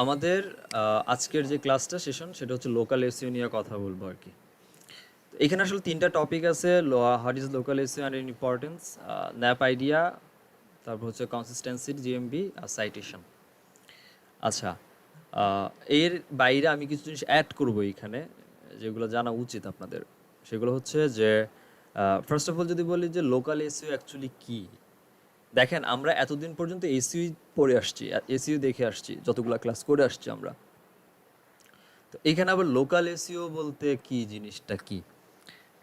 আমাদের আজকের যে ক্লাসটা সেশন সেটা হচ্ছে লোকাল এসইও নিয়ে কথা বলবো আর কি। তো এখানে আসলে তিনটা টপিক আছে, what is local SEO and importance, nap idea, তারপর হচ্ছে কনসিস্টেন্সি জিএমবি আর সাইটেশন। আচ্ছা, আহ, এর বাইরে আমি কিছু জিনিস অ্যাড করবো এখানে যেগুলো জানা উচিত আপনাদের। সেগুলো হচ্ছে যে ফার্স্ট অফ অল যদি বলি যে লোকাল এসইও অ্যাকচুয়ালি কী। দেখেন, আমরা এতদিন পর্যন্ত এসইও পড়ে আসছি, এসইও দেখে আসছি, যতগুলো ক্লাস করে আসছি আমরা। তো এখানে আবার লোকাল এসইও বলতে কি, জিনিসটা কি?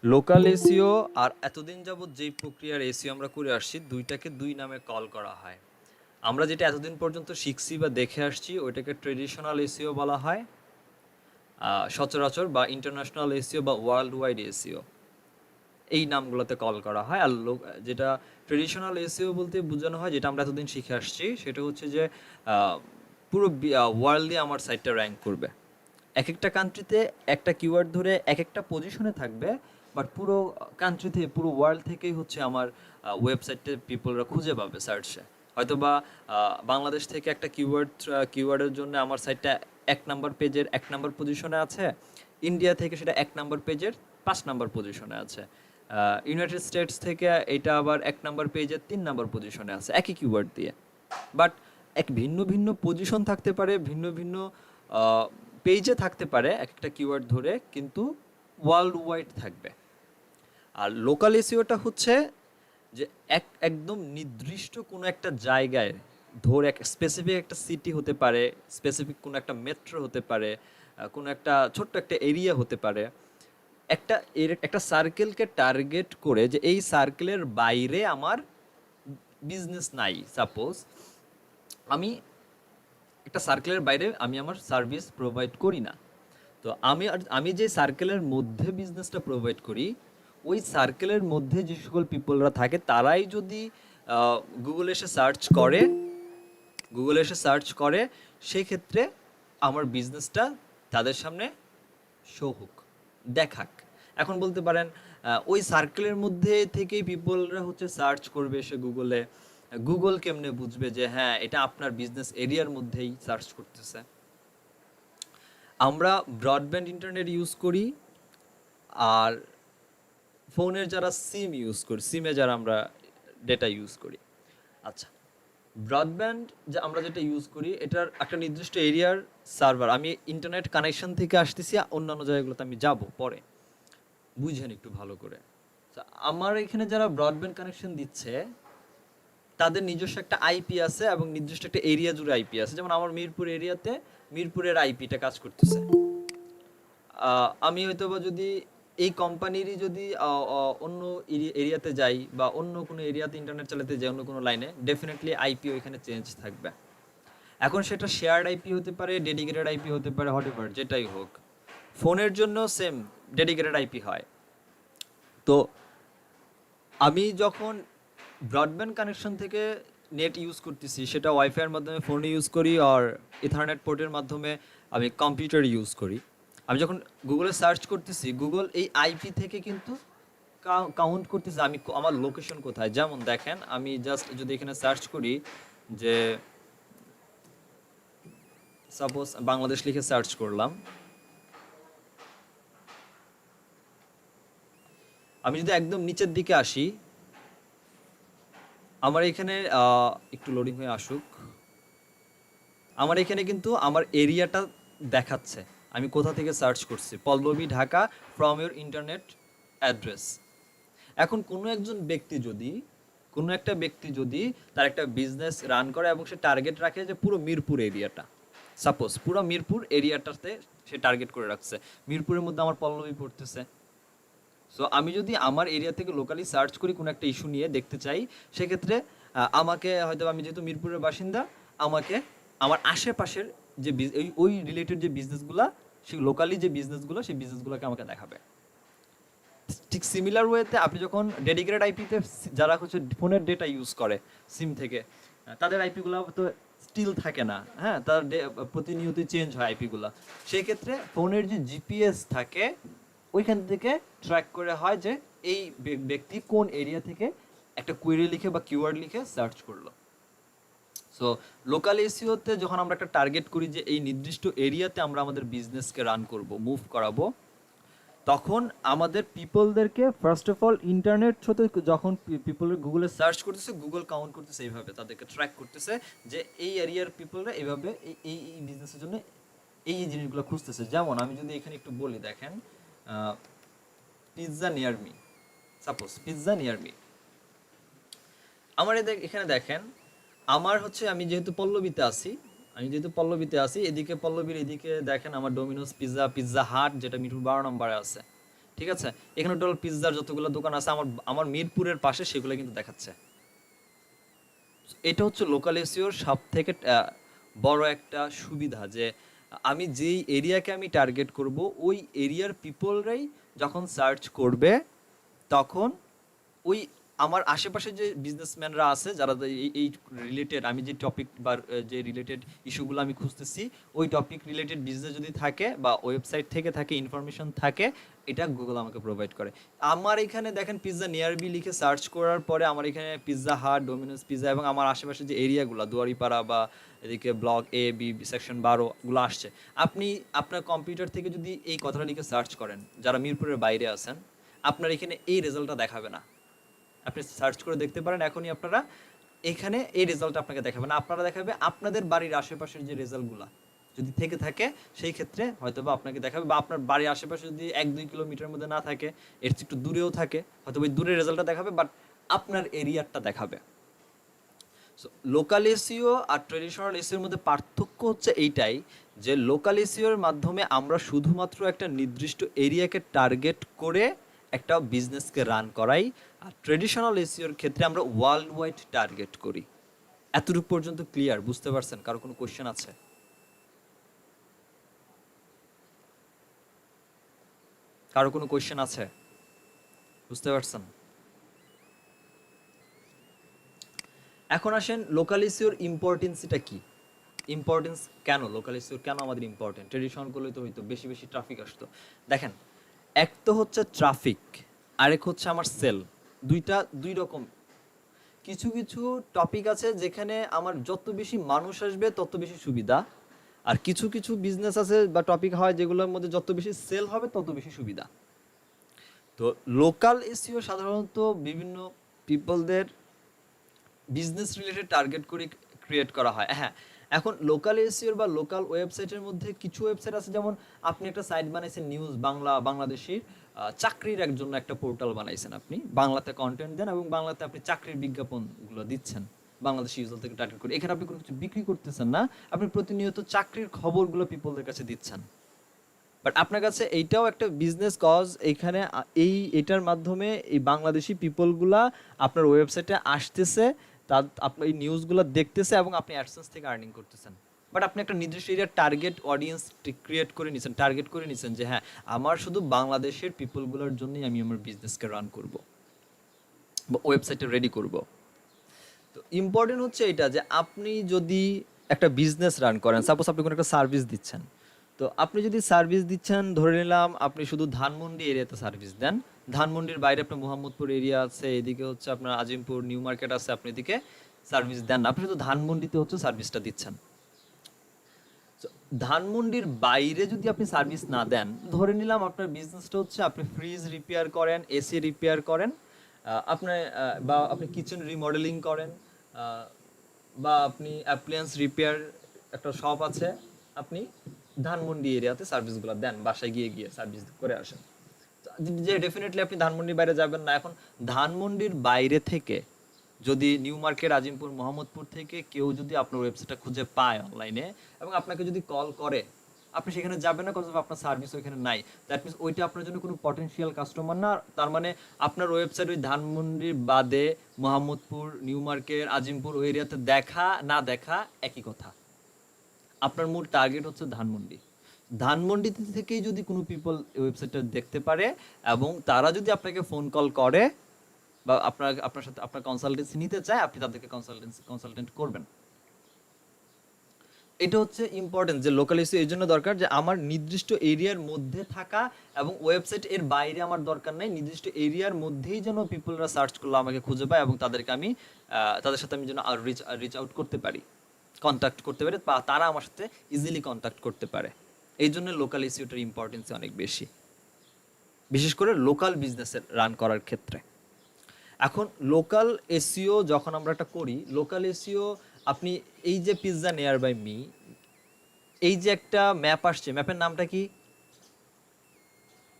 লোকাল এসইও আর এতদিন যাবত যেই প্রক্রিয়ার এসইও আমরা করে আসছি, দুইটাকে দুই নামে কল করা হয়। আমরা যেটা এতদিন পর্যন্ত শিখছি বা দেখে আসছি ওইটাকে ট্রেডিশনাল এসইও বলা হয়, সচরাচর বা ইন্টারন্যাশনাল এসইও বা ওয়ার্ল্ড ওয়াইড এসইও, এই নামগুলোতে কল করা হয়। আর যেটা ট্রেডিশনাল এসইও বলতে বোঝানো হয়, যেটা আমরা এতদিন শিখে আসছি, সেটা হচ্ছে যে আহ, পুরো ওয়ার্ল্ডে আমার সাইটটা র্যাঙ্ক করবে। এক একটা কান্ট্রিতে একটা কিওয়ার্ড ধরে এক একটা পজিশনে থাকবে, বাট পুরো কান্ট্রি থেকে, পুরো ওয়ার্ল্ড থেকেই হচ্ছে আমার ওয়েবসাইটে পিপলরা খুঁজে পাবে সার্চে। হয়তো বা বাংলাদেশ থেকে একটা কিওয়ার্ডের জন্য আমার সাইটটা 1 নাম্বার পেজের 1 নাম্বার পজিশনে আছে, ইন্ডিয়া থেকে সেটা 1 নাম্বার পেজের 5 নাম্বার পজিশনে আছে, ইউনাইটেড স্টেটস থেকে এটা আবার 1 নাম্বার পেজের 3 নাম্বার পজিশনে আছে, একই কিওয়ার্ড দিয়ে। বাট এক ভিন্ন ভিন্ন পজিশন থাকতে পারে, ভিন্ন ভিন্ন পেজে থাকতে পারে এক একটা কিওয়ার্ড ধরে, কিন্তু ওয়ার্ল্ড ওয়াইড থাকবে। আর লোকাল এসইওটা হচ্ছে যে একদম নির্দিষ্ট কোনো একটা জায়গায় ধরে, এক স্পেসিফিক একটা সিটি হতে পারে, স্পেসিফিক কোনো একটা মেট্রো হতে পারে, কোনো একটা ছোট্ট একটা এরিয়া হতে পারে, একটা সার্কেলকে টার্গেট করে যে এই সার্কেলের বাইরে আমার বিজনেস নাই। সাপোজ আমি একটা সার্কেলের বাইরে আমি আমার সার্ভিস প্রোভাইড করি না। তো আমি যে সার্কেলের মধ্যে বিজনেসটা প্রোভাইড করি, ওই সার্কেলের মধ্যে যে সকল পিপলরা থাকে তারাই যদি গুগলে এসে সার্চ করে, গুগলে এসে সার্চ করে, সেক্ষেত্রে আমার বিজনেসটা তাদের সামনে শো হোক, দেখাক। এখন বলতে পারেন ওই সার্কেলের মধ্যে থেকেই পিপলরা হচ্ছে সার্চ করবে সে গুগলে, গুগল কেমনে বুঝবে যে হ্যাঁ এটা আপনার বিজনেস এরিয়ার মধ্যেই সার্চ করতেছে? আমরা ব্রডব্যান্ড ইন্টারনেট ইউজ করি, আর ফোনের যারা সিম ইউজ করি, সিমে যারা আমরা ডেটা ইউজ করি। আচ্ছা, ব্রডব্যান্ড যে আমরা যেটা ইউজ করি, এটার একটা নির্দিষ্ট এরিয়ার সার্ভার, আমি ইন্টারনেট কানেকশন থেকে আসতেছি, অন্যান্য জায়গাগুলোতে আমি যাব পরে, বুঝেন একটু ভালো করে। তা আমার এখানে যারা ব্রডব্যান্ড কানেকশন দিচ্ছে তাদের নিজস্ব একটা আইপি আছে এবং নির্দিষ্ট একটা এরিয়া জুড়ে আইপি আছে। যেমন আমার মিরপুর এরিয়াতে মিরপুরের আইপিটা কাজ করতেছে। আমি হয়তো বা যদি এই কোম্পানিরই যদি অন্য এরিয়াতে যাই বা অন্য কোনো এরিয়াতে ইন্টারনেট চালাতে যাই, অন্য কোনো লাইনে, ডেফিনেটলি আইপি ওইখানে চেঞ্জ থাকবে। এখন সেটা শেয়ার্ড আইপি হতে পারে, ডেডিকেটেড আইপি হতে পারে, হোয়াটএভার যেটাই হোক। ফোনের জন্য সেম ডেডিকেটেড আইপি হয়। তো আমি যখন ব্রডব্যান্ড কানেকশন থেকে নেট ইউজ করতেছি, সেটা ওয়াইফাইয়ের মাধ্যমে ফোনে ইউজ করি, আর ইথারনেট পোর্টের মাধ্যমে আমি কম্পিউটার ইউজ করি। আমি যখন গুগলে সার্চ করতেছি, গুগল এই আইপি থেকে কিন্তু কাউন্ট করতেছে আমি আমার লোকেশন কোথায়। যেমন দেখেন, আমি জাস্ট যদি এখানে সার্চ করি যে সাপোজ বাংলাদেশ লিখে সার্চ করলাম, আমি যদি একদম নিচের দিকে আসি, আমার এখানে একটু লোডিং হয়ে আসুক, আমার এখানে কিন্তু আমার এরিয়াটা দেখাচ্ছে আমি কোথা থেকে সার্চ করছি, Pallabi Dhaka from your internet address. এখন কোনো একটা ব্যক্তি যদি তার একটা বিজনেস রান করে এবং সে টার্গেট রাখে যে পুরো মিরপুর এরিয়াটা, সাপোজ পুরো মিরপুর এরিয়াটাতে সে টার্গেট করে রাখছে, মিরপুরের মধ্যে আমার পল্লবী পড়তেছে। সো আমি যদি আমার এরিয়া থেকে লোকালি সার্চ করি কোনো একটা ইস্যু নিয়ে দেখতে চাই, সেক্ষেত্রে আমাকে হয়তো, আমি যেহেতু মিরপুরের বাসিন্দা, আমাকে আমার আশেপাশের যে ওই রিলেটেড যে বিজনেসগুলো, সেই লোকালি যে বিজনেসগুলো, সেই বিজনেসগুলোকে আমাকে দেখাবে। ঠিক সিমিলার ওয়েতে আপনি যখন ডেডিকেটেড আইপিতে যারা হচ্ছে ফোনের ডেটা ইউজ করে সিম থেকে, তাদের আইপিগুলো তো স্টিল থাকে না, হ্যাঁ, তার প্রতিনিয়তই চেঞ্জ হয় আইপিগুলো। সেই ক্ষেত্রে ফোনের যে জিপিএস থাকে, ওইখান থেকে ট্র্যাক করে হয় যে এই ব্যক্তি কোন এরিয়া থেকে একটা কুয়েরি লিখে বা কিওয়ার্ড লিখে সার্চ করলো। সো সো লোকাল এসইওতে যখন আমরা একটা টার্গেট করি যে এই নির্দিষ্ট এরিয়াতে আমরা আমাদের বিজনেসকে রান করব, মুভ করাবো, তখন আমাদের পিপলদেরকে ফার্স্ট অফ অল ইন্টারনেট হতে যখন পিপল গুগলে সার্চ করতেছে, গুগল কাউন্ট করতেছে, এইভাবে তাদেরকে ট্র্যাক করতেছে যে এই এরিয়ার পিপলরা এইভাবে এই বিজনেসের জন্য এই জিনিসগুলো খুঁজতেছে। যেমন আমি যদি এখানে একটু বলি, দেখেন pizza near me, suppose pizza near me, আমার এখানে দেখেন আমার হচ্ছে আমি যেহেতু পল্লবীতে আছি, এদিকে পল্লবীর এদিকে দেখেন আমার ডোমিনোস পিৎজা, পিৎজা হাট যেটা মিরপুর 12 নম্বরে আছে, ঠিক আছে। এখানে টোটাল পিৎজার যতগুলো দোকান আছে আমার আমার মিরপুরের পাশে সেগুলো কিন্তু দেখাচ্ছে। এটা হচ্ছে লোকাল এসইওর সব থেকে বড় একটা সুবিধা, যে আমি যেই এরিয়াকে আমি টার্গেট করব ওই এরিয়ার পিপলরাই যখন সার্চ করবে, তখন ওই আমার আশেপাশে যে বিজনেসম্যানরা আছে যারা এই রিলেটেড, আমি যে টপিক বা যে রিলেটেড ইস্যুগুলো আমি খুঁজতেছি, ওই টপিক রিলেটেড বিজনেস যদি থাকে বা ওয়েবসাইট থেকে থাকে, ইনফরমেশন থাকে, এটা গুগল আমাকে প্রোভাইড করে। আমার এখানে দেখেন পিৎজা নিয়ারবি লিখে সার্চ করার পরে আমার এখানে পিৎজা হাট, ডোমিনোস পিৎজা এবং আমার আশেপাশে যে এরিয়াগুলো দুয়ারিপাড়া বা এদিকে ব্লক এ বি সেকশন 12 গুলো আসছে, আপনি আপনার কম্পিউটার থেকে যদি এই কথাটা লিখে সার্চ করেন, যারা মিরপুরের বাইরে আছেন, আপনার এখানে এই রেজাল্টটা দেখাবে না। আপনি সার্চ করে দেখতে পারেন এখনই, আপনারা এখানে এই রেজাল্ট আপনাকে দেখাবে না, আপনারা দেখাবে আপনাদের বাড়ির আশেপাশের যে রেজাল্টগুলো যদি থেকে থাকে, সেই ক্ষেত্রে হয়তো বা আপনাকে দেখাবে, বা আপনার বাড়ির আশেপাশে যদি 1-2 কিলোমিটার মধ্যে না থাকে, এর চেয়ে একটু দূরেও থাকে, হয়তো ওই দূরের রেজাল্টটা দেখাবে, বাট আপনার এরিয়ারটা দেখাবে। সো লোকাল এসইও আর ট্রেডিশনাল এসইওর মধ্যে পার্থক্য হচ্ছে এইটাই, যে লোকাল এসইওর মাধ্যমে আমরা শুধুমাত্র একটা নির্দিষ্ট এরিয়াকে টার্গেট করে একটা বিজনেসকে রান করাই, আর ট্রেডিশনাল এসইওর ক্ষেত্রে আমরা ওয়ার্ল্ড ওয়াইড টার্গেট করি। এতটুকু পর্যন্ত ক্লিয়ার? বুঝতে পারছেন? কারো কোনো কোশ্চেন আছে? কারো কোনো কোশ্চেন আছে? বুঝতে পারছেন? এখন আসেন লোকাল এসইওর ইম্পর্টেন্সটা কি, ইম্পর্টেন্স কেন, লোকাল এসইও কেন আমাদের ইম্পর্টেন্ট? ট্রেডিশনাল করলে তো হইতো, বেশি বেশি ট্রাফিক আসতো। দেখেন, এক তো হচ্ছে ট্রাফিক, আরেক হচ্ছে আমার সেল, দুইটা দুই রকম। কিছু কিছু টপিক আছে যেখানে আমার যত বেশি মানুষ আসবে তত বেশি সুবিধা, আর কিছু কিছু বিজনেস আছে বা টপিক হয় যেগুলোর মধ্যে যত বেশি সেল হবে তত বেশি সুবিধা। তো লোকাল এসইও সাধারণত বিভিন্ন পিপলদের বিজনেস রিলেটেড টার্গেট করে ক্রিয়েট করা হয়। হ্যাঁ, এখন লোকাল এসইওর বা লোকাল ওয়েবসাইটের মধ্যে কিছু ওয়েবসাইট আছে, যেমন আপনি একটা সাইট বানাইছেন নিউজ বাংলা, বাংলাদেশের চাকরির জন্য একটা পোর্টাল বানাইছেন, আপনি বাংলাতে কন্টেন্ট দেন এবং বাংলাতে আপনি চাকরির বিজ্ঞাপনগুলো দিচ্ছেন বাংলাদেশি ইউজার থেকে টার্গেট করে। এখানে আপনি কোনো কিছু বিক্রি করতেছেন না, আপনি প্রতিনিয়ত চাকরির খবরগুলো পিপলদের কাছে দিচ্ছেন। বাট আপনার কাছে এইটাও একটা বিজনেস কজ, এইখানে এটার মাধ্যমে এই বাংলাদেশি পিপলগুলা আপনার ওয়েবসাইটে আসতেছে, তার আপনার এই নিউজগুলো দেখতেছে এবং আপনি অ্যাডসেন্স থেকে আর্নিং করতেছেন। বাট আপনি একটা নির্দিষ্ট এরিয়ার টার্গেট অডিয়েন্স ক্রিয়েট করে নিছেন, টার্গেট করে নিছেন যে হ্যাঁ, আমার শুধু বাংলাদেশের পিপলগুলোর জন্যই আমি আমার বিজনেসকে রান করব বা ওয়েবসাইটে রেডি করব। তো ইম্পর্টেন্ট হচ্ছে এটা, যে আপনি যদি একটা বিজনেস রান করেন, সাপোজ আপনি কোনো একটা সার্ভিস দিচ্ছেন, তো আপনি যদি সার্ভিস দিচ্ছেন, ধরে নিলাম আপনি শুধু ধানমন্ডি এরিয়াতে সার্ভিস দেন, ধানমন্ডির বাইরে আপনার মোহাম্মদপুর এরিয়া আছে, এদিকে হচ্ছে আপনার আজিমপুর নিউ মার্কেট আছে, আপনি এদিকে সার্ভিস দেন না, আপনি শুধু ধানমন্ডিতে হচ্ছে সার্ভিসটা দিচ্ছেন। So, ধানমন্ডির বাইরে যদি আপনি সার্ভিস না দেন, ধরে নিলাম আপনার বিজনেসটা হচ্ছে আপনি ফ্রিজ রিপেয়ার করেন, এসি রিপেয়ার করেন, আপনি বা আপনি কিচেন রিমডেলিং করেন, বা আপনি অ্যাপ্লায়েন্স রিপেয়ার একটা শপ আছে, আপনি ধানমন্ডি এরিয়াতে সার্ভিসগুলো দেন, বাসায় গিয়ে গিয়ে সার্ভিস করে আসেন। যে ডেফিনেটলি আপনি ধানমন্ডির বাইরে যাবেন না। এখন ধানমন্ডির বাইরে থেকে যদি নিউ মার্কেট, আজিমপুর, মোহাম্মদপুর থেকে কেউ যদি আপনার ওয়েবসাইটটা খুঁজে পায় অনলাইনে এবং আপনাকে যদি কল করে, আপনি সেখানে যাবেন না, কারণ আপনার সার্ভিস ওইখানে নাই। দ্যাট মিনস ওইটা আপনার জন্য কোনো পটেনশিয়াল কাস্টমার না। তার মানে আপনার ওয়েবসাইট ওই ধানমন্ডির বাদে মোহাম্মদপুর, নিউ মার্কেট, আজিমপুর ওই এরিয়াতে দেখা না দেখা একই কথা। আপনার মূল টার্গেট হচ্ছে ধানমন্ডি। ধানমন্ডি থেকেই যদি কোনো পিপল ওয়েবসাইটটা দেখতে পারে এবং তারা যদি আপনাকে ফোন কল করে বা আপনার সাথে আপনার কনসালটেন্সি নিতে চায়, আপনি তাদেরকে কনসালটেন্ট করবেন। এটা হচ্ছে ইম্পর্টেন্ট, যে লোকাল এসইও এই জন্য দরকার যে আমার নির্দিষ্ট এরিয়ার মধ্যে থাকা, এবং ওয়েবসাইট এর বাইরে আমার দরকার নাই, নির্দিষ্ট এরিয়ার মধ্যেই যেন পিপলরা সার্চ করলে আমাকে খুঁজে পায় এবং তাদেরকে আমি তাদের সাথে আমি যেন রিচ আউট করতে পারি। কন্ট্যাক্ট করতে পারে বা তারা আমার সাথে ইজিলি কন্ট্যাক্ট করতে পারে। এই জন্য লোকাল এসইওটার ইম্পর্টেন্স অনেক বেশি, বিশেষ করে লোকাল বিজনেসের রান করার ক্ষেত্রে। এখন লোকাল এসইও যখন আমরা একটা করি, লোকাল এসইও আপনি এই যে পিৎজা নিয়ার বাই মি, এই যে একটা ম্যাপ আসছে, ম্যাপের নামটা কি?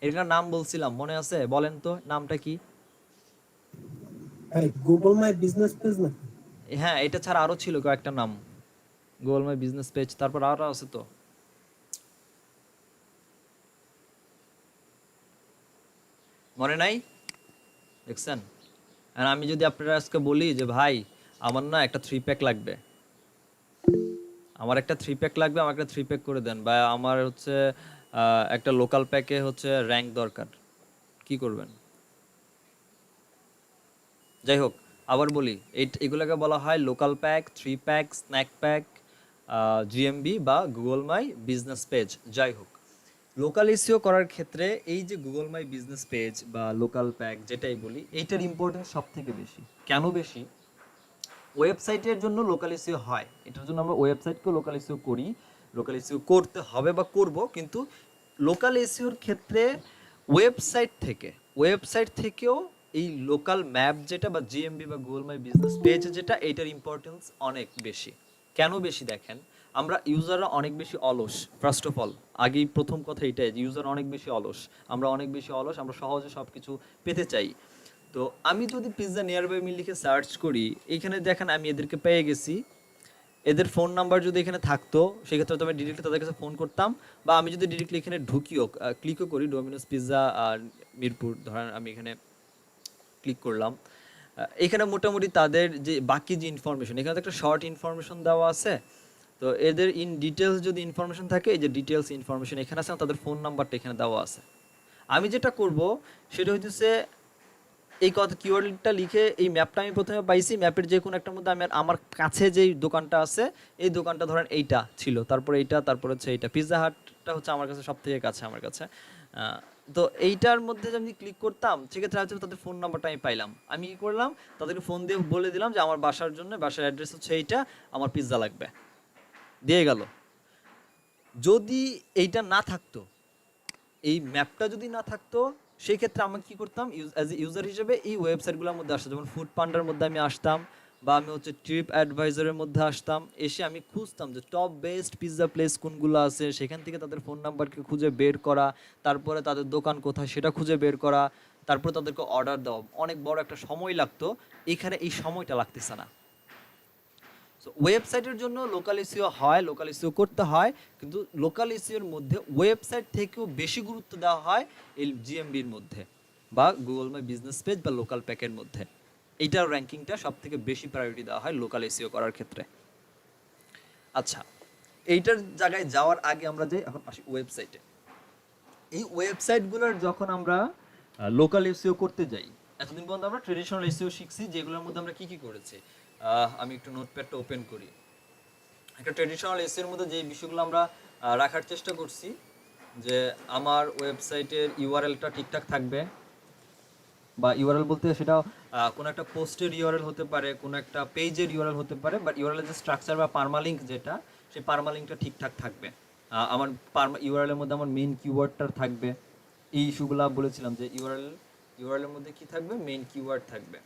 এটার নাম বলছিলাম, মনে আছে? বলেন তো নামটা কি? গুগল মাই বিজনেস পেজ না? হ্যাঁ, এটা ছাড়া আরো ছিল কয়েকটা নাম, গুগল মাই বিজনেস পেজ, তারপর আরো আছে তো। মনে নাই? দেখছেন? আর আমি যদি আপনারা আজকে বলি যে ভাই আমার না একটা 3 প্যাক লাগবে, আমার একটা 3 প্যাক লাগবে, আমাকে একটা 3 প্যাক করে দেন, বা আমার হচ্ছে একটা লোকাল প্যাকে হচ্ছে র্যাঙ্ক দরকার, কি করবেন? যাই হোক, আবার বলি, এগুলোকে বলা হয় local pack, 3 pack, snack pack, GMB বা গুগল মাই বিজনেস পেজ। যাই হোক, লোকাল এসইও করার ক্ষেত্রে এই যে গুগল মাই বিজনেস পেজ বা লোকাল প্যাক যেটাই বলি, এইটার ইম্পর্টেন্স সব থেকে বেশি। কেন বেশি? ওয়েবসাইটের জন্য লোকাল এসইও হয়, এটার জন্য আমরা ওয়েবসাইটকেও লোকাল এসইও করি, লোকাল এসইও করতে হবে বা করব, কিন্তু লোকাল এসইওর ক্ষেত্রে ওয়েবসাইট থেকেও এই লোকাল ম্যাপ যেটা বা জিএমবি বা গুগল মাই বিজনেস পেজ যেটা, এইটার ইম্পর্টেন্স অনেক বেশি। কেন বেশি? দেখেন, আমরা ইউজাররা অনেক বেশি অলস। ফার্স্ট অফ অল, আগেই প্রথম কথা এটাই, ইউজার অনেক বেশি অলস, আমরা অনেক বেশি অলস, আমরা সহজে সব কিছু পেতে চাই। তো আমি যদি পিৎজা নিয়ার বাই মি লিখে সার্চ করি, এইখানে দেখেন আমি এদেরকে পেয়ে গেছি। এদের ফোন নাম্বার যদি এখানে থাকতো, সেক্ষেত্রে তো আমি ডিরেক্টলি তাদের কাছে ফোন করতাম, বা আমি যদি ডিরেক্টলি এখানে ঢুকিও ক্লিকও করি, ডোমিনোস পিৎজা আর মিরপুর, ধরেন আমি এখানে ক্লিক করলাম, এখানে মোটামুটি তাদের যে বাকি যে ইনফরমেশন, এখানে তো একটা শর্ট ইনফরমেশন দেওয়া আছে। তো এদের ইন ডিটেলস যদি ইনফরমেশন থাকে, এই যে ডিটেলস ইনফরমেশন এখানে আছে, তাদের ফোন নাম্বারটা এখানে দেওয়া আছে। আমি যেটা করব সেটা হইতেছে, এই কথা কিওয়ার্ডটা লিখে এই ম্যাপটা আমি প্রথমে পাইছি, ম্যাপের যে কোনো একটার মধ্যে আমি আমার কাছে যেই দোকানটা আছে, এই দোকানটা ধরেন এইটা ছিল, তারপরে এইটা, তারপর হচ্ছে এইটা, পিৎজা হাটটা হচ্ছে আমার কাছে সব থেকে কাছে আমার কাছে। তো এইটার মধ্যে যদি আমি ক্লিক করতাম, সেক্ষেত্রে হচ্ছে তাদের ফোন নাম্বারটা আমি পাইলাম। আমি কি করলাম, তাদেরকে ফোন দিয়ে বলে দিলাম যে আমার বাসার জন্য, বাসার অ্যাড্রেস হচ্ছে এইটা, আমার পিৎজা লাগবে, দিয়ে গেল। যদি এইটা না থাকতো, এই ম্যাপটা যদি না থাকতো, সেই ক্ষেত্রে আমি কি করতাম, অ্যাজ এ ইউজার হিসেবে এই ওয়েবসাইটগুলোর মধ্যে আসতাম, যেমন ফুড পান্ডার মধ্যে আমি আসতাম, বা আমি হচ্ছে ট্রিপ অ্যাডভাইজারের মধ্যে আসতাম, এসে আমি খুঁজতাম যে টপ বেস্ট পিৎজা প্লেস কোনগুলো আছে, সেখান থেকে তাদের ফোন নাম্বারকে খুঁজে বের করা, তারপরে তাদের দোকান কোথায় সেটা খুঁজে বের করা, তারপরে তাদেরকে অর্ডার দেওয়া। অনেক বড় একটা সময় লাগতো, এখানে এই সময়টা লাগতেছে না। সো ওয়েবসাইটের জন্য লোকাল এসইও হয়, লোকাল এসইও করতে হয়, কিন্তু লোকাল এসইওর মধ্যে ওয়েবসাইট থেকেও বেশি গুরুত্ব দেওয়া হয় এই জিএমবির মধ্যে বা গুগল মাই বিজনেস পেজ বা লোকাল প্যাকের মধ্যে। এইটার র্যাঙ্কিংটা সব থেকে বেশি প্রায়োরিটি দেওয়া হয় লোকাল এসইও করার ক্ষেত্রে। আচ্ছা, এইটার জায়গায় যাওয়ার আগে আমরা যাই এখন আসি ওয়েবসাইটে। এই ওয়েবসাইটগুলোর যখন আমরা লোকাল এসইও করতে যাই, এতদিন পর্যন্ত আমরা ট্রেডিশনাল এসইও শিখছি, যেগুলোর মধ্যে আমরা কি কি করেছি। আমি একটু নোটপ্যাডটা ওপেন করি। একটা ট্রেডিশনাল এসইওর মধ্যে যে বিষয়গুলো আমরা রাখার চেষ্টা করছি, যে আমার ওয়েবসাইটের ইউআরএলটা ঠিকঠাক থাকবে, বা ইউআরএল বলতে সেটা কোনো একটা পোস্টের ইউআরএল হতে পারে, কোনো একটা পেজের ইউআরএল হতে পারে, বাট ইউআরএল যে স্ট্রাকচার বা পারমালিঙ্ক যেটা, সেই পারমালিঙ্কটা ঠিকঠাক থাকবে। আমার ইউআরএল এর মধ্যে আমার মেইন কিওয়ার্ডটা থাকবে। এই ইস্যুগুলো বলেছিলাম যে ইউআরএল এর মধ্যে কি থাকবে, মেইন কিওয়ার্ড থাকবে।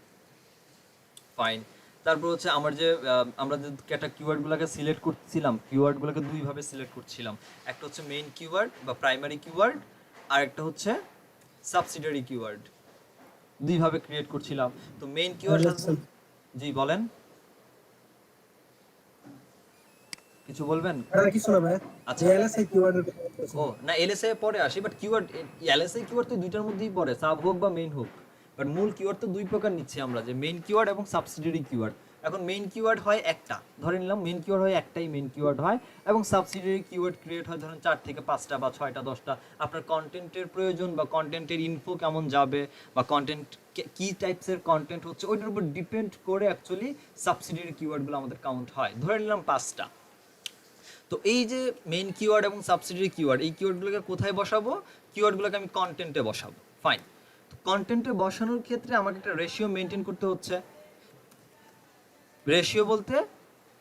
ফাইন। তারপর হচ্ছে আমার যে আমরা যে একটা কিওয়ার্ডগুলোকে সিলেক্ট করছিলাম, কিওয়ার্ডগুলোকে দুইভাবে সিলেক্ট করছিলাম। একটা হচ্ছে মেইন কিওয়ার্ড বা প্রাইমারি কিওয়ার্ড, আর একটা হচ্ছে সাবসিডিয়ারি কিওয়ার্ড। দুইভাবে ক্রিয়েট করছিলাম। তো মেইন কিওয়ার্ড, জি বলেন, কিছু বলবেন? কিছু না ভাই, আচ্ছা, এলএসআই কিওয়ার্ড। ও না, এলএসআই পরে আসি, বাট কিওয়ার্ড, এলএসআই কিওয়ার্ড তো দুইটার মধ্যেই পড়ে, সাব হোক বা মেইন হোক। বাট মূল কিওয়ার্ড তো দুই প্রকার নিচ্ছি আমরা, যে মেইন কিওয়ার্ড এবং সাবসিডিয়ারি কিওয়ার্ড। এখন মেইন কিওয়ার্ড হয় একটা, ধরে নিলাম মেইন কিওয়ার্ড হয় একটাই মেইন কিওয়ার্ড হয়, এবং সাবসিডিয়ারি কিওয়ার্ড ক্রিয়েট হয় ধরেন 4 থেকে 5টা বা 6টা 10টা। আপনার কন্টেন্টের প্রয়োজন বা কন্টেন্টের ইনফো কেমন যাবে, বা কন্টেন্ট কি টাইপসের কন্টেন্ট হচ্ছে, ওইটার উপর ডিপেন্ড করে অ্যাকচুয়ালি সাবসিডিয়ারি কিওয়ার্ডগুলো আমাদের কাউন্ট হয়। ধরে নিলাম 5টা। তো এই যে মেইন কিওয়ার্ড এবং সাবসিডিয়ারি কিওয়ার্ড, এই কিওয়ার্ডগুলোকে কোথায় বসাবো? কিওয়ার্ডগুলোকে আমি কন্টেন্টে বসাবো। ফাইন। তো কন্টেন্টে বসানোর ক্ষেত্রে আমাকে একটা রেশিও মেনটেন করতে হচ্ছে। রেশিও বলতে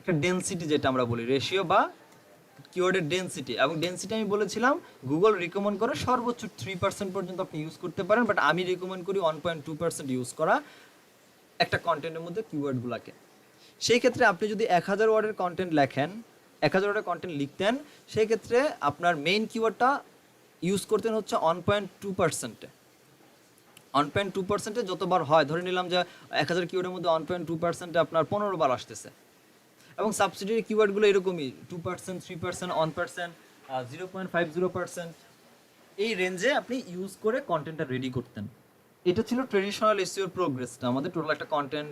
একটা ডেনসিটি যেটা আমরা বলি, রেশিও বা কিওয়ার্ডের ডেনসিটি। এবং ডেনসিটি আমি বলেছিলাম গুগল রিকমেন্ড করে সর্বোচ্চ 3% পর্যন্ত আপনি ইউজ করতে পারেন, বাট আমি রিকমেন্ড করি 1.2% ইউজ করা একটা কন্টেন্টের মধ্যে কিওয়ার্ডগুলোকে। সেই ক্ষেত্রে আপনি যদি 1000 ওয়ার্ডের কন্টেন্ট লেখেন, 1000 ওয়ার্ডের কন্টেন্ট লিখতেন, সেই ক্ষেত্রে আপনার মেইন কিওয়ার্ডটা ইউজ করতেন হচ্ছে 1.2%। 1.2% যতবার হয়, ধরে নিলাম যে 1000 কিওয়ার্ডের মধ্যে 1.2% আপনার 15 বার আসতেছে। এবং সাবসিডিয়ারি কিওয়ার্ডগুলো এরকমই 2%, 3%, 1%, 0.50%, এই রেঞ্জে আপনি ইউজ করে কন্টেন্টটা রেডি করতেন। এটা ছিল ট্রেডিশনাল এসইওর প্রোগ্রেসটা। আমাদের টোটাল একটা কন্টেন্ট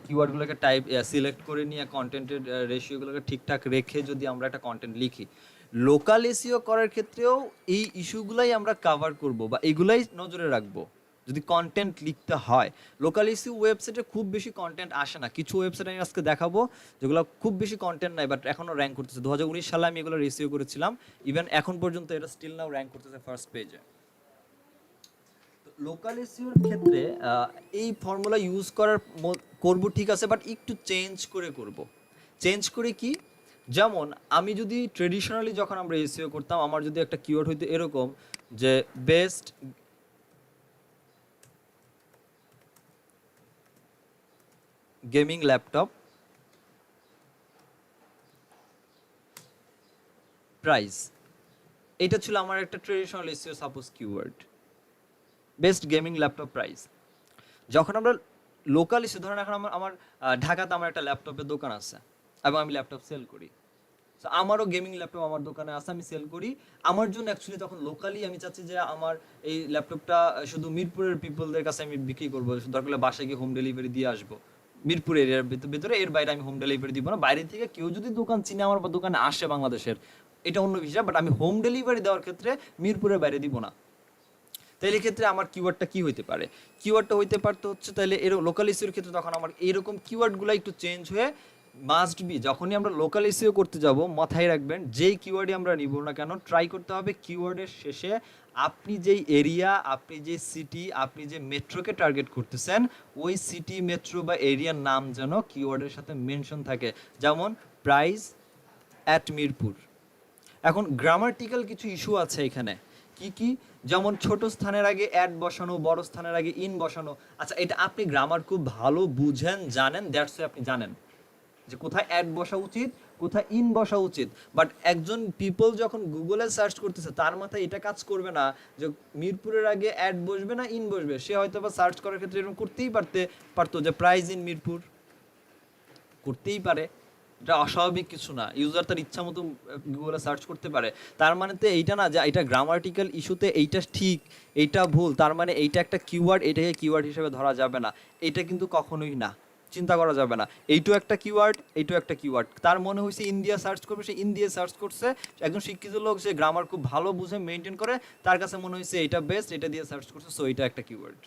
কিওয়ার্ডগুলোকে টাইপ সিলেক্ট করে নিয়ে কন্টেন্টের রেশিওগুলোকে ঠিকঠাক রেখে যদি আমরা একটা কন্টেন্ট লিখি, লোকাল এসইও করার ক্ষেত্রেও এই ইস্যুগুলাই আমরা কাভার করব বা এগুলাই নজরে রাখবো যদি কন্টেন্ট লিখতে হয়। লোকাল এসইও ওয়েবসাইটে খুব বেশি কন্টেন্ট আসে না, কিছু ওয়েবসাইট আমি আজকে দেখাবো যেগুলো খুব বেশি কন্টেন্ট নাই বাট এখনও র্যাঙ্ক করতেছে। 2019 সালে আমি এগুলো রেসিও করেছিলাম, ইভেন এখন পর্যন্ত এটা স্টিল নাও র্যাঙ্ক করতেছে ফার্স্ট পেজে। লোকাল এসইওর ক্ষেত্রে এই ফর্মুলা ইউজ করব ঠিক আছে, বাট একটু চেঞ্জ করে করব। চেঞ্জ করে কি, যেমন আমি যদি ট্রেডিশনালি যখন আমরা এসইও করতাম, আমার যদি একটা কিওয়ার্ড হইতো এরকম যে বেস্ট গেমিং ল্যাপটপ প্রাইস, এটা ছিল আমার একটা traditional SEO suppose keyword, best gaming laptop price. যখন আমরা লোকাল ইস্যু, ধরেন এখন আমার ঢাকাতে আমার একটা ল্যাপটপের দোকান আছে এবং আমি ল্যাপটপ সেল করি, সো আমারও গেমিং ল্যাপটপ আমার দোকানে আছে, আমি সেল করি। আমার জন্য অ্যাকচুয়ালি তখন লোকালি আমি চাচ্ছি যে আমার এই ল্যাপটপটা শুধু মিরপুরের পিপলদের কাছে আমি বিক্রি করবো, দরকার হলে বাসায় গিয়ে হোম ডেলিভারি দিয়ে আসবো মিরপুর এরিয়ার ভিতরে, এর বাইরে আমি হোম ডেলিভারি দিব না। বাইরে থেকে কেউ যদি দোকান চিনে আমার বা দোকানে আসে বাংলাদেশের, এটা অন্য বিষয়, বাট আমি হোম ডেলিভারি দেওয়ার ক্ষেত্রে মিরপুরের বাইরে দিব না। তাইলে ক্ষেত্রে আমার কিওয়ার্ডটা কি হইতে পারে, কিওয়ার্ডটা হইতে পারতো হচ্ছে তাহলে এর লোকাল ইস্যুর ক্ষেত্রে তখন আমার এইরকম কিওয়ার্ডগুলো একটু চেঞ্জ হয়ে মাস্ট বি, যখনই আমরা লোকাল ইস্যু করতে যাব মাথায় রাখবেন যেই কিওয়ার্ডই আমরা নিব না কেন, ট্রাই করতে হবে কিওয়ার্ডের শেষে আপনি যেই এরিয়া, আপনি যে সিটি, আপনি যে মেট্রোকে টার্গেট করতেছেন, ওই সিটি, মেট্রো বা এরিয়ার নাম যেন কিওয়ার্ডের সাথে মেনশন থাকে। যেমন প্রাইস অ্যাট মিরপুর। এখন গ্রামাটিক্যাল কিছু ইস্যু আছে এখানে, কি কি, যেমন ছোট স্থানের আগে অ্যাড বসানো, বড় স্থানের আগে ইন বসানো। আচ্ছা, এটা আপনি গ্রামার খুব ভালো বুঝেন, জানেন, দ্যাটস আপনি জানেন যে কোথায় অ্যাড বসা উচিত, কোথায় ইন বসা উচিত। বাট একজন পিপল যখন গুগলে সার্চ করতেছে, তার মাথায় এটা কাজ করবে না যে মিরপুরের আগে অ্যাড বসবে না ইন বসবে। সে হয়তো বা সার্চ করার ক্ষেত্রে এরকম করতেই পারতো যে প্রাইস ইন মিরপুর, করতেই পারে, এটা অস্বাভাবিক কিছু না, ইউজার তার ইচ্ছা মতো গুগলে সার্চ করতে পারে। তার মানে তো এইটা না যে এটা গ্রামাটিক্যাল ইস্যুতে এইটা ঠিক এইটা ভুল, তার মানে এইটা একটা কিওয়ার্ড, এটাকে কিওয়ার্ড হিসেবে ধরা যাবে না, এটা কিন্তু কখনোই না, চিন্তা করা যাবে না। এইটাও একটা কিওয়ার্ড, এইটাও একটা কিওয়ার্ড। তার মনে হয়েছে ইন্ডিয়া সার্চ করবে, সে ইন্ডিয়া সার্চ করছে, একজন শিক্ষিত লোক, সে গ্রামার খুব ভালো বুঝে মেনটেন করে, তার কাছে মনে হয়েছে এটা বেস্ট, এটা দিয়ে সার্চ করছে, সো এটা একটা কিওয়ার্ড।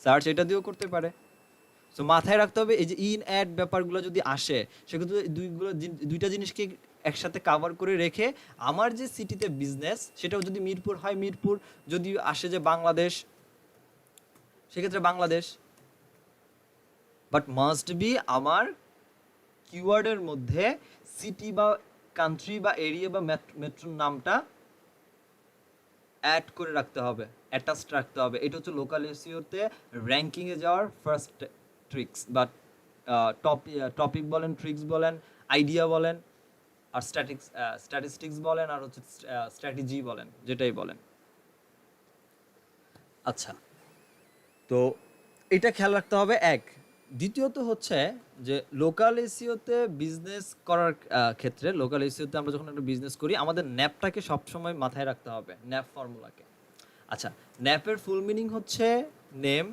সার্চ এটা দিয়েও করতে পারে। সো মাথায় রাখতে হবে এই যে ইন অ্যাড ব্যাপারগুলো যদি আসে, সেক্ষেত্রে দুইটা জিনিসকে একসাথে কাভার করে রেখে আমার যে সিটিতে বিজনেস, সেটাও যদি মিরপুর হয় মিরপুর, যদি আসে যে বাংলাদেশ, সেক্ষেত্রে বাংলাদেশ, বাট মাস্ট বি আমার কিওয়ার্ডের মধ্যে সিটি বা কান্ট্রি বা এরিয়া বা মেট্রোর নামটা অ্যাড করে রাখতে হবে, অ্যাটাচড রাখতে হবে। এটা হচ্ছে লোকাল এসইওতে র্যাঙ্কিংয়ে যাওয়ার ফার্স্ট ট্রিক্স বা টপিক বলেন, ট্রিক্স বলেন, আইডিয়া বলেন, আর স্ট্যাটিস্টিক্স বলেন, আর হচ্ছে স্ট্র্যাটেজি বলেন, যেটাই বলেন। আচ্ছা, তো এটা খেয়াল রাখতে হবে এক। দ্বিতীয়ত হচ্ছে যে লোকাল এসইওতে বিজনেস করার ক্ষেত্রে, লোকাল এসইওতে আমরা যখন একটা বিজনেস করি, আমাদের ন্যাপটাকে সবসময় মাথায় রাখতে হবে, ন্যাপ ফর্মুলাকে। আচ্ছা, ন্যাপের ফুল মিনিং হচ্ছে নেম,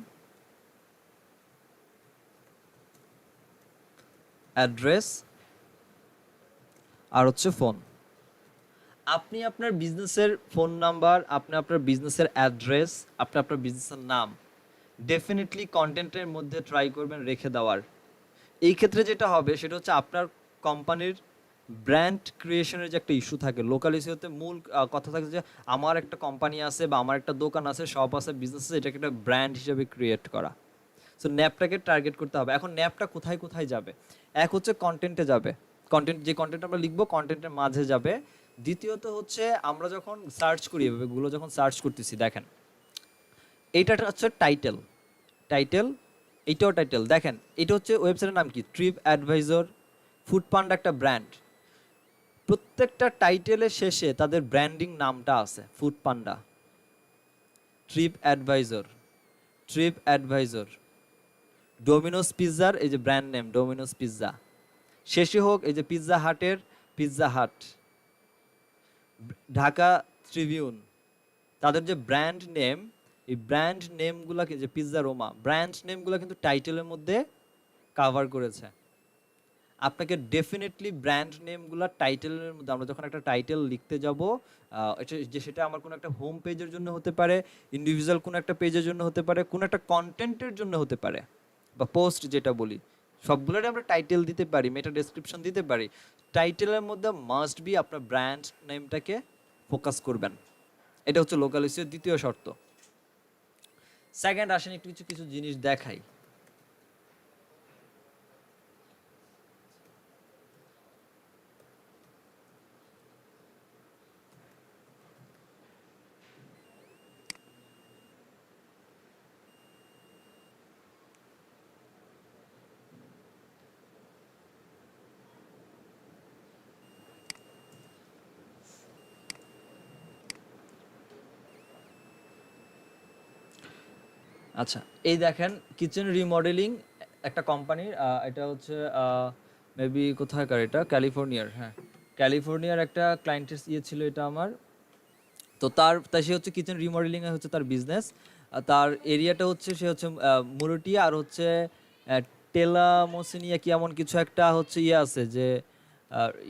অ্যাড্রেস, আর হচ্ছে ফোন। আপনি আপনার বিজনেসের ফোন নাম্বার, আপনি আপনার বিজনেসের অ্যাড্রেস, আপনি আপনার বিজনেসের নাম ডেফিনেটলি কন্টেন্টের মধ্যে ট্রাই করবেন রেখে দেওয়ার। এই ক্ষেত্রে যেটা হবে সেটা হচ্ছে আপনার কোম্পানির ব্র্যান্ড ক্রিয়েশনের যে একটা ইস্যু থাকে, লোকাল ইস্যুতে মূল কথা থাকে যে আমার একটা কোম্পানি আছে বা আমার একটা দোকান আছে, শপ আছে, বিজনেস আছে, এটাকে একটা ব্র্যান্ড হিসেবে ক্রিয়েট করা। সো ন্যাপটাকে টার্গেট করতে হবে। এখন ন্যাপটা কোথায় কোথায় যাবে? এক হচ্ছে কন্টেন্টে যাবে, যে কন্টেন্ট আমরা লিখবো কন্টেন্টের মাঝে যাবে। দ্বিতীয়ত হচ্ছে আমরা যখন সার্চ করি, এভাবে গুলো যখন সার্চ করতেছি, দেখেন এইটা হচ্ছে টাইটেল, টাইটেল এইটাও টাইটেল। দেখেন এটা হচ্ছে ওয়েবসাইটের নাম কি, ট্রিপ অ্যাডভাইজর, ফুড পান্ডা একটা ব্র্যান্ড। প্রত্যেকটা টাইটেলের শেষে তাদের ব্র্যান্ডিং নামটা আছে, Foodpanda, TripAdvisor, TripAdvisor, Domino's পিৎজার এই যে ব্র্যান্ড নেম ডোমিনোস পিৎজা, শেষে হোক এই যে পিৎজা হাটের পিৎজা হাট, ঢাকা ট্রিবিউন, তাদের যে ব্র্যান্ড নেম, এই ব্র্যান্ড নেমগুলোকে যে পিৎজা রোমা, ব্র্যান্ড নেমগুলো কিন্তু টাইটেলের মধ্যে কাভার করেছে। আপনাকে ডেফিনেটলি ব্র্যান্ড নেমগুলো টাইটেলের মধ্যে, আমরা যখন একটা টাইটেল লিখতে যাব, এটা যে সেটা আমার কোনো একটা হোম পেজের জন্য হতে পারে, ইন্ডিভিজুয়াল কোনো একটা পেজের জন্য হতে পারে, কোনো একটা কন্টেন্টের জন্য হতে পারে, বা পোস্ট যেটা বলি, সবগুলোরই আমরা টাইটেল দিতে পারি, মেটা ডেসক্রিপশন দিতে পারি। টাইটেলের মধ্যে মাস্ট বি আপনার ব্র্যান্ড নেমটাকে ফোকাস করবেন। এটা হচ্ছে লোকাল এসইওর দ্বিতীয় শর্ত। সেকেন্ড, আসেন একটু কিছু কিছু জিনিস দেখাই। আচ্ছা, এই দেখেন কিচেন রিমডেলিং একটা কোম্পানির, এটা হচ্ছে মেবি কোথাকার, এটা ক্যালিফোর্নিয়ার, হ্যাঁ ক্যালিফোর্নিয়ার একটা ক্লায়েন্টের ছিল এটা আমার। তো তাই সে হচ্ছে কিচেন রিমডেলিং এ হচ্ছে তার বিজনেস। তার এরিয়াটা হচ্ছে, সে হচ্ছে মুরুটিয়া আর হচ্ছে টেলামোসিনিয়া কি এমন কিছু একটা হচ্ছে ইয়ে আছে, যে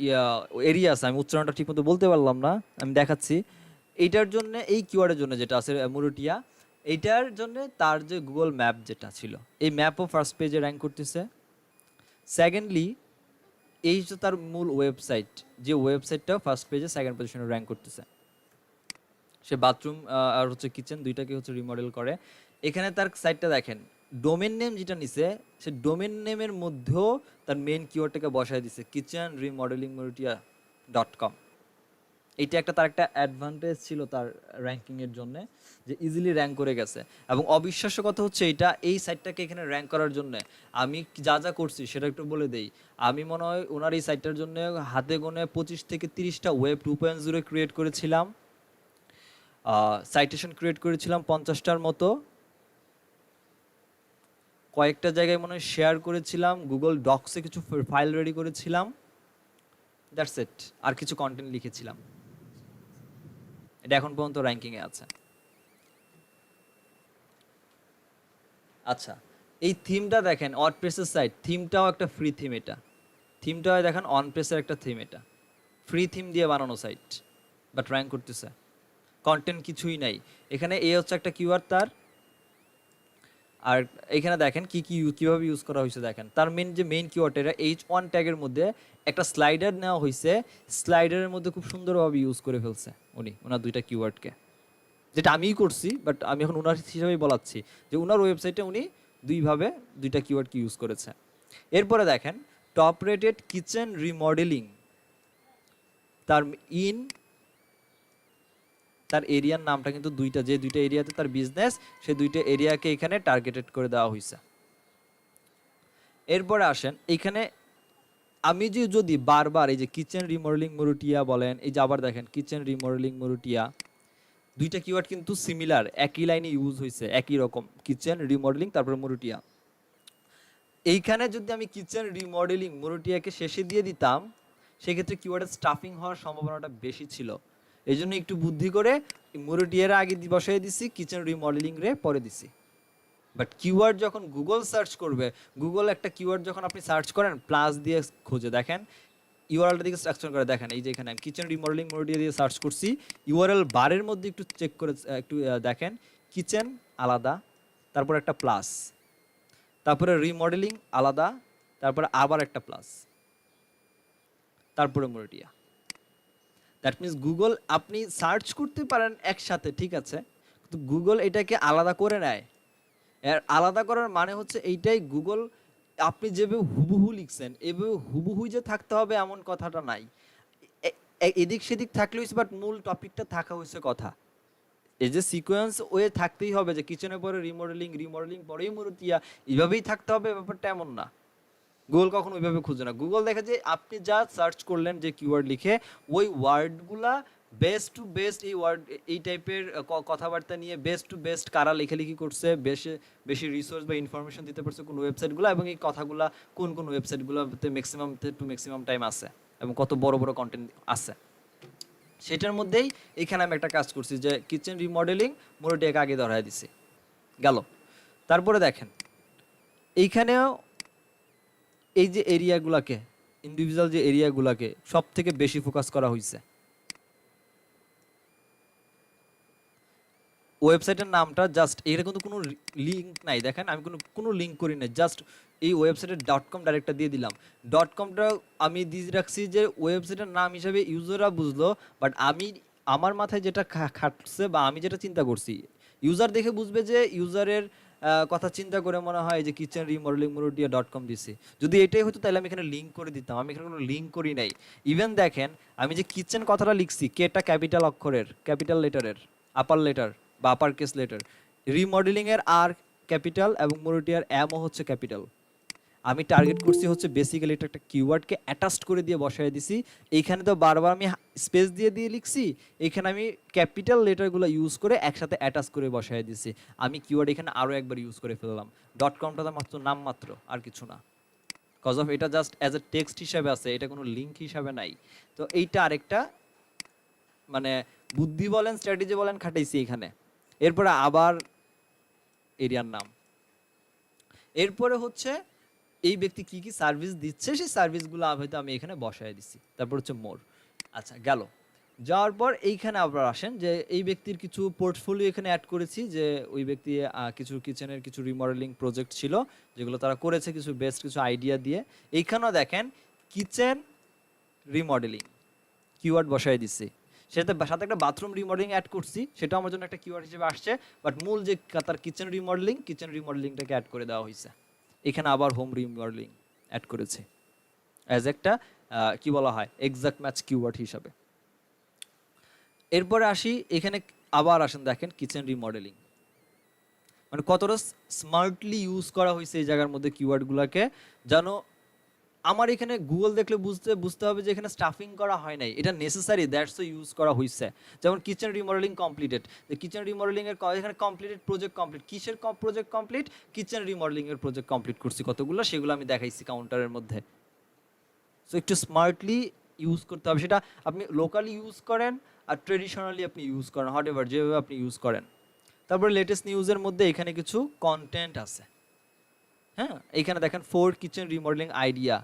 ইয়া এরিয়া আছে, আমি উচ্চারণটা ঠিক মতো বলতে পারলাম না, আমি দেখাচ্ছি। এইটার জন্য, এই কিওয়ার্ডের জন্য যেটা আছে মুরুটিয়া, এইটার জন্য তার যে গুগল ম্যাপ যেটা ছিল, এই ম্যাপও ফার্স্ট পেজে র্যাঙ্ক করতেছে। সেকেন্ডলি, এই যে তার মূল ওয়েবসাইট, যে ওয়েবসাইটটা ফার্স্ট পেজে সেকেন্ড পজিশনে র্যাঙ্ক করতেছে। সে বাথরুম আর হচ্ছে কিচেন দুইটাকে হচ্ছে রিমডেল করে। এখানে তার সাইটটা দেখেন, ডোমেন নেম যেটা নিছে, সে ডোমেন নেমের মধ্যেও তার মেন কিওয়ার্ডটাকে বসায় দিছে, কিচেন রিমডেলিং murutia.com। এইটা একটা তার একটা অ্যাডভান্টেজ ছিল তার র্যাঙ্কিংয়ের জন্য, যে ইজিলি র্যাঙ্ক করে গেছে। এবং অবিশ্বাস্য কথা হচ্ছে এইটা, এই সাইটটাকে এখানে র্যাঙ্ক করার জন্য আমি যা যা করছি সেটা একটু বলে দেই। আমি মনে হয় ওনার এই সাইটটার জন্য হাতে গোনে 25 থেকে 30টা ওয়েব 2.0 ক্রিয়েট করেছিলাম, সাইটেশন ক্রিয়েট করেছিলাম 50টার মতো, কয়েকটা জায়গায় মনে হয় শেয়ার করেছিলাম, গুগল ডক্সে কিছু ফাইল রেডি করেছিলাম, দ্যাটস ইট। আর কিছু কন্টেন্ট লিখেছিলাম, এটা এখন পর্যন্ত র্যাঙ্কিংয়ে আছে। আচ্ছা, এই থিমটা দেখেন, ওয়ার্ডপ্রেসের সাইট, থিমটাও একটা ফ্রি থিম। এটা থিমটা দেখেন অনপ্রেসের একটা থিম, এটা ফ্রি থিম দিয়ে বানানো সাইট, বাট র্যাঙ্ক করতেছে, কন্টেন্ট কিছুই নাই এখানে। এই হচ্ছে একটা কিওয়ার্ড তার। আর এখানে দেখেন কীভাবে ইউজ করা হয়েছে, দেখেন তার মেইন কিওয়ার্ড, এটা H1 ট্যাগের মধ্যে একটা স্লাইডার নেওয়া হয়েছে, স্লাইডারের মধ্যে খুব সুন্দরভাবে ইউজ করে ফেলছে ওনার দুইটা কিওয়ার্ডকে, যেটা আমিই করছি, বাট আমি এখন ওনার হিসাবেই বলাচ্ছি যে ওনার ওয়েবসাইটে উনি দুইভাবে দুইটা কিওয়ার্ডকে ইউজ করেছে। এরপরে দেখেন টপ রেটেড কিচেন রিমডেলিং, তার তার এরিয়ার নামটা কিন্তু যে দুইটা এরিয়াতে তার বিজনেস, সেই দুইটা এরিয়াকে এখানে টার্গেটেড করে দেওয়া হয়েছে। এরপরে আসেন এইখানে, আমি যদি বারবার এই যে কিচেন রিমডেলিং মুরুটিয়া বলেন, এই যে আবার দেখেন কিচেন রিমডেলিং মুরুটিয়া, দুইটা কিওয়ার্ড কিন্তু সিমিলার, একই লাইনে ইউজ হয়েছে, একই রকম, কিচেন রিমডেলিং তারপরে মুরুটিয়া। এইখানে যদি আমি কিচেন রিমডেলিং মুরুটিয়াকে শেষে দিয়ে দিতাম, সেক্ষেত্রে কিওয়ার্ডের স্টাফিং হওয়ার সম্ভাবনাটা বেশি ছিল। এই জন্য একটু বুদ্ধি করে মুরুটিয়ার আগে বসাই দিছি, কিচেন রিমডেলিং রে পরে দিছি। বাট কিওয়ার্ড যখন গুগল সার্চ করবে, গুগল একটা কিওয়ার্ড যখন আপনি সার্চ করেন প্লাস দিয়ে খুঁজে দেখেন, ইউআরএলটা দিকে স্ট্রাকচার করে দেখেন, এই যে এখানে কিচেন রিমডেলিং মুরুটিয়া দিয়ে সার্চ করছি, ইউআরএল বারের মধ্যে একটু চেক করে একটু দেখেন, কিচেন আলাদা, তারপর একটা প্লাস, তারপরে রিমডেলিং আলাদা, তারপরে আবার একটা প্লাস, তারপরে মুরুটিয়া। দ্যাট মিনস গুগল, আপনি সার্চ করতে পারেন একসাথে, ঠিক আছে, কিন্তু গুগল এটাকে আলাদা করে নেয়। এর আলাদা করার মানে হচ্ছে এইটাই, গুগল আপনি যেভাবে হুবহু লিখছেন এভাবে হুবহুই যে থাকতে হবে এমন কথাটা নাই। এদিক সেদিক থাকলে হয়েছে, বাট মূল টপিকটা থাকা হয়েছে কথা। এই যে সিকোয়েন্স ওয়ে থাকতেই হবে যে কিচেনের পরে রিমডেলিং, রিমডেলিং পরেই মূর্তিয়া, এইভাবেই থাকতে হবে, ব্যাপারটা এমন না। গুগল কখনো ওইভাবে খুঁজে না। গুগল দেখে যে আপনি যা সার্চ করলেন যে কিওয়ার্ড লিখে, ওই ওয়ার্ডগুলা বেস্ট টু বেস্ট, এই ওয়ার্ড এই টাইপের কথাবার্তা নিয়ে বেস্ট টু বেস্ট কারা লেখালেখি করছে, বেশি বেশি রিসোর্স বা ইনফরমেশন দিতে পারছে কোন ওয়েবসাইটগুলো, এবং এই কথাগুলা কোন কোন ওয়েবসাইটগুলোতে ম্যাক্সিমাম টু ম্যাক্সিমাম টাইম আছে এবং কত বড় বড় কন্টেন্ট আছে, সেটার মধ্যেই এখানে আমি একটা কাজ করছি যে কিচেন রিমডেলিং মোরটিয়াকে আগে ধরাই দিছি গেল। তারপরে দেখেন এইখানেও এই যে এরিয়াগুলোকে, ইন্ডিভিজুয়াল যে এরিয়াগুলোকে সব থেকে বেশি ফোকাস করা হয়েছে। ওয়েবসাইটের নামটা জাস্ট, এটা কিন্তু কোনো লিঙ্ক নাই, দেখেন আমি কোনো লিঙ্ক করি না, জাস্ট এই ওয়েবসাইটের .com ডাইরেক্টটা দিয়ে দিলাম। .comটা আমি দিয়ে রাখছি যে ওয়েবসাইটের নাম হিসাবে ইউজাররা বুঝলো, বাট আমার মাথায় যেটা খাটছে বা আমি যেটা চিন্তা করছি, ইউজার দেখে বুঝবে যে ইউজারের কথা চিন্তা করে মনে হয় যে কিচেন রিমডেলিং মোরটিয়া .com দিছি। যদি এটাই হতো তাহলে আমি এখানে লিঙ্ক করে দিতাম, আমি এখানে কোনো লিঙ্ক করি নাই। ইভেন দেখেন আমি যে কিচেন কথাটা লিখছি, কেটা ক্যাপিটাল অক্ষরের, ক্যাপিটাল লেটারের, আপার লেটার বা আপার কেস লেটার, রিমডেলিং এর আর ক্যাপিটাল এবং মোরটিয়ার এমও হচ্ছে ক্যাপিটাল। আমি টার্গেট করছি হচ্ছে বেসিক্যালি এটা একটা কিওয়ার্ডকে অ্যাটাচড করে দিয়ে বসায় দিছি। এইখানে তো বারবার আমি স্পেস দিয়ে দিয়ে লিখছি, এখানে আমি ক্যাপিটাল লেটারগুলো ইউজ করে একসাথে অ্যাটাচ করে বসায় দিছি। আমি কিওয়ার্ড এখানে আরও একবার ইউজ করে ফেললাম। .comটা তো মাত্র নাম মাত্র, আর কিছু না, কজ অফ এটা জাস্ট অ্যাজ এ টেক্সট হিসাবে আছে, এটা কোনো লিঙ্ক হিসাবে নাই। তো এইটা আরেকটা মানে বুদ্ধি বলেন স্ট্র্যাটেজি বলেন খাটাইছি এখানে। এরপরে আবার এরিয়ার নাম, এরপরে হচ্ছে এই ব্যক্তি কি কি সার্ভিস দিচ্ছে সেই সার্ভিসগুলো হয়তো আমি এখানে বসায় দিছি। তারপর হচ্ছে মোর। আচ্ছা গেল, যাওয়ার পর এইখানে আবার আসেন যে এই ব্যক্তির কিছু পোর্টফোলিও এখানে অ্যাড করেছি, যে ওই ব্যক্তি কিছু কিচেনের কিছু রিমডেলিং প্রজেক্ট ছিল যেগুলো তারা করেছে, কিছু বেস্ট কিছু আইডিয়া দিয়ে। এইখানেও দেখেন কিচেন রিমডেলিং কিওয়ার্ড বসায় দিচ্ছি, সেটাতে সাথে একটা বাথরুম রিমডেলিং অ্যাড করছি, সেটা আমার জন্য একটা কিওয়ার্ড হিসেবে আসছে, বাট মূল যে তার কিচেন রিমডেলিংটাকে অ্যাড করে দেওয়া হয়েছে। এখানে আবার হোম রিমডেলিং অ্যাড করেছে অ্যাজ একটা কি বলা হয় এক্সাক্ট ম্যাচ কিওয়ার্ড হিসাবে। এরপরে আসি এখানে, আবার আসেন দেখেন কিচেন রিমডেলিং মানে কতটা স্মার্টলি ইউজ করা হয়েছে এই জায়গার মধ্যে কিওয়ার্ডগুলোকে, যেন আমার এখানে গুগল দেখলে বুঝতে হবে যে এখানে স্টাফিং করা হয় নাই, এটা নেসেসারি, দ্যাটস ইউজ করা হয়েছে। যেমন kitchen remodelling completed, kitchen remodelling এর এখানে কমপ্লিটেড প্রজেক্ট কমপ্লিট, কিসের প্রজেক্ট কমপ্লিট, কিচেন রিমডেলিং এর প্রজেক্ট কমপ্লিট করছি কতগুলো, সেগুলো আমি দেখাইছি কাউন্টারের মধ্যে। সো একটু স্মার্টলি ইউজ করতে হবে, সেটা আপনি লোকালি ইউজ করেন আর ট্রেডিশনালি আপনি ইউজ করেন, হোয়াট এভার যেভাবে আপনি ইউজ করেন। তারপরে লেটেস্ট নিউজের মধ্যে এখানে কিছু কন্টেন্ট আছে। হ্যাঁ, এখানে দেখেন 4 kitchen remodelling idea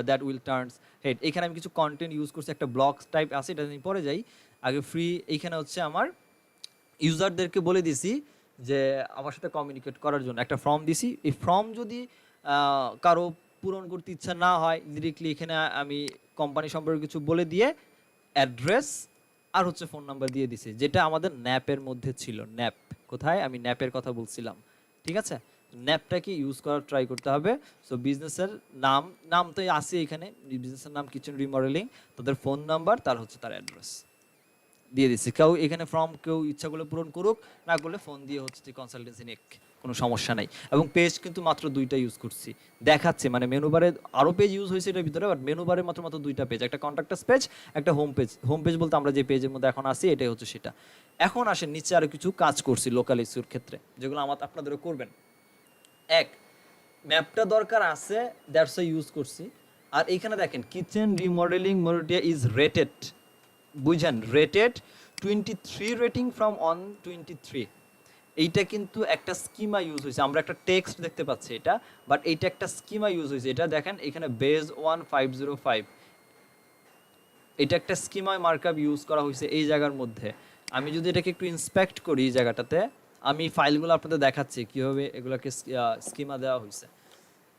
that will turns head. এখানে আমি কিছু কন্টেন্ট ইউজ করছি, একটা ব্লগ টাইপ আছে, এটা আমি পরে যাই। আগে ফ্রি এইখানে হচ্ছে আমার ইউজারদেরকে বলে দিছি যে আমার সাথে কমিউনিকেট করার জন্য একটা ফর্ম দিছি। এই ফর্ম যদি কারো পূরণ করতে ইচ্ছা না হয়, ডিরেক্টলি এখানে আমি কোম্পানি সম্পর্কে কিছু বলে দিয়ে অ্যাড্রেস আর হচ্ছে ফোন নাম্বার দিয়ে দিছি, যেটা আমাদের ন্যাপের মধ্যে ছিল। ন্যাপ কোথায়, আমি ন্যাপের কথা বলছিলাম, ঠিক আছে। ন্যাপটাকে ইউজ করার ট্রাই করতে হবে। সো বিজনেসের নাম তো আছে এখানে, বিজনেসের নাম কিচেন রিমডেলিং, তাদের ফোন নাম্বার, তার হচ্ছে তার অ্যাড্রেস দিয়ে দিচ্ছি। কেউ এখানে ফর্ম কেউ ইচ্ছা করলে পূরণ করুক, না করলে ফোন দিয়ে হচ্ছে কনসালটেন্সি নিক, কোনো সমস্যা নাই। এবং পেজ কিন্তু মাত্র 2টা ইউজ করছি, দেখাচ্ছে মানে মেনুবারে আরও পেজ ইউজ হয়েছে এটার ভিতরে, বাট মেনুবারে মাত্র 2টা পেজ, একটা কন্ট্যাক্টাস পেজ, একটা হোম পেজ। হোম পেজ বলতে আমরা যে পেজের মধ্যে এখন আসি এটাই হচ্ছে সেটা। এখন আসেন নিচে আরও কিছু কাজ করছি লোকাল ইস্যুর ক্ষেত্রে, যেগুলো আপনাদেরও করবেন। এক, ম্যাপটা দরকার আছে, দ্যাটস ইউজ করছি। আর এইখানে দেখেন কিচেন রিমডেলিং মোরটিয়া ইজ রেটেড, বুঝেন, রেটেড 23 রেটিং ফ্রম অন 23। এইটা কিন্তু একটা স্কিমা ইউজ হয়েছে, আমরা একটা টেক্সট দেখতে পাচ্ছি এটা, বাট এইটা একটা স্কিমা ইউজ হয়েছে। এটা দেখেন এখানে বেজ 1505, এটা একটা স্কিমা মার্কআপ ইউজ করা হয়েছে এই জায়গার মধ্যে। আমি যদি এটাকে একটু ইন্সপেক্ট করি এই জায়গাটাতে, আমি ফাইলগুলো আপনাদের দেখাচ্ছি কীভাবে এগুলোকে স্কিমা দেওয়া হয়েছে।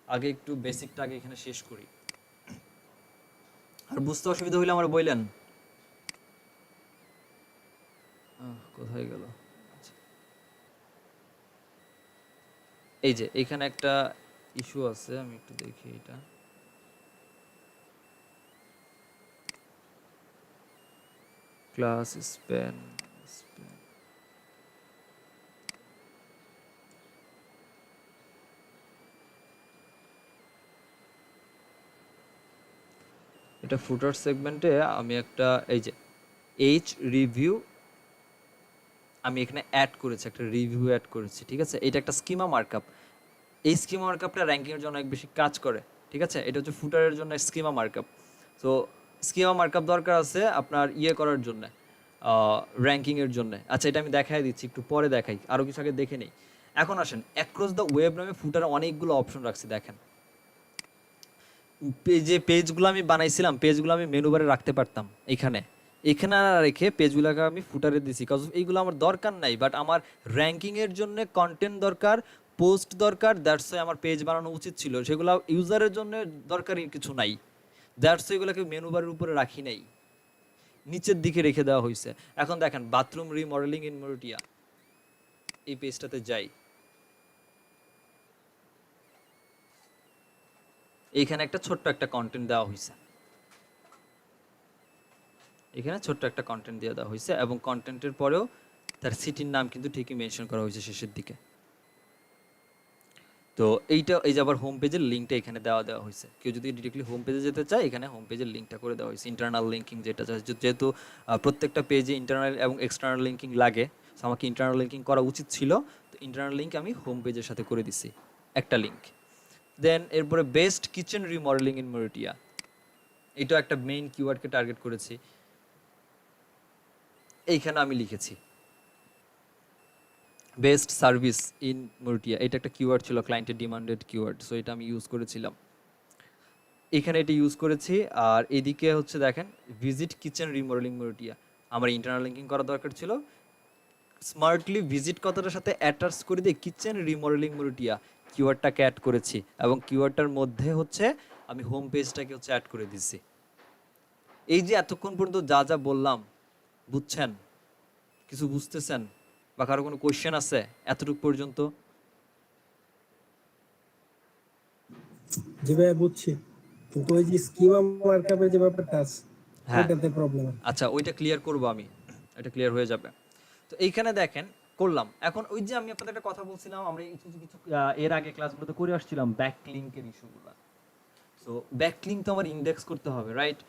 আগে একটু বেসিকটা আগে এখানে শেষ করি, আর বুঝতে অসুবিধা হইলে আমার বললেন। কোথায় গেল, এই যে এখানে একটা ইস্যু আছে, আমি একটু দেখি এটা। ক্লাস স্প্যান, এটা ফুটার সেগমেন্টে আমি একটা এই যে এইচ রিভিউ আমি এখানে অ্যাড করেছি, একটা রিভিউ অ্যাড করেছি, ঠিক আছে। এটা একটা স্কিমা মার্কআপ। এই স্কিমা মার্কআপটা র্যাঙ্কিংয়ের জন্য অনেক বেশি কাজ করে, ঠিক আছে। এটা হচ্ছে ফুটারের জন্য স্কিমা মার্কআপ। তো স্কিমা মার্কআপ দরকার আছে আপনার ইয়ে করার জন্য, র্যাঙ্কিংয়ের জন্য। আচ্ছা, এটা আমি দেখাই দিচ্ছি, একটু পরে দেখাই, আরও কিছু আগে দেখে নেই। এখন আসেন, অ্যাক্রস দ্য ওয়েব নামে ফুটারে অনেকগুলো অপশন রাখছি, দেখেন। যে পেজগুলো আমি বানাইছিলাম, পেজগুলো আমি মেনু বারে রাখতে পারতাম, এখানে এখানে না রেখে পেজগুলোকে আমি ফুটারে দিছি, কজ এইগুলো আমার দরকার নাই, বাট আমার র্যাঙ্কিংয়ের জন্য কন্টেন্ট দরকার, পোস্ট দরকার, দ্যাটস ওয়াই আমার পেজ বানানো উচিত ছিল। সেগুলো ইউজারের জন্য দরকারি কিছু নাই, দ্যাটস ওয়াই এগুলোকে মেনু বারের উপরে রাখি নাই, নিচের দিকে রেখে দেওয়া হয়েছে। এখন দেখেন, বাথরুম রিমডেলিং ইন মরিটিয়া, এই পেজটাতে যাই, এইখানে একটা ছোট্ট একটা কন্টেন্ট দেওয়া হয়েছে, এখানে ছোট্ট একটা কন্টেন্ট দিয়ে দেওয়া হয়েছে, এবং কন্টেন্টের পরেও তার সিটির নাম কিন্তু ঠিকই মেনশন করা হয়েছে শেষের দিকে। তো এইটা, এই যে আবার হোম পেজের লিঙ্কটা এখানে দেওয়া হয়েছে। কেউ যদি ডিরেক্টলি হোম পেজে যেতে চায়, এখানে হোম পেজের লিঙ্কটা করে দেওয়া হয়েছে, ইন্টারনাল লিঙ্কিং যেটা, যেহেতু প্রত্যেকটা পেজে ইন্টারনাল এবং এক্সটার্নাল লিঙ্কিং লাগে, তো আমাকে ইন্টারনাল লিঙ্কিং করা উচিত ছিল। তো ইন্টারনাল লিঙ্ক আমি হোম পেজের সাথে করে দিছি একটা লিঙ্ক। দেন এরপরে বেস্ট কিচেন রিমডেলিং ইন মরিটিয়া, এটাও একটা মেইন কিওয়ার্ডকে টার্গেট করেছি। এইখানে আমি লিখেছি বেস্ট সার্ভিস ইন মরিটিয়া, এটা একটা কিওয়ার্ড ছিল, ক্লায়েন্টের ডিমান্ডেড কিওয়ার্ড, সো এটা আমি ইউজ করেছিলাম, এখানে এটা ইউজ করেছি। আর এদিকে হচ্ছে দেখেন, ভিজিট কিচেন রিমডেলিং মরিটিয়া, আমার ইন্টারনাল লিঙ্কিং করা দরকার ছিল, স্মার্টলি ভিজিট কথাটার সাথে অ্যাটাচ করে দিয়ে কিচেন রিমডেলিং মরিটিয়া কিওয়ার্ডটাকে অ্যাড করেছি, এবং কিওয়ার্ডটার মধ্যে হচ্ছে আমি হোম পেজটাকে হচ্ছে অ্যাড করে দিচ্ছি। এই যে এতক্ষণ পর্যন্ত যা যা বললাম, বুঝছেন? কিছু বুঝতেছেন? বা কারো কোনো কোয়েশ্চেন আছে এতটুকু পর্যন্ত? জি ভাইয়া বুঝছি, কিন্তু ওই যে স্কিমা মার্কআপের যে ব্যাপারটা আছে হ্যাঁ, ওইটাতে প্রবলেম। আচ্ছা, ওইটা ক্লিয়ার করবো আমি, এটা ক্লিয়ার হয়ে যাবে। তো এইখানে দেখেন করলাম। এখন ওই যে আমি আপনাদের একটা কথা বলছিলাম, আমরা কিছু কিছু এর আগে ক্লাসগুলোতে করে আসছিলাম ব্যাকলিংকের ইস্যুগুলো। সো ব্যাকলিং তো আমার ইন্ডেক্স করতে হবে, রাইট?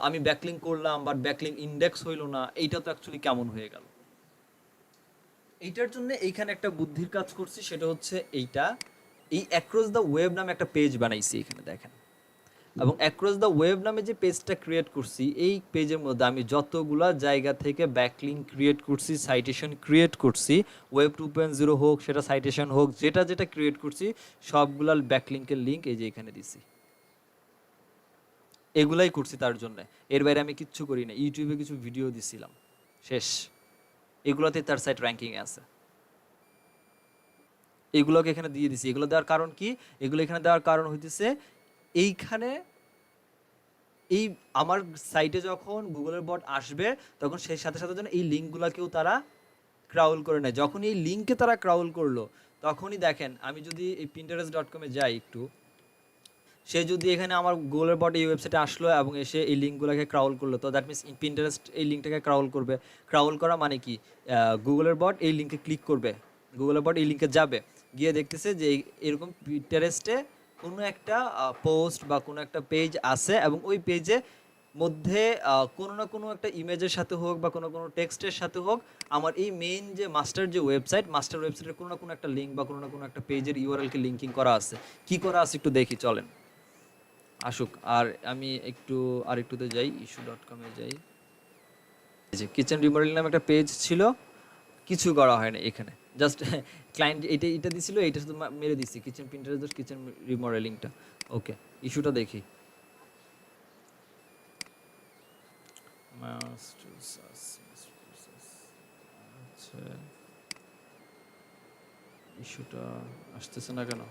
আমি ব্যাকলিং করলাম, বাট ব্যাকলিং ইন্ডেক্স হইলো না, এইটা তো অ্যাকচুয়ালি কেমন হয়ে গেল? এইটার জন্য এইখানে একটা বুদ্ধির কাজ করছি, সেটা হচ্ছে এইটা, এই অ্যাক্রস দ্য ওয়েব নামে একটা পেজ বানাইছি এখানে দেখেন, এবং অ্যাক্রস দ্য ওয়েব নামে যে পেজটা ক্রিয়েট করছি, এই পেজের মধ্যে আমি যতগুলা জায়গা থেকে ব্যাকলিং ক্রিয়েট করছি, সাইটেশন ক্রিয়েট করছি, ওয়েব 2.0 হোক, সেটা সাইটেশন হোক, যেটা যেটা ক্রিয়েট করছি, সবগুলার ব্যাকলিংকের লিঙ্ক এই যে এখানে দিছি, এগুলাই করছি তার জন্য। এর বাইরে আমি কিচ্ছু করি না, ইউটিউবে কিছু ভিডিও দিছিলাম, শেষ। এগুলোতে তার সাইট র্যাঙ্কিংয়ে আছে, এগুলোকে এখানে দিয়ে দিছি। এগুলো দেওয়ার কারণ কি? এগুলো এখানে দেওয়ার কারণ হইতেছে, এইখানে এই আমার সাইটে যখন গুগলের বট আসবে, তখন সেই সাথে সাথে যেন এই লিঙ্কগুলোকেও তারা ক্রাউল করে নেয়। যখন এই লিঙ্কে তারা ক্রাউল করলো, তখনই দেখেন, আমি যদি এই pinterest.com-এ যাই একটু, সে যদি এখানে আমার গুগলের বট এই ওয়েবসাইটে আসলো এবং এসে এই লিঙ্কগুলোকে ক্রাউল করলো, তো দ্যাট মিনস পিন্টারেস্ট এই লিঙ্কটাকে ক্রাউল করবে। ক্রাউল করা মানে কি? গুগলের বট এই লিঙ্কে ক্লিক করবে, গুগলের বট এই লিঙ্কে যাবে, গিয়ে দেখতেছে যে এরকম পিন্টারেস্টে কোনো একটা পোস্ট বা কোনো একটা পেজ আছে, এবং ওই পেজে মধ্যে কোনো না কোনো একটা ইমেজের সাথে হোক বা কোনো কোনো টেক্সটের সাথে হোক, আমার এই মেইন যে মাস্টার যে ওয়েবসাইট, মাস্টার ওয়েবসাইটের কোনো না কোনো একটা লিঙ্ক বা কোনো না কোনো একটা পেজের ইউআরএলকে লিঙ্কিং করা আছে। কি করা আছে একটু দেখি, চলেন আসুক। আর আমি একটু আরেকটুতে যাই, ইস্যু.com-এ যাই। এই যে কিচেন রিমডেলিং নামে একটা পেজ ছিল, কিছু করা হয় না এখানে, জাস্ট ক্লায়েন্ট এটা এটা দিছিল, এইটা শুধু মেরে দিচ্ছি, কিচেন পিন্টারেস্ট কিচেন রিমডেলিংটা। ওকে, ইস্যুটা দেখি। আচ্ছা, ইস্যুটা আসতেছে না কেন?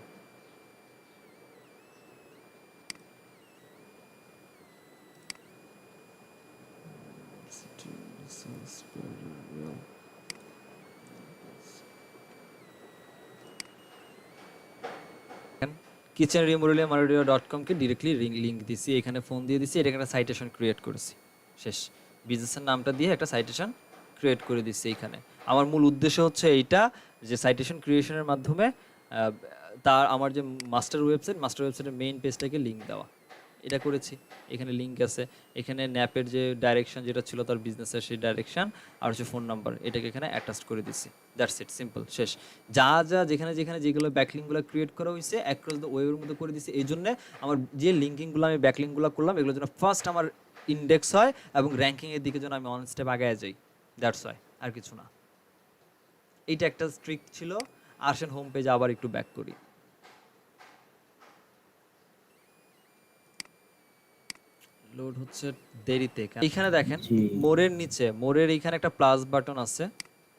kitchenremodelingmarudio.com কে ডিরেক্টলি লিঙ্ক দিছি, এখানে ফোন দিয়ে দিছি, এটা একটা সাইটেশন ক্রিয়েট করেছি, শেষ। বিজনেসের নামটা দিয়ে একটা সাইটেশন ক্রিয়েট করে দিচ্ছি এইখানে। আমার মূল উদ্দেশ্য হচ্ছে এইটা, যে সাইটেশন ক্রিয়েশনের মাধ্যমে তার আমার যে মাস্টার ওয়েবসাইটের মেইন পেজটাকে লিঙ্ক দেওয়া, এটা করেছি। এখানে লিঙ্ক আছে, এখানে ন্যাপের যে ডাইরেকশন যেটা ছিল তার বিজনেসের সেই ডাইরেকশন আর হচ্ছে ফোন নাম্বার, এটাকে এখানে অ্যাটাচ করে দিছি। দ্যাটস ইট, সিম্পল, শেষ। যা যা যেখানে যেখানে যেগুলো ব্যাকলিঙ্কগুলো ক্রিয়েট করা হয়েছে অ্যাক্রস দ্য ওয়েবের মধ্যে করে দিছি। এই জন্যে আমার যে লিঙ্কিংগুলো আমি ব্যাকলিঙ্কগুলো করলাম এগুলোর জন্য ফার্স্ট আমার ইন্ডেক্স হয় এবং র্যাঙ্কিংয়ের দিকে যেন আমি অন স্টেপ আগায় যাই, দ্যাটস ওয়াই, আর কিছু না। এইটা একটা ট্রিক ছিল। আসেন হোম পেজে আবার একটু ব্যাক করি। লোড হচ্ছে দেরিতে। এখানে দেখেন জি। মোরের নিচে, মোরের এইখানে একটা প্লাস বাটন আছে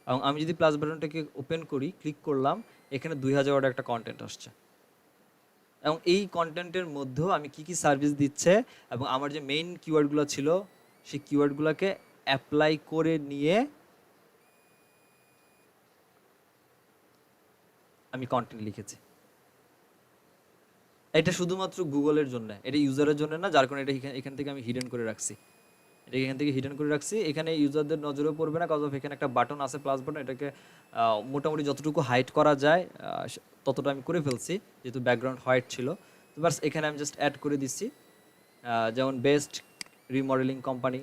এবং আমি যদি প্লাস বাটনটাকে ওপেন করি, ক্লিক করলাম, এখানে 2000 ওয়ার্ড একটা কন্টেন্ট আসছে এবং এই কন্টেন্টের মধ্যেও আমি কি কি সার্ভিস দিচ্ছে এবং আমার যে মেইন কিওয়ার্ডগুলো ছিল সেই কিওয়ার্ডগুলোকে অ্যাপ্লাই করে নিয়ে আমি কন্টেন্ট লিখেছি। এটা শুধুমাত্র গুগলের জন্য, এটা ইউজারের জন্য না, যার কারণে এটা এখান থেকে আমি হিডেন করে রাখছি। এটা এখান থেকে হিডেন করে রাখছি, এখানে ইউজারদের নজরেও পড়বে না, কজ অফ এখানে একটা বাটন আছে প্লাস বাটন, এটাকে মোটামুটি যতটুকু হাইড করা যায় ততটা আমি করে ফেলছি, যেহেতু ব্যাকগ্রাউন্ড হোয়াইট ছিল। তো বাস এখানে আমি জাস্ট অ্যাড করে দিচ্ছি, যেমন বেস্ট রিমডেলিং কোম্পানি।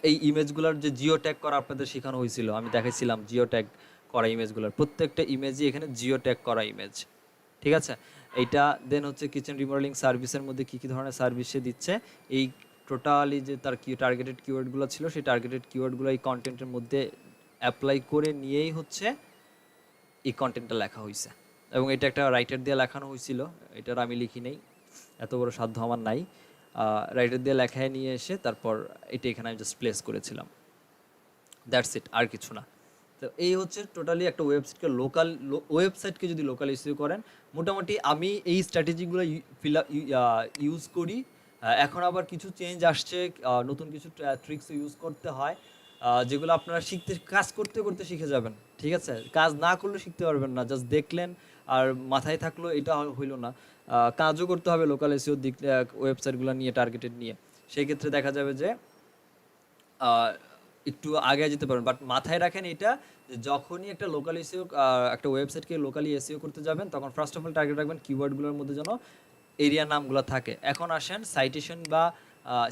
এই ইমেজগুলোর যে জিও ট্যাগ করা আপনাদের শেখানো হয়েছিল, আমি দেখাইছিলাম জিও ট্যাগ করা ইমেজগুলোর প্রত্যেকটা ইমেজই এখানে জিও ট্যাগ করা ইমেজ, ঠিক আছে। এইটা দেন হচ্ছে কিচেন রিমডেলিং সার্ভিসের মধ্যে কী কী ধরনের সার্ভিস সে দিচ্ছে, এই টোটালি যে তার কি টার্গেটেড কিওয়ার্ডগুলো ছিল সেই টার্গেটেড কিওয়ার্ডগুলো এই কন্টেন্টের মধ্যে অ্যাপ্লাই করে নিয়েই হচ্ছে এই কন্টেন্টটা লেখা হয়েছে। এবং এটা একটা রাইটার দিয়ে লেখানো হয়েছিল, এটার আমি লিখি নেই, এত বড় সাধ্য আমার নাই। রাইটার দিয়ে লেখায় নিয়ে এসে তারপর এটা এখানে আমি জাস্ট প্লেস করেছিলাম, দ্যাটস ইট, আর কিছু না। তো এই হচ্ছে টোটালি একটা ওয়েবসাইটকে যদি লোকাল এসইও করেন, মোটামুটি আমি এই স্ট্র্যাটেজিগুলো ইউজ করি। এখন আবার কিছু চেঞ্জ আসছে, নতুন কিছু ট্রিক্স ইউজ করতে হয়, যেগুলো আপনারা কাজ করতে করতে শিখে যাবেন, ঠিক আছে। কাজ না করলে শিখতে পারবেন না, জাস্ট দেখলেন আর মাথায় থাকলো এটা হইলো না। কাজও করতে হবে লোকাল এসইও দিক, ওয়েবসাইটগুলো নিয়ে টার্গেটেড নিয়ে। সেই ক্ষেত্রে দেখা যাবে যে একটু আগে যেতে পারবেন, বাট মাথায় রাখেন এটা, যে যখনই একটা লোকাল এসইও একটা ওয়েবসাইটকে লোকালি এসইও করতে যাবেন তখন ফার্স্ট অফ অল টার্গেট রাখবেন কিওয়ার্ডগুলোর মধ্যে যেন এরিয়া নামগুলো থাকে। এখন আসেন সাইটেশন বা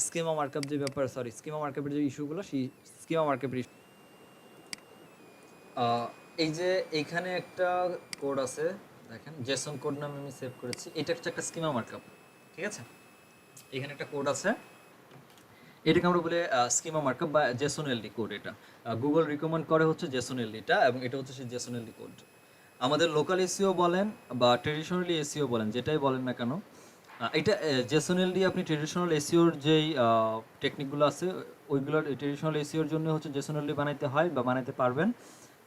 স্কিমা মার্কআপ যে ব্যাপার, স্কিমা মার্কআপের যে ইস্যুগুলো, সেই স্কিমা মার্কআপের ইস্যু। এই যে এইখানে একটা কোড আছে দেখেন, জেসন কোড নামে আমি সেভ করেছি, এটা হচ্ছে একটা স্কিমা মার্কআপ, ঠিক আছে। এখানে একটা কোড আছে, এটাকে আমরা বলে স্কিমা মার্কআপ বা জেসন এলডি কোড। এটা গুগল রিকমেন্ড করে হচ্ছে জেসন এলডিটা, এবং এটা হচ্ছে সেই জেসন এলডি কোড। আমাদের লোকাল এসইও বলেন বা ট্রেডিশনালি এসইও বলেন, যেটাই বলেন না কেন, এটা জেসন এলডি আপনি ট্রেডিশনাল এসইওর যেই টেকনিকগুলো আছে ওইগুলোর ট্রেডিশনাল এসইওর জন্য হচ্ছে জেসন এলডি বানাইতে হয় বা বানাইতে পারবেন।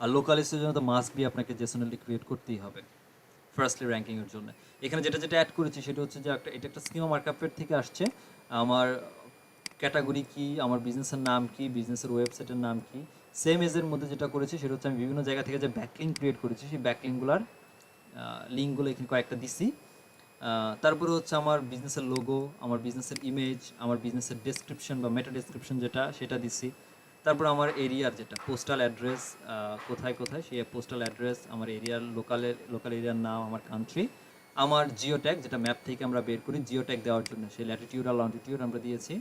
আর লোকাল এসইওর জন্য তো মাস্ট বি আপনাকে জেসন এলডি ক্রিয়েট করতেই হবে ফার্স্টলি র্যাঙ্কিংয়ের জন্য। এখানে যেটা যেটা অ্যাড করেছি সেটা হচ্ছে যে এটা একটা স্কিমা মার্কআপের থেকে আসছে। আমার ক্যাটাগরি কি, আমার বিজনেসের নাম কি, বিজনেসের ওয়েবসাইটের নাম কি, সেম এজের মধ্যে যেটা করেছি সেটা হচ্ছে আমি বিভিন্ন জায়গা থেকে যে ব্যাকলিঙ্ক ক্রিয়েট করেছি সেই ব্যাকলিঙ্কগুলোর লিঙ্কগুলো এখানে কয়েকটা দিছি। তারপরে হচ্ছে আমার বিজনেসের লোগো, আমার বিজনেসের ইমেজ, আমার বিজনেসের ডেসক্রিপশন বা মেটা ডেসক্রিপশন যেটা সেটা দিছি। তারপর আমার এরিয়ার যেটা পোস্টাল অ্যাড্রেস, কোথায় কোথায় সেই পোস্টাল অ্যাড্রেস, আমার এরিয়ার লোকাল এরিয়ার নাম, আমার কান্ট্রি, আমার জিও ট্যাগ যেটা ম্যাপ থেকে আমরা বের করি জিও ট্যাগ দেওয়ার জন্য সেই ল্যাটিটিউড আর লন্টিটিউড আমরা দিয়েছি।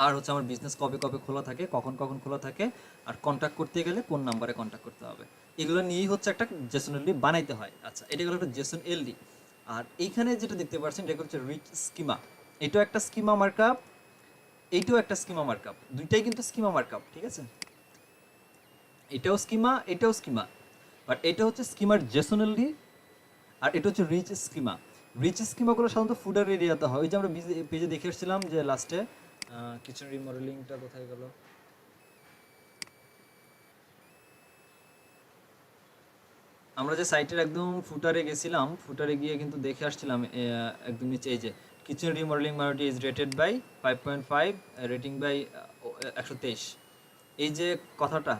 আর হচ্ছে আমার বিজনেস কবে কবে খোলা থাকে, কখন কখন খোলা থাকে, আর কন্ট্যাক্ট করতে গেলে কোন নাম্বারে কন্ট্যাক্ট করতে হবে, এগুলো নিয়েই হচ্ছে একটা জেসন এলডি বানাইতে হয়। আচ্ছা, এটা হলো একটা জেসন এলডি। আর এইখানে যেটা দেখতে পাচ্ছেন এটা হচ্ছে রিচ স্কিমা, এটাও একটা স্কিমা মার্কআপ, এইটাও একটা স্কিমা মার্কআপ, দুইটাই কিন্তু স্কিমা মার্কআপ, ঠিক আছে। এটাও স্কিমা, এটাও স্কিমা, বাট এটা হচ্ছে স্কিমার জেসন এলডি আর এটা হচ্ছে রিচ স্কিমা। রিচ স্কিমাগুলো সাধারণত ফুডার এরিয়াতে হয়। ওই যে আমরা পেজে দেখে এসেছিলাম যে লাস্টে কিচেন রিমডেলিংটা কোথায় গেল, আমরা যে সাইটের একদম ফুটারে গেছিলাম, ফুটারে গিয়ে কিন্তু দেখে আসছিলাম একদম নিচে এই যে kitchen remodeling Maruti is rated by 5.5, rating by 123, এই যে কথাটা,